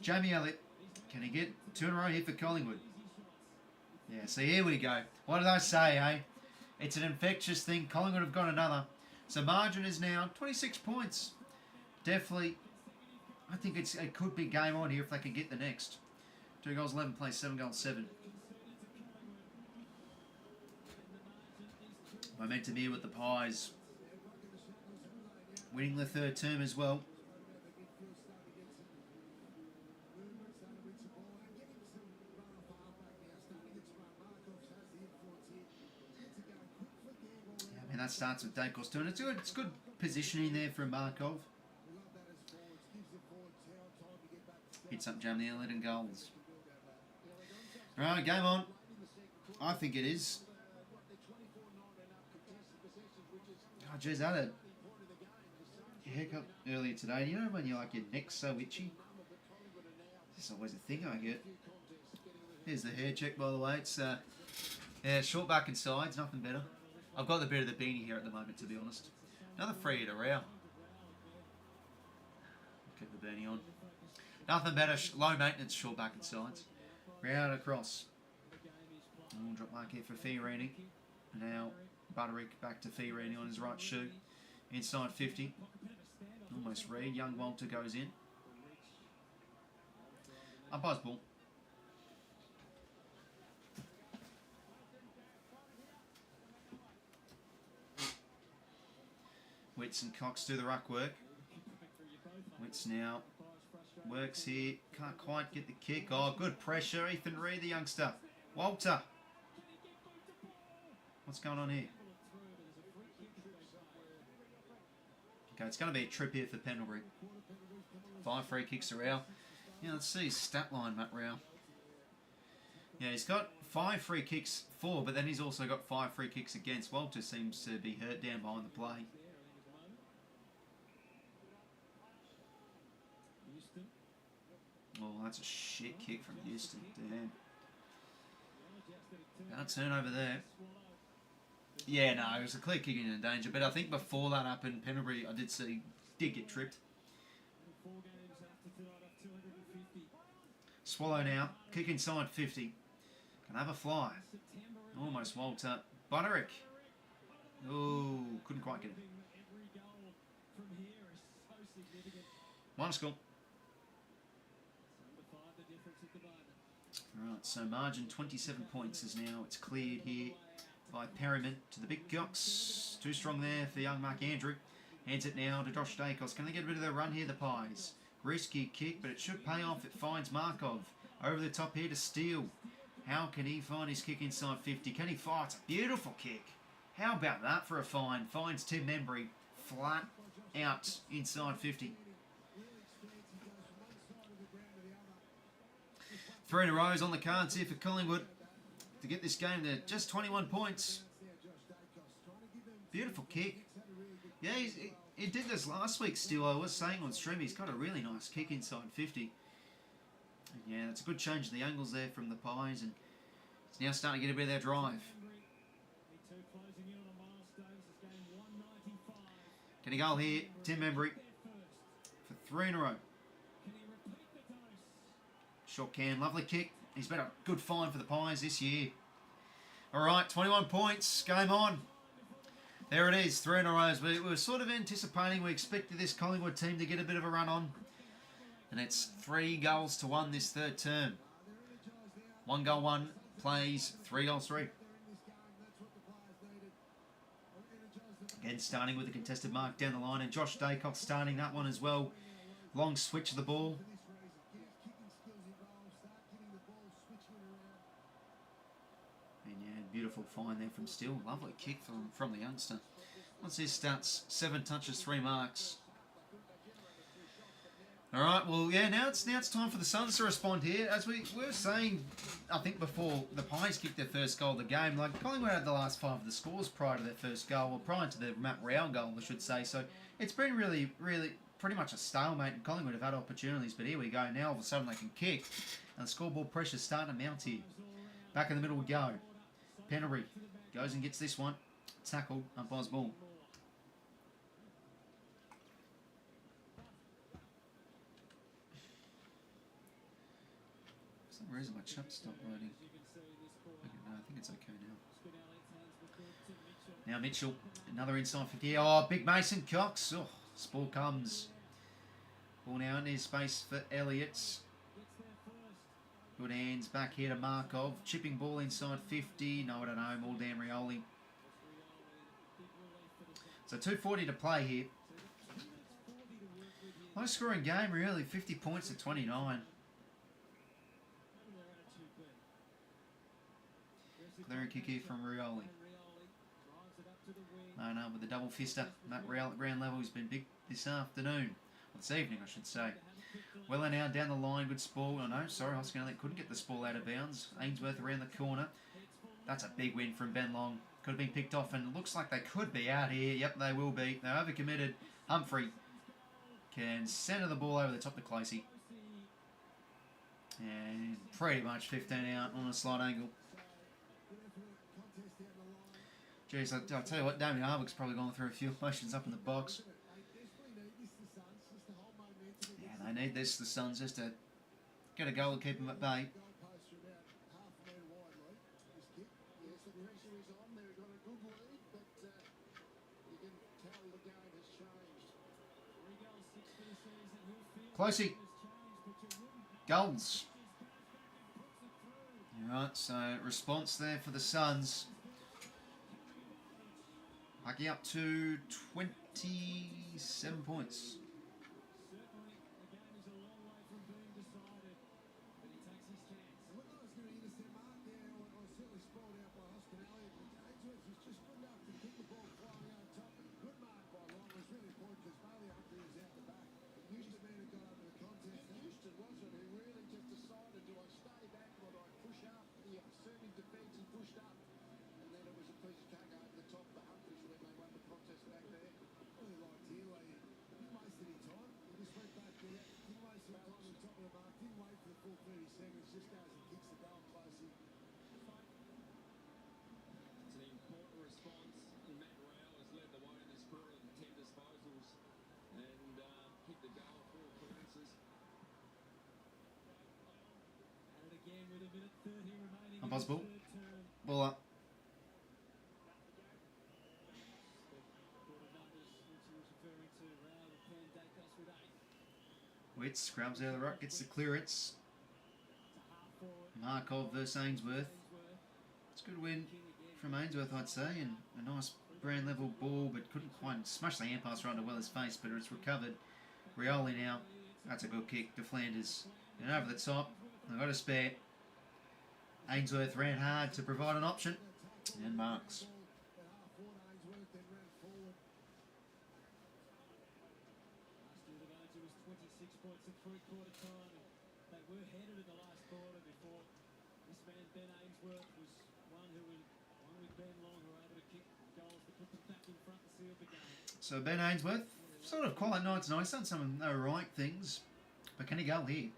Jamie Elliott, can he get 2 in a row here for Collingwood? Yeah, so here we go. What did I say, eh? It's an infectious thing. Collingwood have got another. So margin is now 26 points. Definitely, I think it could be game on here if they can get the next. 2 goals 11 plays, 7 goals 7. Momentum here with the Pies. Winning the third term as well. That starts with Dacos doing it. It's good positioning there from Markov. Hits up Jamie Elliott and goals. Alright, game on. I think it is. Oh, geez, that haircut earlier today. You know when you like your neck so itchy? This is always a thing I get. Here's the hair check, by the way. It's yeah, short back and sides, nothing better. I've got the bit of the beanie here at the moment, to be honest. Another free at a row. Keep the beanie on. Nothing better. Low maintenance, short back and sides. Round across. Drop mark here for 𝐓𝐡𝐞 𝐎𝐥𝐝. Now Butterick back to 𝐓𝐡𝐞 on his right shoe. Inside 50. Almost read. Young Walter goes in. Umpire's ball. 𝐓𝐡𝐞 and Cox do the ruck work. 𝐓𝐡𝐞 now works here. Can't quite get the kick. Oh, good pressure. Ethan Reid, the youngster. Walter. What's going on here? Okay, it's going to be a trip here for Pendlebury. 5 free kicks a row. Yeah, let's see his stat line, Matt Rao. Yeah, he's got 5 free kicks for, but then he's also got 5 free kicks against. Walter seems to be hurt down behind the play. Oh, that's a shit kick from Houston. Damn. Can't turn over there. Yeah, no, it was a clear kick in danger. But I think before that happened, Pendlebury, I did get tripped. Swallow now. Kick inside 50. Can have a fly. Almost Walter. Butterick. Oh, couldn't quite get it. One score. Right, so margin 27 points is now. It's cleared here by Perryman to the big Gox. Too strong there for young Mark Andrew. Hands it now to Josh Dacos. Can they get a bit of their run here, the Pies? Risky kick, but it should pay off. It finds Markov. Over the top here to Steele. How can he find his kick inside 50? Can he fire? It's a beautiful kick. How about that for a find? Finds Tim Membry flat out inside 50. 3 in a row is on the cards here for Collingwood to get this game to just 21 points. Beautiful kick. Yeah, he did this last week still. I was saying on stream he's got a really nice kick inside 50. Yeah, that's a good change in the angles there from the Pies, and it's now starting to get a bit of their drive. Can he go here? Tim Membry for 3 in a row. Short can, lovely kick. He's been a good find for the Pies this year. All right, 21 points. Game on. There it is, 3 in a row. We were sort of anticipating, we expected this Collingwood team to get a bit of a run on. And it's 3-1 this third term. 1-1 plays, 3-3. Again, starting with a contested mark down the line. And Josh Dacos starting that one as well. Long switch of the ball. Beautiful find there from Steele. Lovely kick from the youngster. What's his stats? 7 touches, 3 marks. All right, well, yeah, now it's time for the Suns to respond here. As we were saying, I think before the Pies kicked their first goal of the game, like Collingwood had the last 5 of the scores prior to their first goal, or prior to the Matt Rao goal, I should say. So it's been really pretty much a stalemate, and Collingwood have had opportunities, but here we go. Now all of a sudden they can kick, and the scoreboard pressure's starting to mount here. Back in the middle we go. Pendlebury goes and gets this one. Tackled, umpire's ball. For some reason my chat stopped loading. Okay, no, I think it's okay now. Now Mitchell, another inside 50. Oh, big Mason Cox. Oh, Spall comes. Ball now in his space for 𝐼𝐿. Good hands back here to Markov. Chipping ball inside 50. No, I don't know. More Dan Rioli. So 2:40 to play here. Low scoring game, really. 50 points to 29. Clearing kick here from Rioli. No, with the double fister. Matt Rao at ground level has been big this afternoon. Or this evening, I should say. Weller now down the line, good Spall. Oh no, sorry, 𝐼𝐿 couldn't get the Spall out of bounds. Ainsworth around the corner. That's a big win from Ben Long. Could have been picked off, and it looks like they could be out here. Yep, they will be. They're overcommitted. Humphrey can centre the ball over the top of 𝐓𝐿𝐴. And pretty much 15 out on a slight angle. Jeez, I'll tell you what, Damien Hardwick's probably gone through a few emotions up in the box. Yeah, they need this, the Suns, just to get a goal and keep them at bay. 𝐓𝐿𝐴. Goals. Alright, so response there for the Suns. Lucky up to 27 points. Impossible. Ball up. 𝐓𝐡𝐞 scrubs out of the ruck, gets the clearance. Markov versus Ainsworth. It's a good win from Ainsworth, I'd say, and a nice brand level ball, but couldn't quite smash the hand pass right into Weller's face, but it's recovered. Rioli now. That's a good kick to Flanders. And over the top, they've got a spare. Ainsworth ran hard to provide an option and marks. So Ben Ainsworth, sort of quiet nights and he's done some of the right things, but can he go here?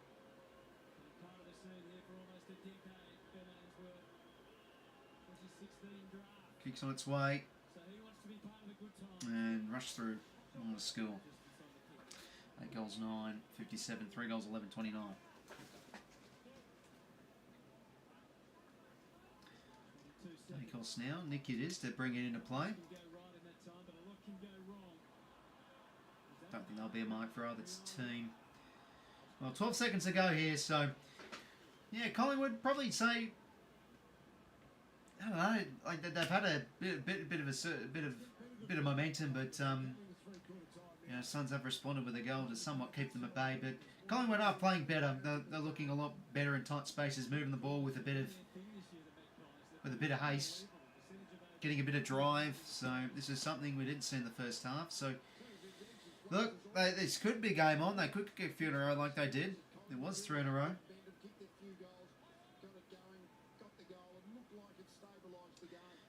Kicks on its way and rush through on the score. 8 goals 9, 57, 3 goals 11, 29. Course now, Nick it is to bring it into play. Don't think there'll be a mark for either team. Well, 12 seconds to go here, so yeah, Collingwood probably say, I don't know, like they've had a bit of momentum, but you know, Suns have responded with a goal to somewhat keep them at bay. But Collingwood are playing better. They're looking a lot better in tight spaces, moving the ball with a bit of haste, getting a bit of drive. So this is something we didn't see in the first half. So look, this could be game on. They could get a few in a row like they did. It was 3 in a row.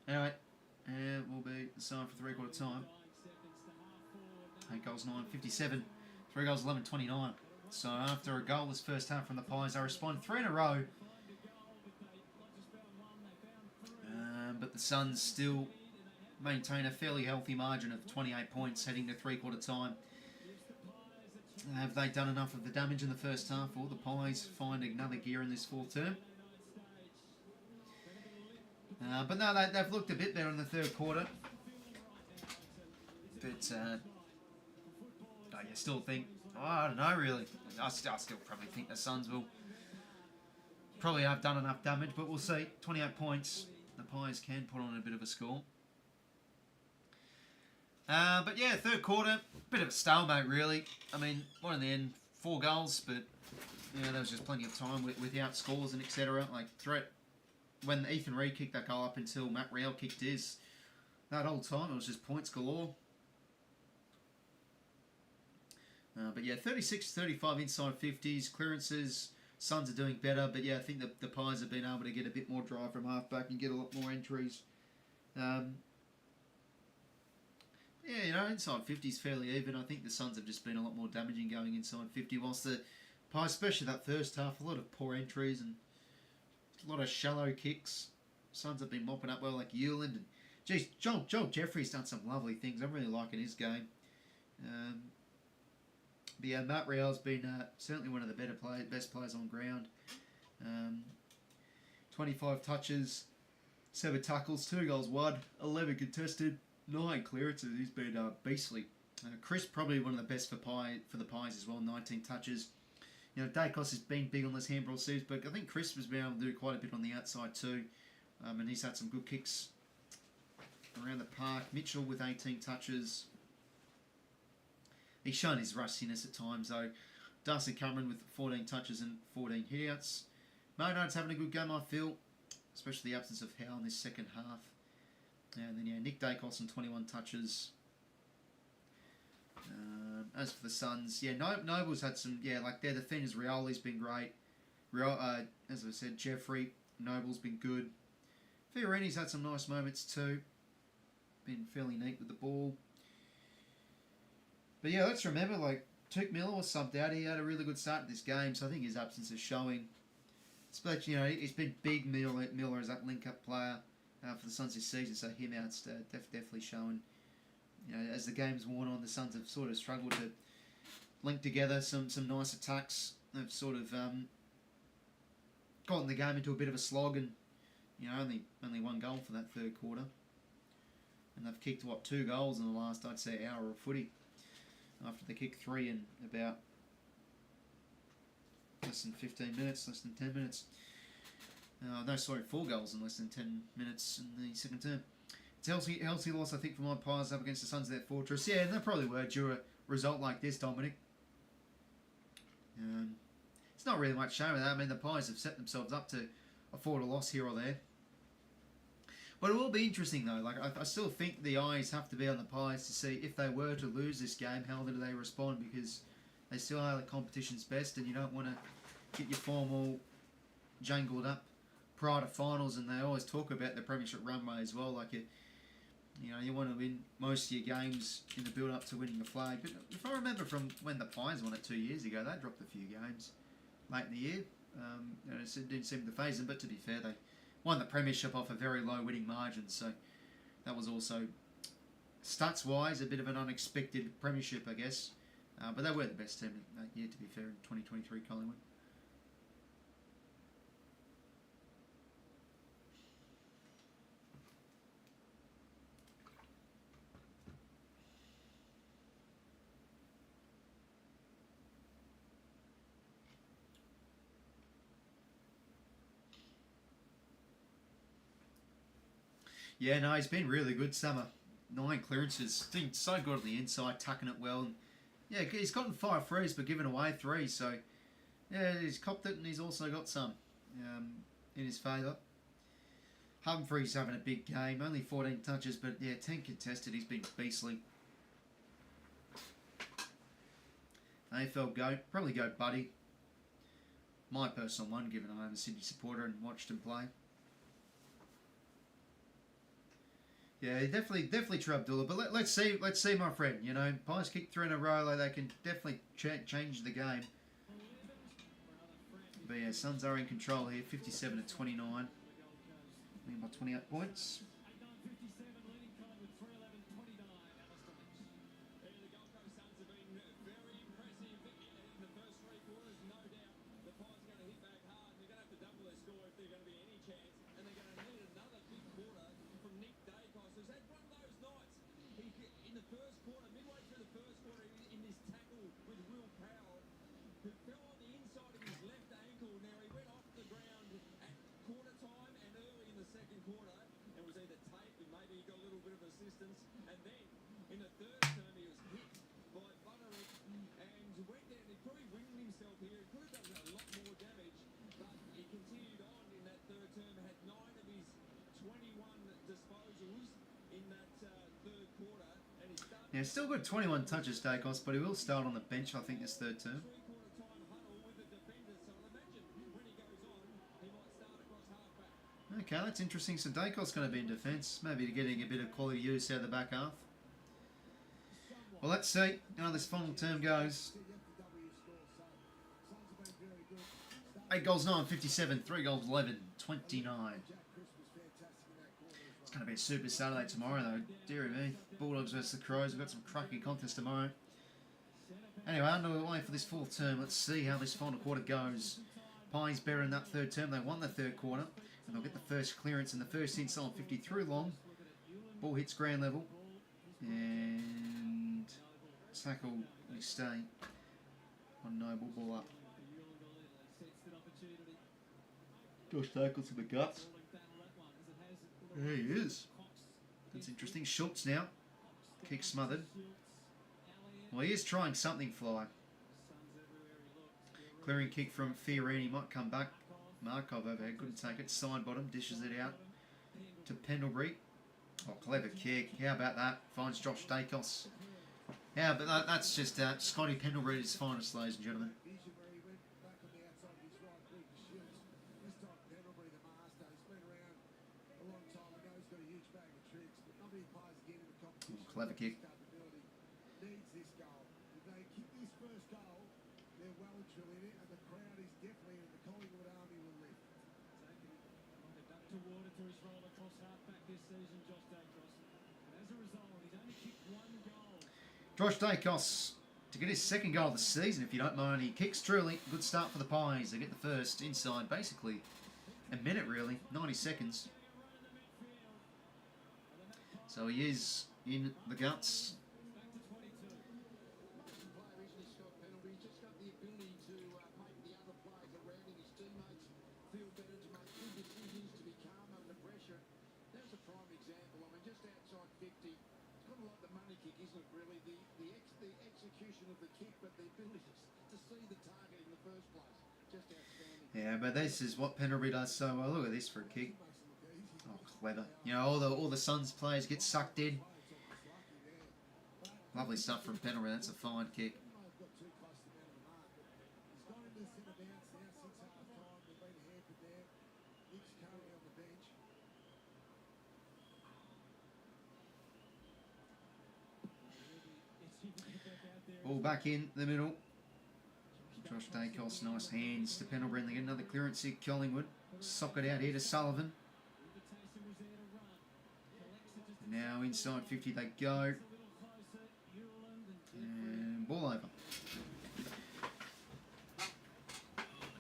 Anyway, it will be the sign for 3/4 time. 8 goals 9, 57, 3 goals 11, 29. So after a goal this first half from the Pies, they respond 3 in a row. But the Suns still maintain a fairly healthy margin of 28 points heading to 3/4 time. Have they done enough of the damage in the first half, or the Pies find another gear in this fourth term? But no, they've looked a bit better in the third quarter. But you still think, I don't know really. I still probably think the Suns will probably have done enough damage, but we'll see. 28 points. The Pies can put on a bit of a score. But yeah, third quarter, bit of a stalemate really. I mean, one in the end, 4 goals, but yeah, there was just plenty of time without scores and etc. Like when 𝐼𝐴 kicked that goal up until Matt Rowell kicked his, that whole time it was just points galore. But yeah, 36-35 inside 50s, clearances. Suns are doing better, but yeah, I think the Pies have been able to get a bit more drive from halfback and get a lot more entries. But Yeah, you know, inside 50 is fairly even. I think the Suns have just been a lot more damaging going inside 50, whilst the Pies, especially that first half, a lot of poor entries and a lot of shallow kicks. Suns have been mopping up well, like Ewland. And, geez, Joel Jeffrey's done some lovely things. I'm really liking his game. But yeah, Matt Rial's been certainly one of the best players on ground. 25 touches, 7 tackles, 2 goals won, 11 contested, 9 clearances. He's been beastly. Chris probably one of the best for the Pies as well, 19 touches. You know, Dacos has been big on this handball series, but I think Chris has been able to do quite a bit on the outside too. And he's had some good kicks around the park. Mitchell with 18 touches. He's shown his rustiness at times though. Darcy Cameron with 14 touches and 14 hitouts. Maynard's having a good game, I feel, especially the absence of Howe in this second half. And then Nick Dacos on 21 touches. As for the Suns, Noble's had some, like their defenders, Rioli's been great. As I said, Jeffrey, Noble's been good. Fiorini's had some nice moments too. Been fairly neat with the ball. But yeah, let's remember, like, 𝐓𝐶 Miller was subbed out. He had a really good start to this game, so I think his absence is showing. Especially, you know, he's been big Miller as that link-up player for the Suns this season, so him out's definitely showing. You know, as the game's worn on, the Suns have sort of struggled to link together some nice attacks. They've sort of gotten the game into a bit of a slog, and you know, only 1 goal for that third quarter. And they've kicked 2 goals in the last, I'd say, hour of footy. After they kicked 3 in about less than 15 minutes, less than 10 minutes. 4 goals in less than 10 minutes in the second term. It's healthy loss, I think, for my Pies up against the Suns of their fortress. Yeah, and they probably were due a result like this, Dominic. It's not really much shame of that. I mean, the Pies have set themselves up to afford a loss here or there. But it will be interesting, though. Like, I still think the eyes have to be on the Pies to see if they were to lose this game, how do they respond, because they still are the competition's best, and you don't want to get your form all jangled up prior to finals. And they always talk about the premiership runway as well. Like, you know, you want to win most of your games in the build-up to winning the flag. But if I remember from when the Pies won it 2 years ago, they dropped a few games late in the year. And it didn't seem to faze them, but to be fair, they won the premiership off a very low winning margin, so that was also, stats-wise, a bit of an unexpected premiership, I guess. But they were the best team that year, to be fair, in 2023 Collingwood. Yeah, no, he's been really good, Summer. 9 clearances. Doing so good on the inside, tucking it well. And yeah, he's gotten 5 frees, but given away 3. So, yeah, he's copped it, and he's also got some in his favour. Humphrey's having a big game. Only 14 touches, but yeah, 10 contested. He's been beastly. AFL GOAT. Probably GOAT Buddy. My personal one, given I'm a Sydney supporter and watched him play. Yeah, definitely true Abdullah. But let's see, my friend. You know, Pies kick 3 in a row. Like, they can definitely change the game. But yeah, Suns are in control here, 57 to 29, winning by 28 points. And then in the third term he was hit by Butterick and went down. He probably winged himself here. He could have done a lot more damage, but he continued on in that third term. Had 9 of his 21 disposals in that third quarter, and he started. Yeah, still got 21 touches, Dacos, but he will start on the bench, I think, this third term. Okay, that's interesting. So Dacos going to be in defence, maybe getting a bit of quality use out of the back half. Well, let's see how this final term goes. 8 goals 9, 57, 3 goals 11, 29. It's going to be a super Saturday tomorrow though, dearie me. Bulldogs versus the Crows, we've got some cracking contests tomorrow. Anyway, underway for this fourth term. Let's see how this final quarter goes. Pies better in that third term. They won the third quarter, and they'll get the first clearance in the first inside 50 through long. Ball hits ground level, and tackle we stay on Noble. Ball up. Josh tackles to the guts. There he is. That's interesting. Schultz now. Kick smothered. Well, he is trying something, Fly. Clearing kick from Fiorini. Might come back. Markov overhead. Couldn't take it. Side bottom. Dishes it out to Pendlebury. Oh, clever kick. How about that? Finds Josh 𝐓𝐴𝐞. Yeah, but that's just Scotty Pendlebury at his finest, ladies and gentlemen. Clever kick. Needs this goal. If they kick this first goal, they're well and truly in it, and the crowd is definitely in. The Collingwood army will lift. Back toward it to his role across half-back this season, Josh 𝐓𝐴𝐞. And as a result, he's only kicked 1 goal. Josh 𝐓𝐴𝐞 to get his second goal of the season, if you don't mind. He kicks truly. Good start for the Pies. They get the first inside, basically a minute, really. 90 seconds. So he is in the guts. Yeah, but this is what Pendlebury does so well. Look at this for a kick. Oh, clever. You know, all the Suns players get sucked in. Lovely stuff from Pendlebury. That's a fine kick. Ball back in the middle. Josh 𝐓𝐴𝐞, nice hands to Pendlebury. They get another clearance here, Collingwood. Sock it out here to Sullivan. Now inside 50 they go. And ball over.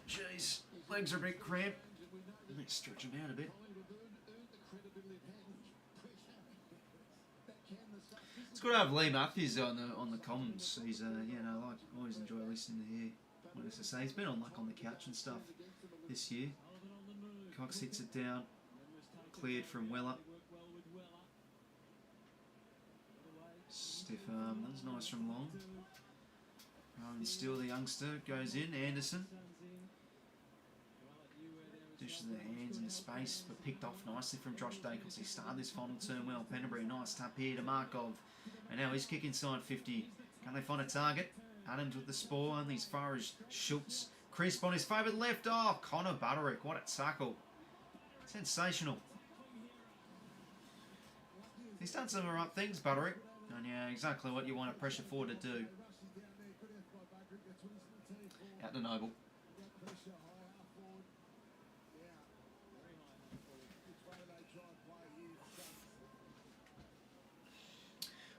Jeez, legs are a bit cramped. Let's stretch them out a bit. It's good to have Leigh Matthews on the comms. He's you know, I always enjoy listening to hear what he has to say. He's been on on the couch and stuff this year. Cox hits it down, cleared from 𝐿𝐴. Stiff arm, that was nice from Long. Rowan Steele, the youngster, goes in. Anderson dishes the hands into space, but picked off nicely from Josh 𝐓𝐴𝐞. He started this final term well. Pendlebury, nice tap here to Markov. And now he's kick inside 50. Can they find a target? Adams with the spore, only as far as Schultz. Crisp on his favourite left. Oh, Connor Butterick, what a tackle. Sensational. He's done some right things, Butterick. And yeah, exactly what you want a pressure forward to do. Out to Noble.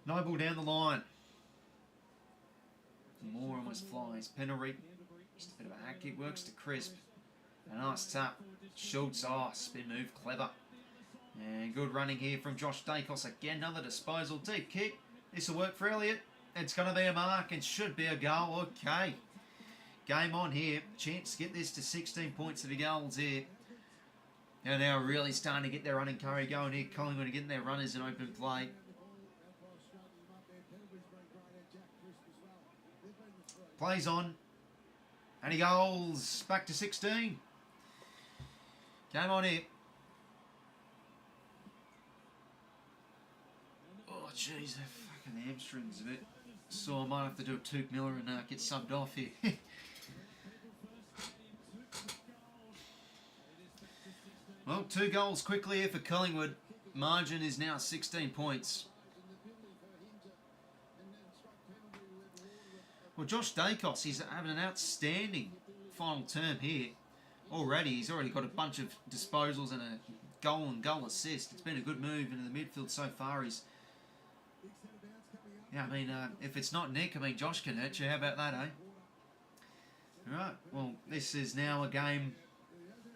Noble down the line. Moore almost flies. Pendlebury, just a bit of a hack kick, works to Crisp. A nice tap. Schultz, oh, spin move, clever. And good running here from Josh 𝐓𝐴𝐞. Again, another disposal. Deep kick. This will work for Elliott. It's going to be a mark and should be a goal. Okay. Game on here. Chance to get this to 16 points to the goals here. And now really starting to get their running curry going here. Collingwood are getting their runners in open play. Plays on. And he goes back to 16. Game on here. Oh, jeez, their fucking hamstrings a bit. So I might have to do a 𝐚𝐞 𝐎𝐥𝐝 and get subbed off here. Well, 2 goals quickly here for Collingwood. Margin is now 16 points. Well, Josh Dacos, he's having an outstanding final term here. Already, he's already got a bunch of disposals and a goal and goal assist. It's been a good move into the midfield so far. He's, yeah, I mean, if it's not Nick, I mean, Josh can hurt you. How about that, eh? Right, well, this is now a game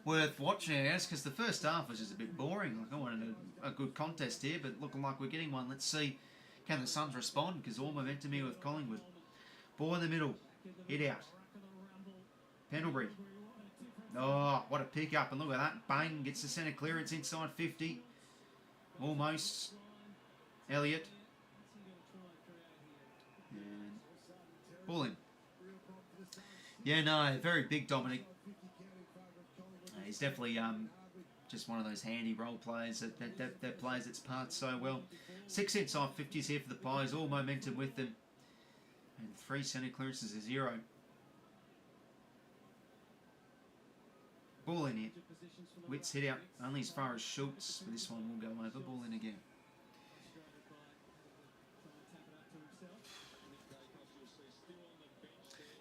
worth watching, I guess, because the first half was just a bit boring. Like, I wanted a good contest here, but looking like we're getting one. Let's see, can the Suns respond? Because all momentum here with Collingwood. Ball in the middle, hit out. Pendlebury. Oh, what a pick up, and look at that. Bang, gets the centre clearance inside 50. Almost. Elliott. And ball in. Yeah, no, very big Dominic. He's definitely just one of those handy role players that plays its part so well. 6 inside 50s here for the Pies, all momentum with them. And 3 centre clearances to 0. Ball in here. Witt's hit out only as far as 𝐓𝐡𝐞, but this one will go over. Ball in again.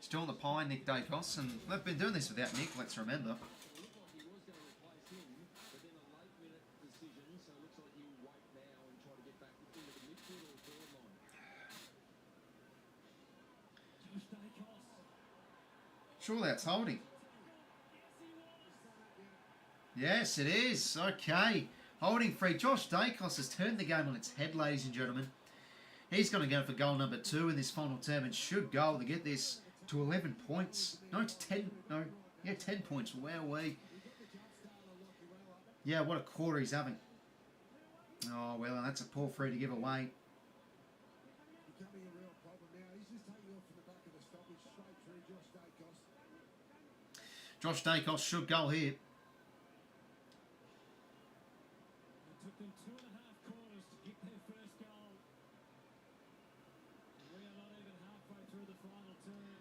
Still on the pie, Nick Dacos, and they've been doing this without Nick, let's remember. Sure, that's holding. Yes, it is. Okay. Holding free. Josh Dacos has turned the game on its head, ladies and gentlemen. He's going to go for goal number 2 in this final term and should goal to get this to 11 points. No, to 10. No, yeah, 10 points. Wowee. Yeah, what a quarter he's having. Oh, well, and that's a poor free to give away. Josh Dacos should goal here. It took them 2.5 quarters to get their first goal. And we are not even halfway through the final term.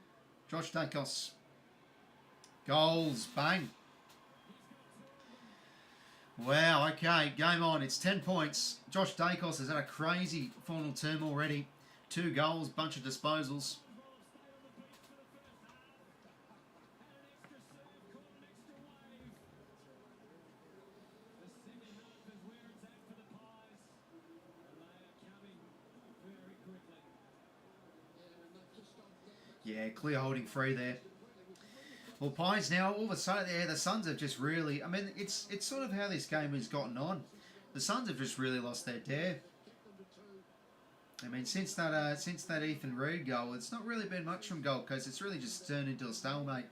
Josh Dacos. Goals. Bang. Wow, okay, game on. It's 10 points. Josh Dacos has had a crazy final term already. 2 goals, bunch of disposals. Yeah, clear holding free there. Well, Pies now, all of a sudden, yeah, the Suns have just really, I mean, it's sort of how this game has gotten on. The Suns have just really lost their dare. I mean, since that 𝐓𝐴𝐻𝐸 goal, it's not really been much from Gold Coast. It's really just turned into a stalemate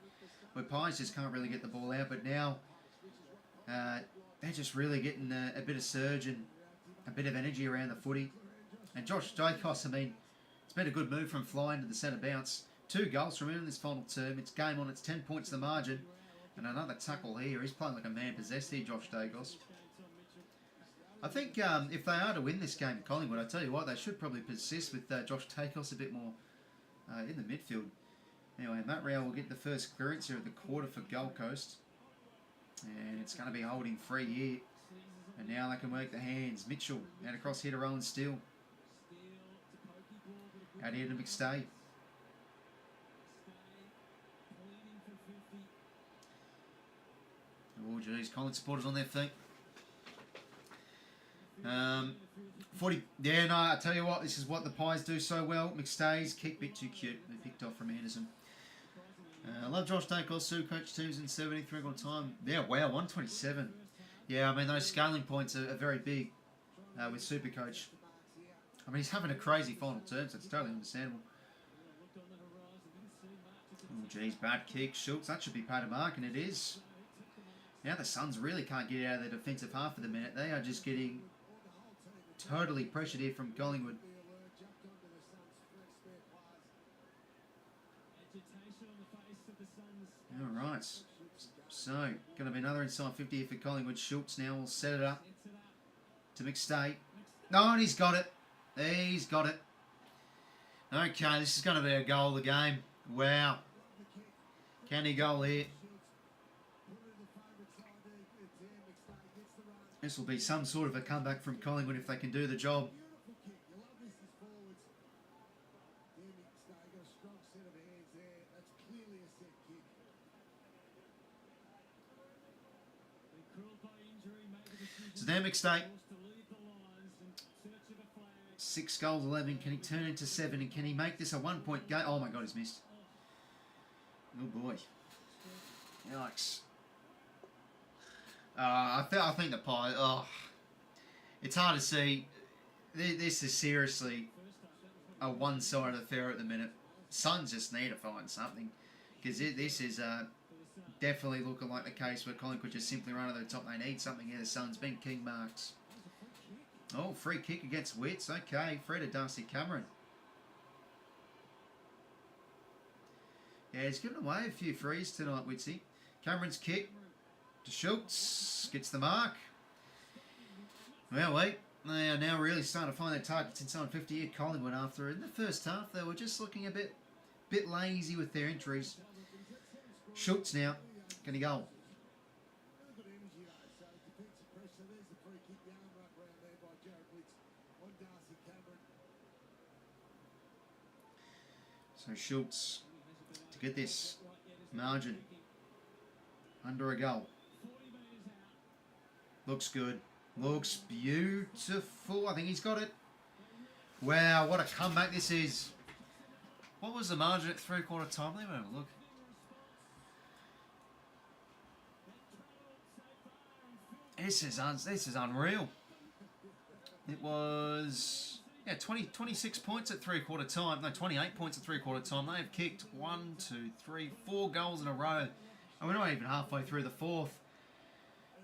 where Pies just can't really get the ball out. But now, they're just really getting a bit of surge and a bit of energy around the footy. And Josh Dacos, I mean, it's been a good move from flying to the centre bounce. 2 goals from him in this final term. It's game on. It's 10 points the margin. And another tackle here. He's playing like a man possessed here, Josh Dacos. I think if they are to win this game, Collingwood, I tell you what, they should probably persist with Josh Dacos a bit more in the midfield. Anyway, Matt Rowell will get the first clearance here at the quarter for Gold Coast. And it's going to be holding free here. And now they can work the hands. Mitchell out across here to Rowan Steele. Out here to 𝐬𝐴𝐻𝐸. Oh, geez, Collingwood supporters on their feet. 40. Yeah, no, I tell you what, this is what the Pies do so well. 𝐬𝐴𝐻𝐸's kick, bit too cute. They picked off from Anderson. I love Josh Dacos, Supercoach teams in 73 on time. Yeah, wow, 127. Yeah, I mean, those scaling points are very big with Supercoach. I mean, he's having a crazy final term, so it's totally understandable. Oh, geez, bad kick. 𝐓𝐿𝐴𝐻𝐸, that should be paid a mark, and it is. Now the Suns really can't get out of their defensive half of the minute. They are just getting totally pressured here from Collingwood. All right. So, going to be another inside 50 here for Collingwood. 𝐓𝐿𝐴𝐻𝐸 now will set it up to 𝐬𝐴𝐻𝐸. No, and he's got it. He's got it. Okay, this is going to be a goal of the game. Wow. Can he goal here? This will be some sort of a comeback from Collingwood if they can do the job. strong set of hands there. That's clearly a set kick. Been crippled by injury, made the decision. So now mixed eight. Forced to leave the lines in search of a flag. 6 goals, 11. Can he turn into 7? And can he make this a 1-point game? Oh my God, he's missed. Oh boy. Yikes. I think the Pies. Oh, it's hard to see. This is seriously a one-sided affair at the minute. Suns just need to find something, because this is definitely looking like the case where Collingwood could just simply run to the top. They need something here. The Suns been king marks. Oh, free kick against Wits. Okay, Fred to Darcy Cameron. Yeah, he's given away a few frees tonight, 𝐓𝐡𝐞. Cameron's kick to 𝐓𝐡𝐞. Gets the mark. Well, wait. They are now really starting to find their targets inside 50 here. Collingwood, after in the first half, they were just looking a bit lazy with their injuries. 𝐓𝐡𝐞 now. Can he go? Really good energy though. So defensive pressure. There's the free kick. The arm wrap round there by Jared Blitz on Darcy Cameron. So 𝐓𝐡𝐞 to get this margin under a goal. Looks good. Looks beautiful. I think he's got it. Wow, what a comeback this is. What was the margin at 3/4 time? Let me have a look. This is unreal. It was 26 points at 3/4 time. No, 28 points at 3/4 time. They have kicked 1, 2, 3, 4 goals in a row, and we're not even halfway through the fourth.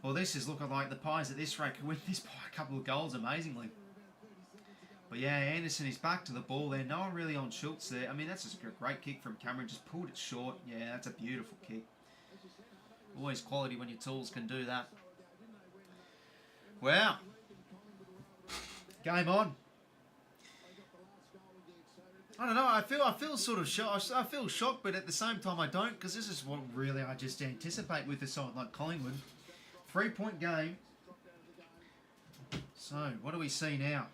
Well, this is looking like the Pies at this rate can win this by a couple of goals amazingly. But yeah, Anderson is back to the ball there. No one really on 𝐓𝐡𝐞 there. I mean, that's just a great kick from Cameron. Just pulled it short. Yeah, that's a beautiful kick. Always quality when your tools can do that. Wow. Game on. I don't know. I feel sort of shocked. I feel shocked, but at the same time I don't, because this is what really I just anticipate with a side like Collingwood. 3-point game. So what do we see now?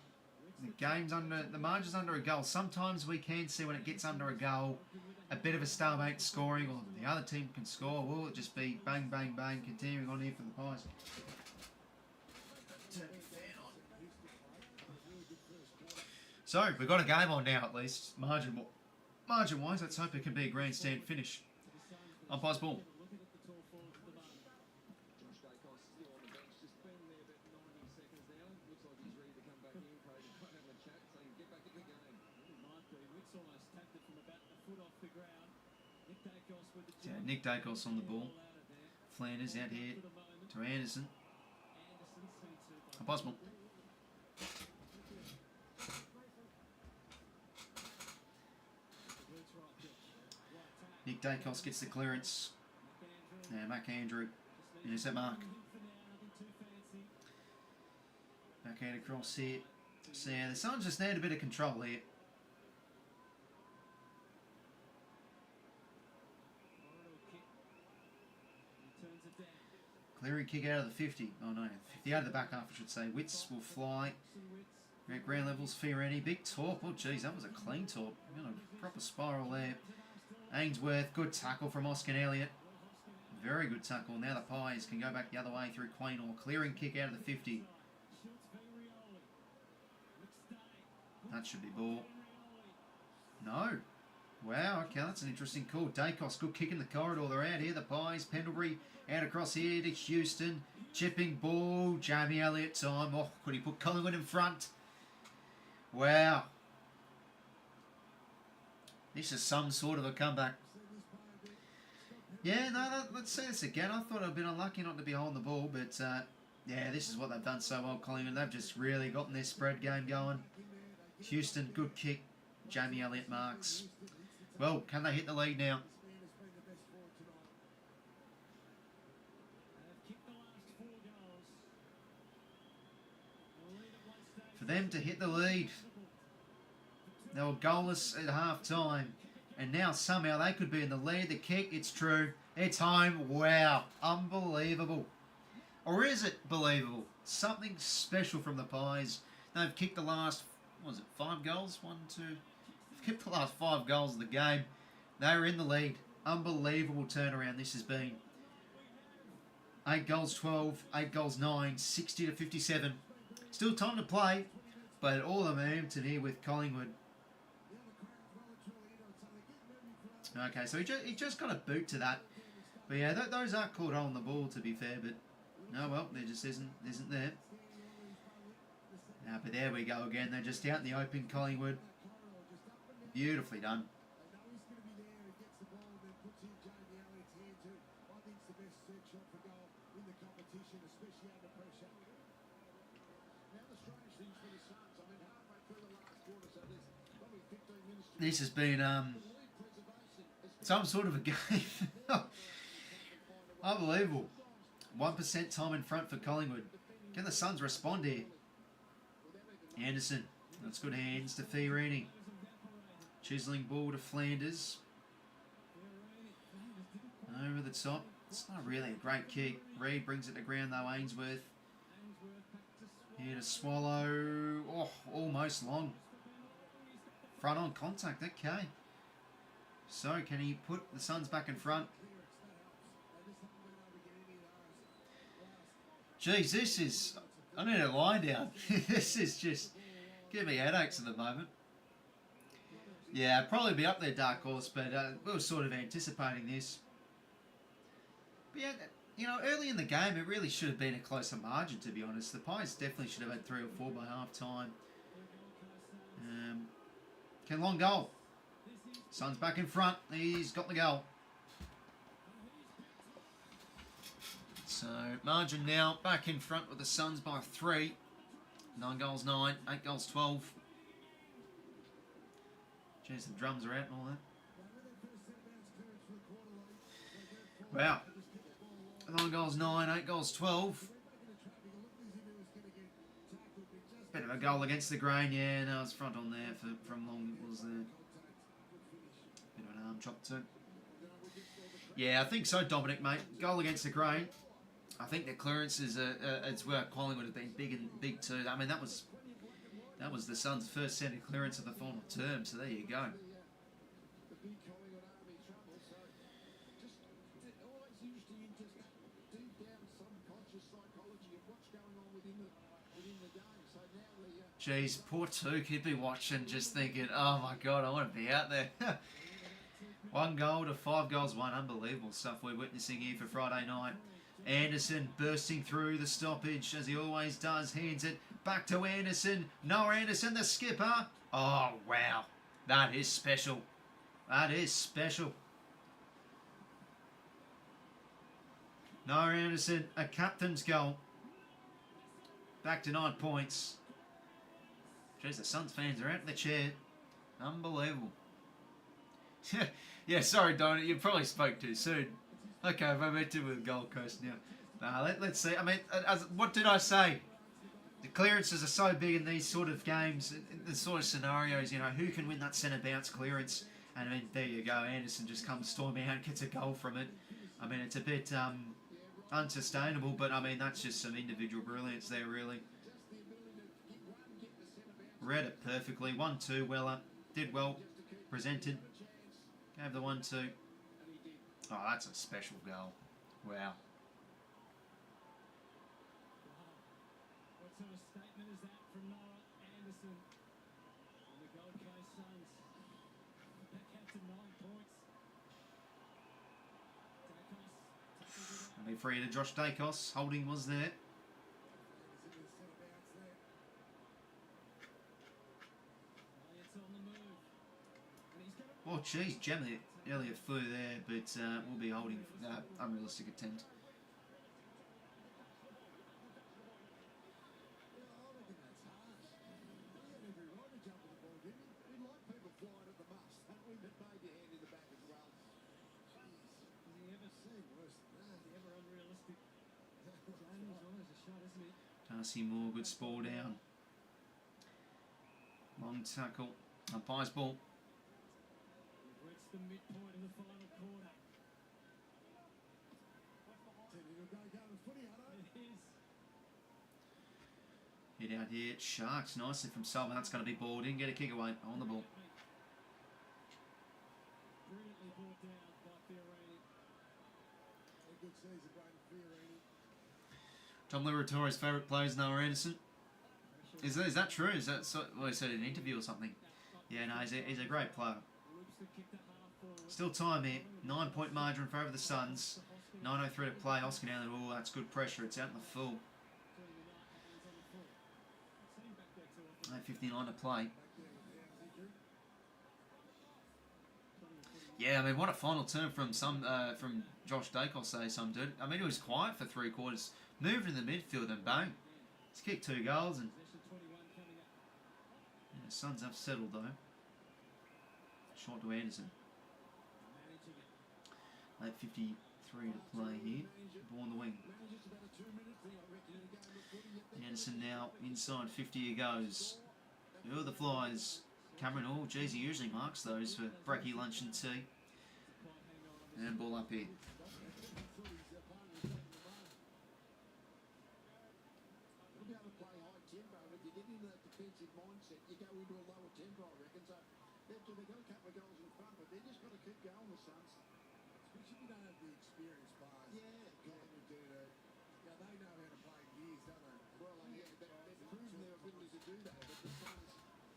The margin's under a goal. Sometimes we can see when it gets under a goal, a bit of a stalemate scoring, or the other team can score. Will it just be bang, bang, bang, continuing on here for the Pies? So we've got a game on now at least. Margin-wise, let's hope it can be a grandstand finish. Umpire's ball. Yeah, Nick Dacos on the ball. Flanders out here to Anderson. Umpire's ball. Nick Dacos gets the clearance. Yeah, McAndrew. Intercept mark. Backhand across here. So yeah, the Suns just need a bit of control here. Clearing kick out of the 50. Oh no, 50 out of the back half I should say. 𝐓𝐡𝐞 will fly. At ground levels, Fiorani. Big torp. Oh geez, that was a clean torp. Got a proper spiral there. Ainsworth, good tackle from 𝐼𝐗 𝐬𝐿. Very good tackle. Now the Pies can go back the other way through Quaynor. Clearing kick out of the 50. That should be ball. No. Wow, okay, that's an interesting call. Dacos, good kick in the corridor. They're out here, the Pies. Pendlebury out across here to Houston. Chipping ball. Jamie Elliott time. Oh, could he put Collingwood in front? Wow. This is some sort of a comeback. Yeah, no, let's see this again. I thought I'd been unlucky not to be holding the ball, but yeah, this is what they've done so well, Collingwood. They've just really gotten their spread game going. Houston, good kick. Jamie Elliott marks. Well, can they hit the lead now? For them to hit the lead. They were goalless at half time, and now somehow they could be in the lead. The kick, it's true. It's home. Wow. Unbelievable. Or is it believable? Something special from the Pies. They've kicked the last, what was it, 5 goals? 1, 2. They've skipped the last 5 goals of the game. They were in the lead. Unbelievable turnaround this has been. 8 goals 12, 8 goals 9, 60 to 57. Still time to play, but all the momentum here with Collingwood. Okay, so he just got a boot to that. But yeah, those are caught on the ball, to be fair, but no, well, there just isn't there. But there we go again. They're just out in the open, Collingwood. Beautifully done. This has been some sort of a game. Unbelievable. 1% time in front for Collingwood. Can the Suns respond here? Anderson. That's good hands to 𝐓𝐴. Chiseling ball to Flanders. Over the top. It's not really a great kick. Reid brings it to ground though. 𝐴nyworth. Here to Swallow. Oh, almost long. Front on contact. Okay. So can he put the Suns back in front? Jeez, this is... I need a lie down. This is just giving me headaches at the moment. Yeah, probably be up there, Dark Horse, but we were sort of anticipating this. But yeah, you know, early in the game, it really should have been a closer margin, to be honest. The Pies definitely should have had 3 or 4 by half time. Ken Long goal. Suns back in front. He's got the goal. So, margin now back in front with the Suns by 3. 9 goals 9, 8 goals 12. Jeez, the drums are out and all that. Wow. 9 goals 9, 8 goals 12. Bit of a goal against the grain, yeah. No, it's front on there from Long. Was there. Bit of an arm chop too. Yeah, I think so, Dominic, mate. Goal against the grain. I think the clearances it's where Collingwood have been big too. I mean, that was the Suns' first centre clearance of the final term. So there you go. Jeez, poor 𝐴nyworth, he'd be watching, just thinking, "Oh my God, I want to be out there." 1 goal to 5 goals 1. Unbelievable stuff we're witnessing here for Friday night. Anderson bursting through the stoppage as he always does. Hands it back to Anderson. Noah Anderson, the skipper. Oh, wow. That is special. That is special. Noah Anderson, a captain's goal. Back to 9 points. Jeez, the Suns fans are out in the chair. Unbelievable. Yeah, sorry, Don. You probably spoke too soon. Okay, momentum with Gold Coast now. Let's see. I mean, what did I say? The clearances are so big in these sort of games, in the sort of scenarios, you know, who can win that centre bounce clearance? And I mean, there you go. Anderson just comes storming out and gets a goal from it. I mean, it's a bit unsustainable, but I mean, that's just some individual brilliance there, really. Read it perfectly. 1-2, Weller. Did well. Presented. Gave the 1-2. Oh, that's a special goal. Wow. What sort of statement is that from Noah Anderson on the Gold Coast Suns? Back out to 9 points. Dacos. And be free to Josh Dacos. Holding was there. Oh, geez, Elliott flew there, but we'll be holding unrealistic attempt. 𝐼𝐶 Moore, good spore down. Long tackle. Umpire's ball. The midpoint of the final quarter. It is. Hit out here. Sharks nicely from Sullivan. That's going to be ball. Didn't get a kick away on the ball. Gently brought down by Fiorini. A good season, Braden Fiorini. Tom Liberatore's favourite player is Noah Anderson. Is that true? Is that what he said in an interview or something? Yeah, no, he's a great player. Loops the kick to half forward. Still time here. 9-point margin for over the Suns. 9:03 to play. Oscar down the wall. That's good pressure. It's out in the full. 8:59 to play. Yeah, I mean, what a final turn from from Josh Dacos, say some dude. I mean, he was quiet for 3 quarters. Moved in the midfield and bang. He's kicked 2 goals and the Suns have settled though. Short to Anderson. 8:53 to play here. Ball on the wing. Anderson now inside 50 he goes. Oh, the Flies. Cameron Hall, geez, he usually marks those for brekkie, lunch and tea. And ball up here. Defensive mindset, you go into a lower tempo, I reckon. So they've got a couple of goals in front, but they're just got to keep going, the Suns. Especially if you don't have the experience players. Yeah, Collingwood do that. Yeah, they know how to play gears, don't they? Well, yeah, they've proven their ability to do that. But the Suns,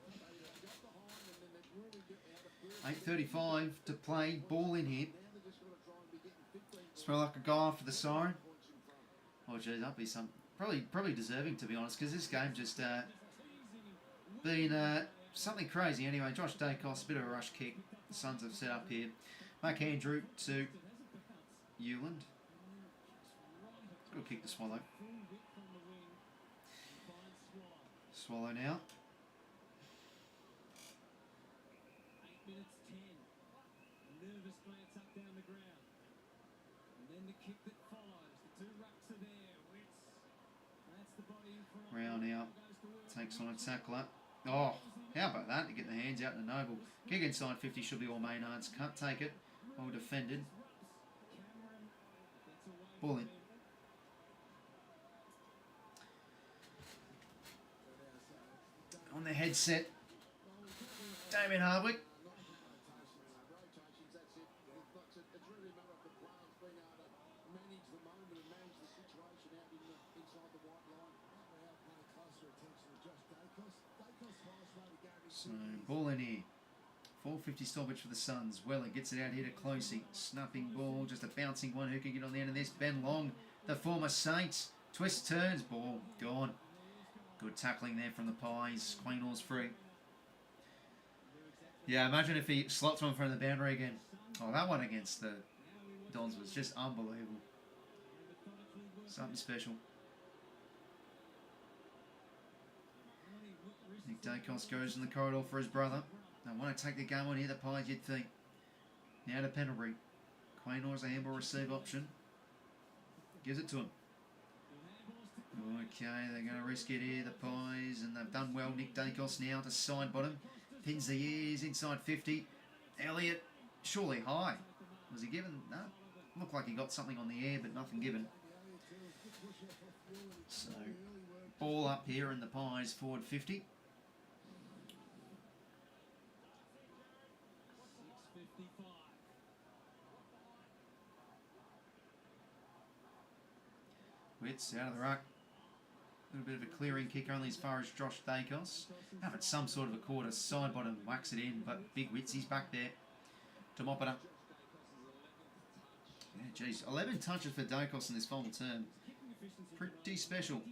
they got behind and then they've really got out of burst. 8:35 to play. Ball in here. Now they've just got to try and be getting 15 Smell like a guy after the siren. points in front. Oh, geez, that'd be some probably deserving, to be honest, because this game just been something crazy. Anyway, Josh Dacos, a bit of a rush kick. The Suns have set up here. 𝐼𝐴 to 𝐸land. Good kick to Swallow. Swallow now. 8 minutes 10. A nervous glance up down the ground. And then the kick that follows. The 2 rucks are there. Wits. That's the body in front. Round out. Takes on a tackler. Oh, how about that? To get the hands out to Noble. Kick inside 50 should be all Maynard's. Can't take it. Well defended. Ball in. On the headset. Damien Hardwick. Rotations, that's it. It's really a matter of the players being able to manage the moment and manage the situation out inside the white line. Now paying closer attention to Josh Dacos. Dacos' highest rated game in So, ball in here. 4:50 stoppage for the Suns. Weller gets it out here to 𝐼𝐶. Snapping ball, just a bouncing one. Who can get on the end of this? Ben Long, the former Saints. Twist turns, ball gone. Good tackling there from the Pies. 𝐼𝐴 free. Yeah, imagine if he slots one from the boundary again. Oh, that one against the Dons was just unbelievable. Something special. Nick Dacos goes in the corridor for his brother. They want to take the game on here, the Pies, you'd think. Now to Pendlebury. 𝐼𝐴's a handball receive option. Gives it to him. Okay, they're going to risk it here, the Pies, and they've done well. Nick Dacos now to side bottom. Pins the ears, inside 50. Elliott, surely high. Was he given? No. Looked like he got something on the air, but nothing given. So, ball up here in the Pies, forward 50. 6:55. Wits out of the ruck. A little bit of a clearing kick, only as far as Josh Dacos. Have it some sort of a quarter, side bottom, whacks it in, but big Wits, he's back there to mop it up. Yeah, geez, 11 touches for Dacos in this final term. Pretty special. 52%.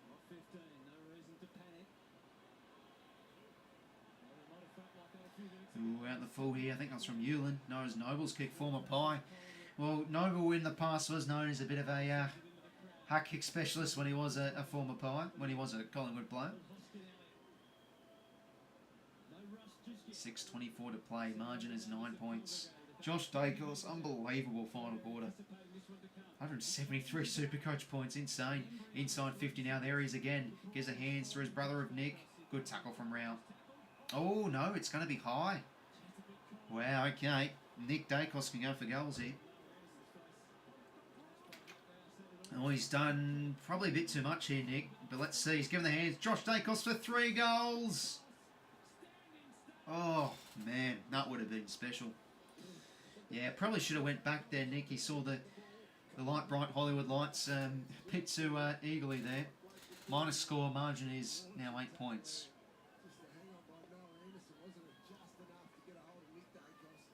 Not 15, no reason to panic. Well, they might have felt like that a few minutes ago. Ooh, out the full here, I think that's from 𝐸land. Knows Noble's kick, former Pie. Well, Noble in the past was known as a bit of a hack kick specialist when he was a former Pie, when he was a Collingwood player. 6:24 to play, margin is 9 points. Josh Dacos, unbelievable final quarter. 173 Supercoach points, insane. Inside 50 now, there he is again. Gives the hands to his brother of Nick. Good tackle from Rao. Oh no, it's going to be high. Wow, okay. Nick Dacos can go for goals here. Oh, he's done probably a bit too much here, Nick. But let's see. He's given the hands. Josh Dacos for 3 goals. Man, that would have been special. Yeah, probably should have went back there, Nick. He saw the light bright Hollywood lights. 𝐓𝐡𝐞 𝐎𝐥𝐝 there. Minus score margin is now 8 points. Just a hang on by Noah Anderson, wasn't it just enough to get a hold of Nick Daicos?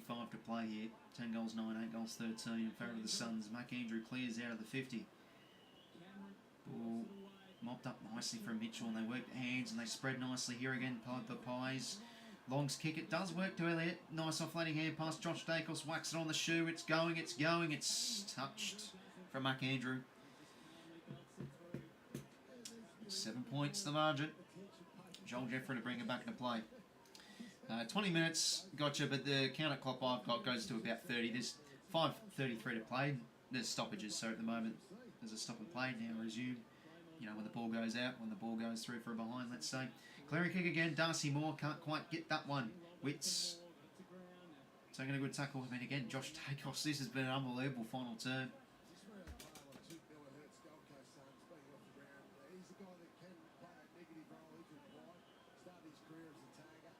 5:55 to play here. 10 goals 9, 8 goals 13 in favour of the Suns. 𝐬𝐴𝐺𝐸 clears out of the 50. Ball mopped up nicely from Mitchell, and they work the hands and they spread nicely here again. Pies. Long's kick, it does work to Elliott. Nice offloading hand pass. Josh Daicos whacks it on the shoe. It's going. It's touched from 𝐬𝐴𝐺𝐸. 7 points the margin. Joel Jeffrey to bring it back into play. 20 minutes, gotcha, but the counter clock I've got goes to about 30. There's 5:33 to play. There's stoppages, so at the moment there's a stop and play. Now resume. You know, when the ball goes out, when the ball goes through for a behind, let's say. Clearing kick again. 𝐼𝐵 Moore can't quite get that one. 𝐬𝐡𝐞 taking a good tackle. I mean, again, Josh Daicos. This has been an unbelievable final term. Just where a player like 𝐶 𝐴𝐺𝐝 Gold Coast Suns being off the ground. He's a guy that can play a negative role if required. Started his career as a tagger.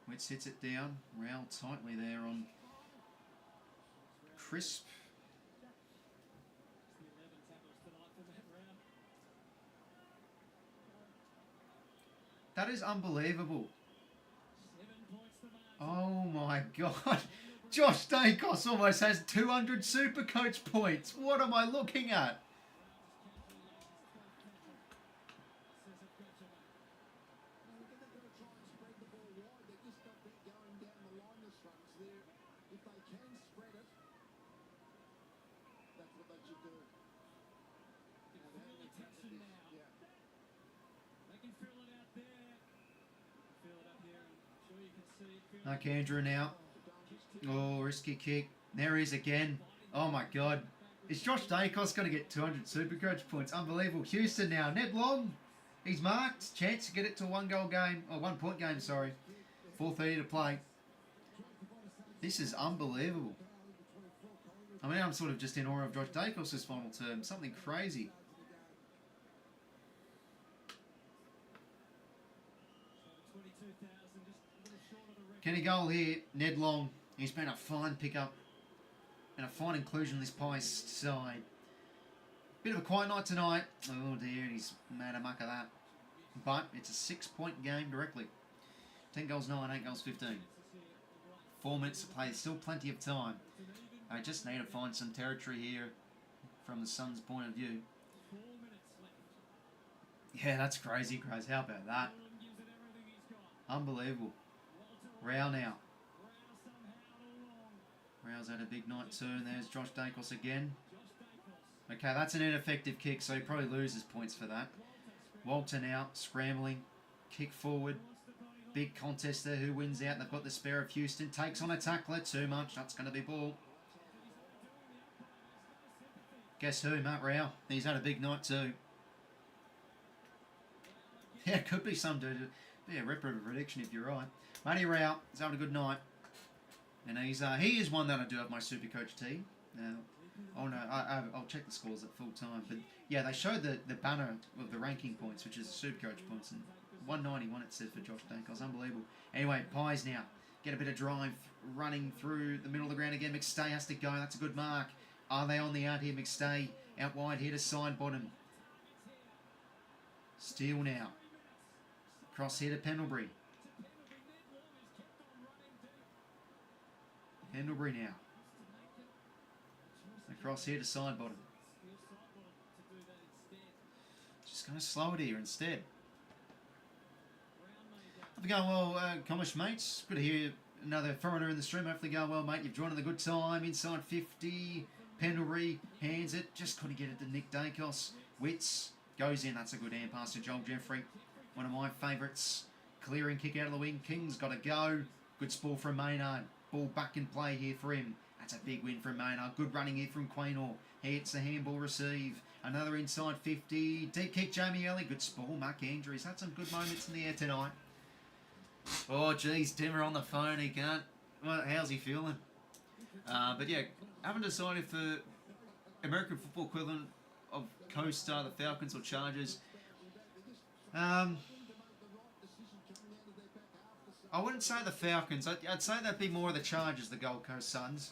𝐬𝐡𝐞 hits it down. Rail tightly there on Crisp. That is unbelievable. Oh my God. Josh Daicos almost has 200 Supercoach points. What am I looking at? 𝐼𝐴𝐺𝐸 now. Oh, risky kick. There he is again. Oh my God. Is Josh Daicos going to get 200 Supercoach points? Unbelievable. Houston now. Ned Long. He's marked. Chance to get it to a 1 goal game. Or 1 point game, sorry. 4:30 to play. This is unbelievable. I mean, I'm sort of just in awe of Josh Daicos' final term. Something crazy. Kenny goal here, Ned Long. He's been a fine pickup and a fine inclusion in this Pies side. Bit of a quiet night tonight. Oh dear, he's mad amok of that. But it's a 6-point game directly. 10 goals 9, 8 goals 15. 4 minutes to play, still plenty of time. I just need to find some territory here from the Suns' point of view. Yeah, that's crazy, Grace. How about that? Unbelievable. Rao now. Rao's had a big night too, and there's Josh Daicos again. Okay, that's an ineffective kick, so he probably loses points for that. Walter now, scrambling, kick forward. Big contest there, who wins out? They've got the spare of Houston. Takes on a tackler, too much, that's going to be ball. Guess who, Matt Rao? He's had a big night too. Yeah, could be some dude. Be a reputable prediction if you're right. Matty Rao is having a good night. And he is one that I do have my Supercoach team. Oh no, I'll check the scores at full time. But yeah, they showed the banner of the ranking points, which is the Supercoach points. And 191 it said for Josh Daicos. Unbelievable. Anyway, Pies now. Get a bit of drive running through the middle of the ground again. McStay has to go. That's a good mark. Are they on the out here? McStay out wide here to side bottom. Steele now. Cross here to Pendlebury. Pendlebury now. Across here to side bottom. Just going to slow it here instead. Hopefully going well, Commish mates. Good to hear another foreigner in the stream. Hopefully going well, mate. You've drawn in the good time. Inside 50. Pendlebury hands it. Just couldn't get it to Nick Daicos. 𝐓𝐡𝐞 goes in. That's a good hand pass to Joel Jeffrey. One of my favourites. Clearing kick out of the wing. King's got to go. Good spoil from Maynard. Ball back in play here for him. That's a big win from Maynard. Good running here from 𝐴𝐺𝐸. He hits the handball receive. Another inside 50. Deep kick, Jamie Ellie. Good spoil. 𝐸𝐴𝐺𝐸. He's had some good moments in the air tonight. Oh, geez. Dimmer on the phone. He can't. Well, how's he feeling? But yeah, haven't decided for American football equivalent of Coast, the Falcons or Chargers. I wouldn't say the Falcons. I'd say that'd be more of the Chargers, the Gold Coast Suns.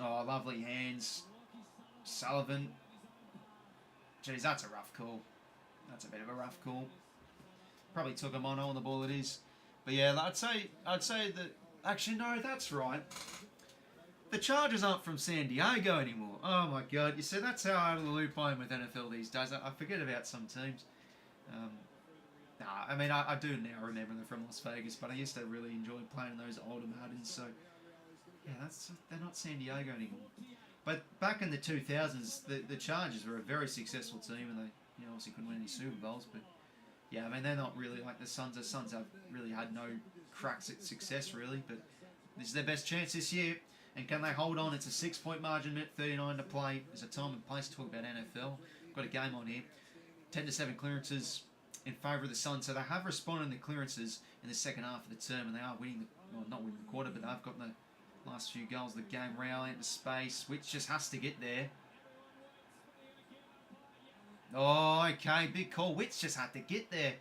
Oh, lovely hands. Sullivan. Jeez, that's a rough call. That's a bit of a rough call. Probably took him on the ball it is. But yeah, I'd say that... Actually, no, that's right. The Chargers aren't from San Diego anymore. Oh my God. You see, that's how out of the loop I am with NFL these days. I forget about some teams. I mean, I do now remember them from Las Vegas, but I used to really enjoy playing those older Madden, so... Yeah, they're not San Diego anymore. But back in the 2000s, the Chargers were a very successful team, and they obviously couldn't win any Super Bowls, but... Yeah, I mean, they're not really like the Suns. The Suns have really had no cracks at success, really, but this is their best chance this year. And can they hold on? It's a 6-point margin, minute 39 to play. There's a time and place to talk about NFL. Got a game on here. 10-7 clearances in favour of the Suns. So they have responded to the clearances in the second half of the term, and they are winning, not winning the quarter, but they've got the last few goals of the game. Rowley into space, which just has to get there. Oh, okay, big call. Witts just had to get there.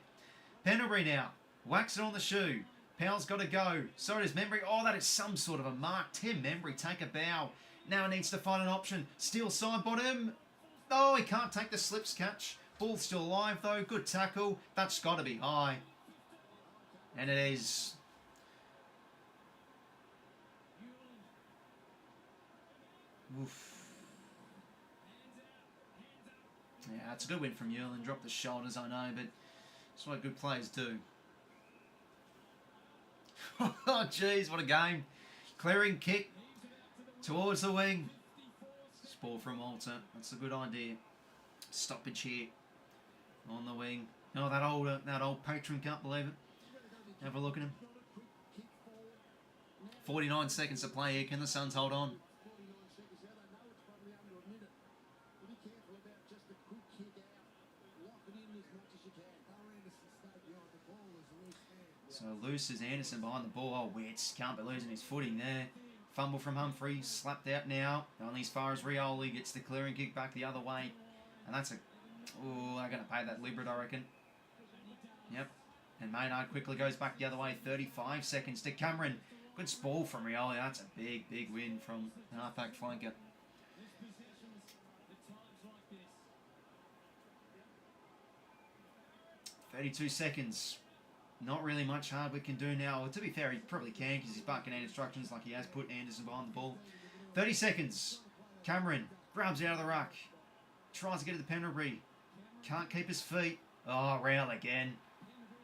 Penalty now. Whacks it on the shoe. Powell's got to go. So does Membry. Oh, that is some sort of a mark. Tim Membry, take a bow. Now needs to find an option. Steal side bottom. Oh, he can't take the slips catch. Ball's still alive, though. Good tackle. That's got to be high. And it is. Oof. Yeah, it's a good win from 𝐼𝐗𝐤. Drop the shoulders, I know, but that's what good players do. Oh, jeez, what a game. Clearing kick towards the wing. Ball from Walter. That's a good idea. Stoppage here on the wing. Oh, that old patron, can't believe it. Have a look at him. 49 seconds to play here. Can the Suns hold on? So loose is Anderson behind the ball. Oh, 𝐓𝐻𝐿 can't be losing his footing there. Fumble from Humphrey, slapped out now. Only as far as 𝐼𝐗𝐿 gets the clearing kick back the other way. And that's a... Oh, they're going to pay that Libert, I reckon. Yep. And Maynard quickly goes back the other way. 35 seconds to Cameron. Good ball from 𝐼𝐗𝐿. That's a big, big win from an halfback flanker. 32 seconds. Not really much Hardwick can do now. Well, to be fair, he probably can because he's barking out instructions like he has put Anderson behind the ball. 30 seconds. Cameron grabs out of the ruck. Tries to get to the penalty. Can't keep his feet. Oh, Rowell again.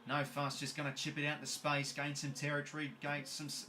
No fuss, just going to chip it out into space. Gain some territory.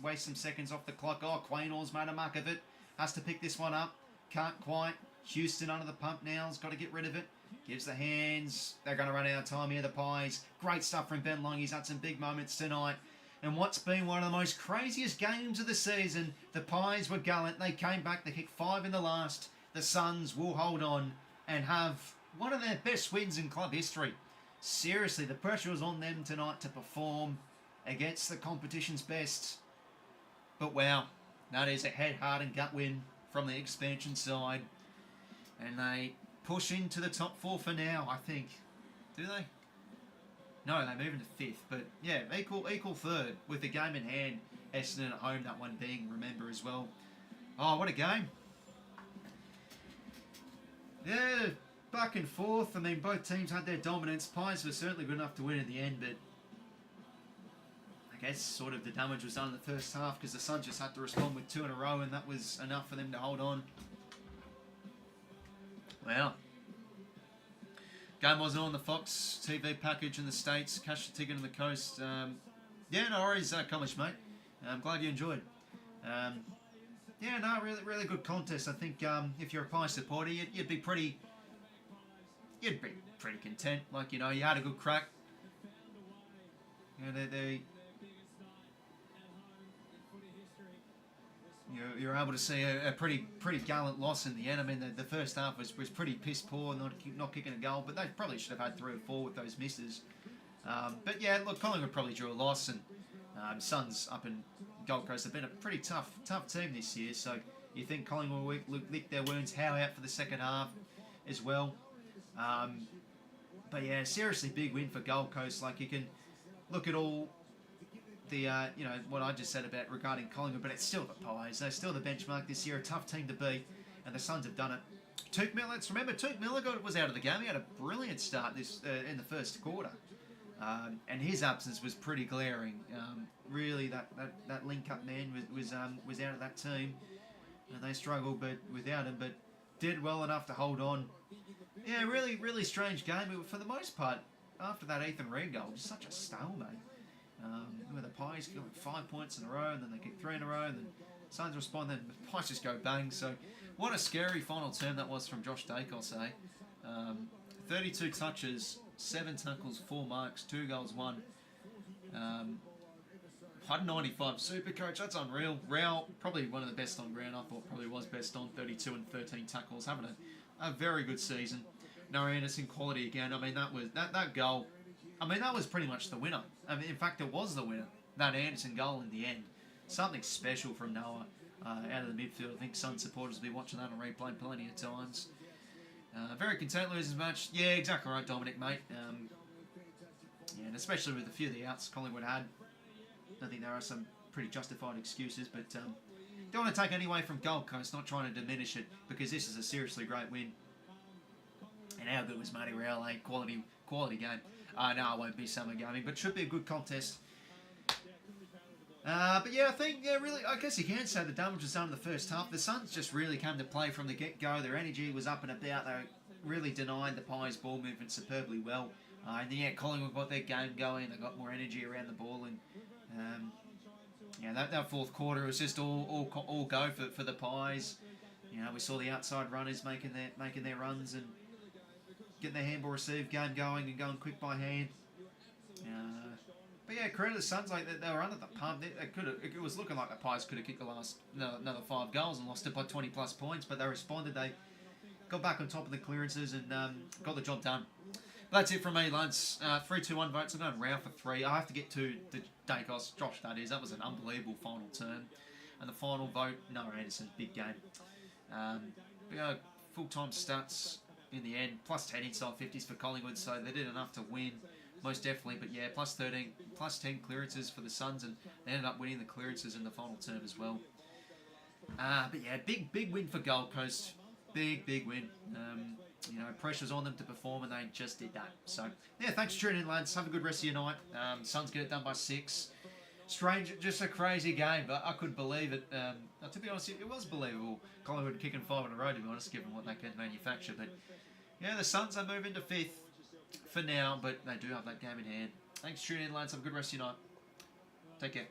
Waste some seconds off the clock. Oh, 𝐴𝐻𝐿's made a muck of it. Has to pick this one up. Can't quite. Houston under the pump now. Has got to get rid of it. Gives the hands. They're going to run out of time here, the Pies. Great stuff from Ben Long. He's had some big moments tonight. And what's been one of the most craziest games of the season, the Pies were gallant. They came back. They kicked 5 in the last. The Suns will hold on and have one of their best wins in club history. Seriously, the pressure was on them tonight to perform against the competition's best. But wow, that is a head, heart and gut win from the expansion side. And they push into the top 4 for now, I think. Do they? No, they move into 5th. But yeah, equal third with the game in hand. Essendon at home, that one being, remember, as well. Oh, what a game. Yeah, back and forth. I mean, both teams had their dominance. Pies were certainly good enough to win in the end, but I guess sort of the damage was done in the first half because the Suns just had to respond with 2 in a row, and that was enough for them to hold on. Wow. Game wasn't on the Fox TV package in the States. Cash the ticket on the coast. Yeah, no worries, College, mate. I'm glad you enjoyed. Yeah, no, really good contest. I think if you're a Pie supporter, you'd be pretty content. Like, you know, you had a good crack. You know, you're able to see a pretty gallant loss in the end. I mean, the first half was pretty piss poor, not kicking a goal, but they probably should have had 3 or 4 with those misses. But yeah, look, Collingwood probably drew a loss, and Suns up in Gold Coast have been a pretty tough team this year. So you think Collingwood will lick their wounds? How out for the second half as well. But yeah, seriously big win for Gold Coast. Like, you can look at all the you know, what I just said about regarding Collingwood, but it's still the Pies. They're still the benchmark this year. A tough team to beat, and the Suns have done it. 𝐻𝐞 𝐎𝐥𝐝, let's remember 𝐻𝐞 𝐎𝐿 was out of the game. He had a brilliant start this in the first quarter, and his absence was pretty glaring. Really, that link-up man was out of that team, and they struggled, but without him, but did well enough to hold on. Yeah, really strange game. For the most part, after that 𝐼𝐻𝐴 goal, just such a stalemate. Where the Pies get like 5 points in a row, and then they get 3 in a row, and then Suns respond, then the Pies just go bang. So, what a scary final term that was from Josh Dake, I'll say. 32 touches, 7 tackles, 4 marks, 2 goals, 1. 195 Supercoach, that's unreal. Rao, probably one of the best on ground. I thought probably was best on, 32 and 13 tackles, having a very good season. Noah Anderson, quality again. I mean, that goal, I mean, that was pretty much the winner. I mean, in fact, it was the winner, that Anderson goal in the end. Something special from Noah out of the midfield. I think Sun supporters will be watching that on replay plenty of times. Very content losers match. Yeah, exactly right, Dominic, mate. Yeah, and especially with a few of the outs Collingwood had. I think there are some pretty justified excuses, but don't want to take any away from Gold Coast, not trying to diminish it, because this is a seriously great win. And how good was Marty Rowell, eh? Quality game. No, it won't be summer gaming, but should be a good contest. But yeah, I think, really, I guess you can say the damage was done in the first half. The Suns just really came to play from the get-go. Their energy was up and about. They really denied the Pies' ball movement superbly well. And then, yeah, Collingwood got their game going. They got more energy around the ball. And, yeah, that fourth quarter was just all go for the Pies. You know, we saw the outside runners making their runs and getting their handball receive game going and going quick by hand. But yeah, credit to the Suns, like they were under the pump. It was looking like the Pies could have kicked the last another 5 goals and lost it by 20 plus points, but they responded. They got back on top of the clearances and got the job done. But that's it from me, lads. 3-2-1 votes. I'm going round for 3. I have to get to the Dacos, Josh. That was an unbelievable final term, and the final vote, Noah Anderson, big game. But yeah, full-time stats in the end, plus 10 inside 50s for Collingwood, so they did enough to win. Most definitely, but yeah, plus 13, plus 10 clearances for the Suns, and they ended up winning the clearances in the final term as well. But yeah, big win for Gold Coast. Big win. You know, pressure's on them to perform, and they just did that. So yeah, thanks for tuning in, lads. Have a good rest of your night. Suns get it done by 6. Strange, just a crazy game, but I couldn't believe it. To be honest, it was believable. Collingwood kicking 5 in a row, to be honest, given what they can manufacture. But yeah, the Suns are moving to 5th. For now, but they do have that game in hand. Thanks for tuning in, lads. Have a good rest of your night. Take care.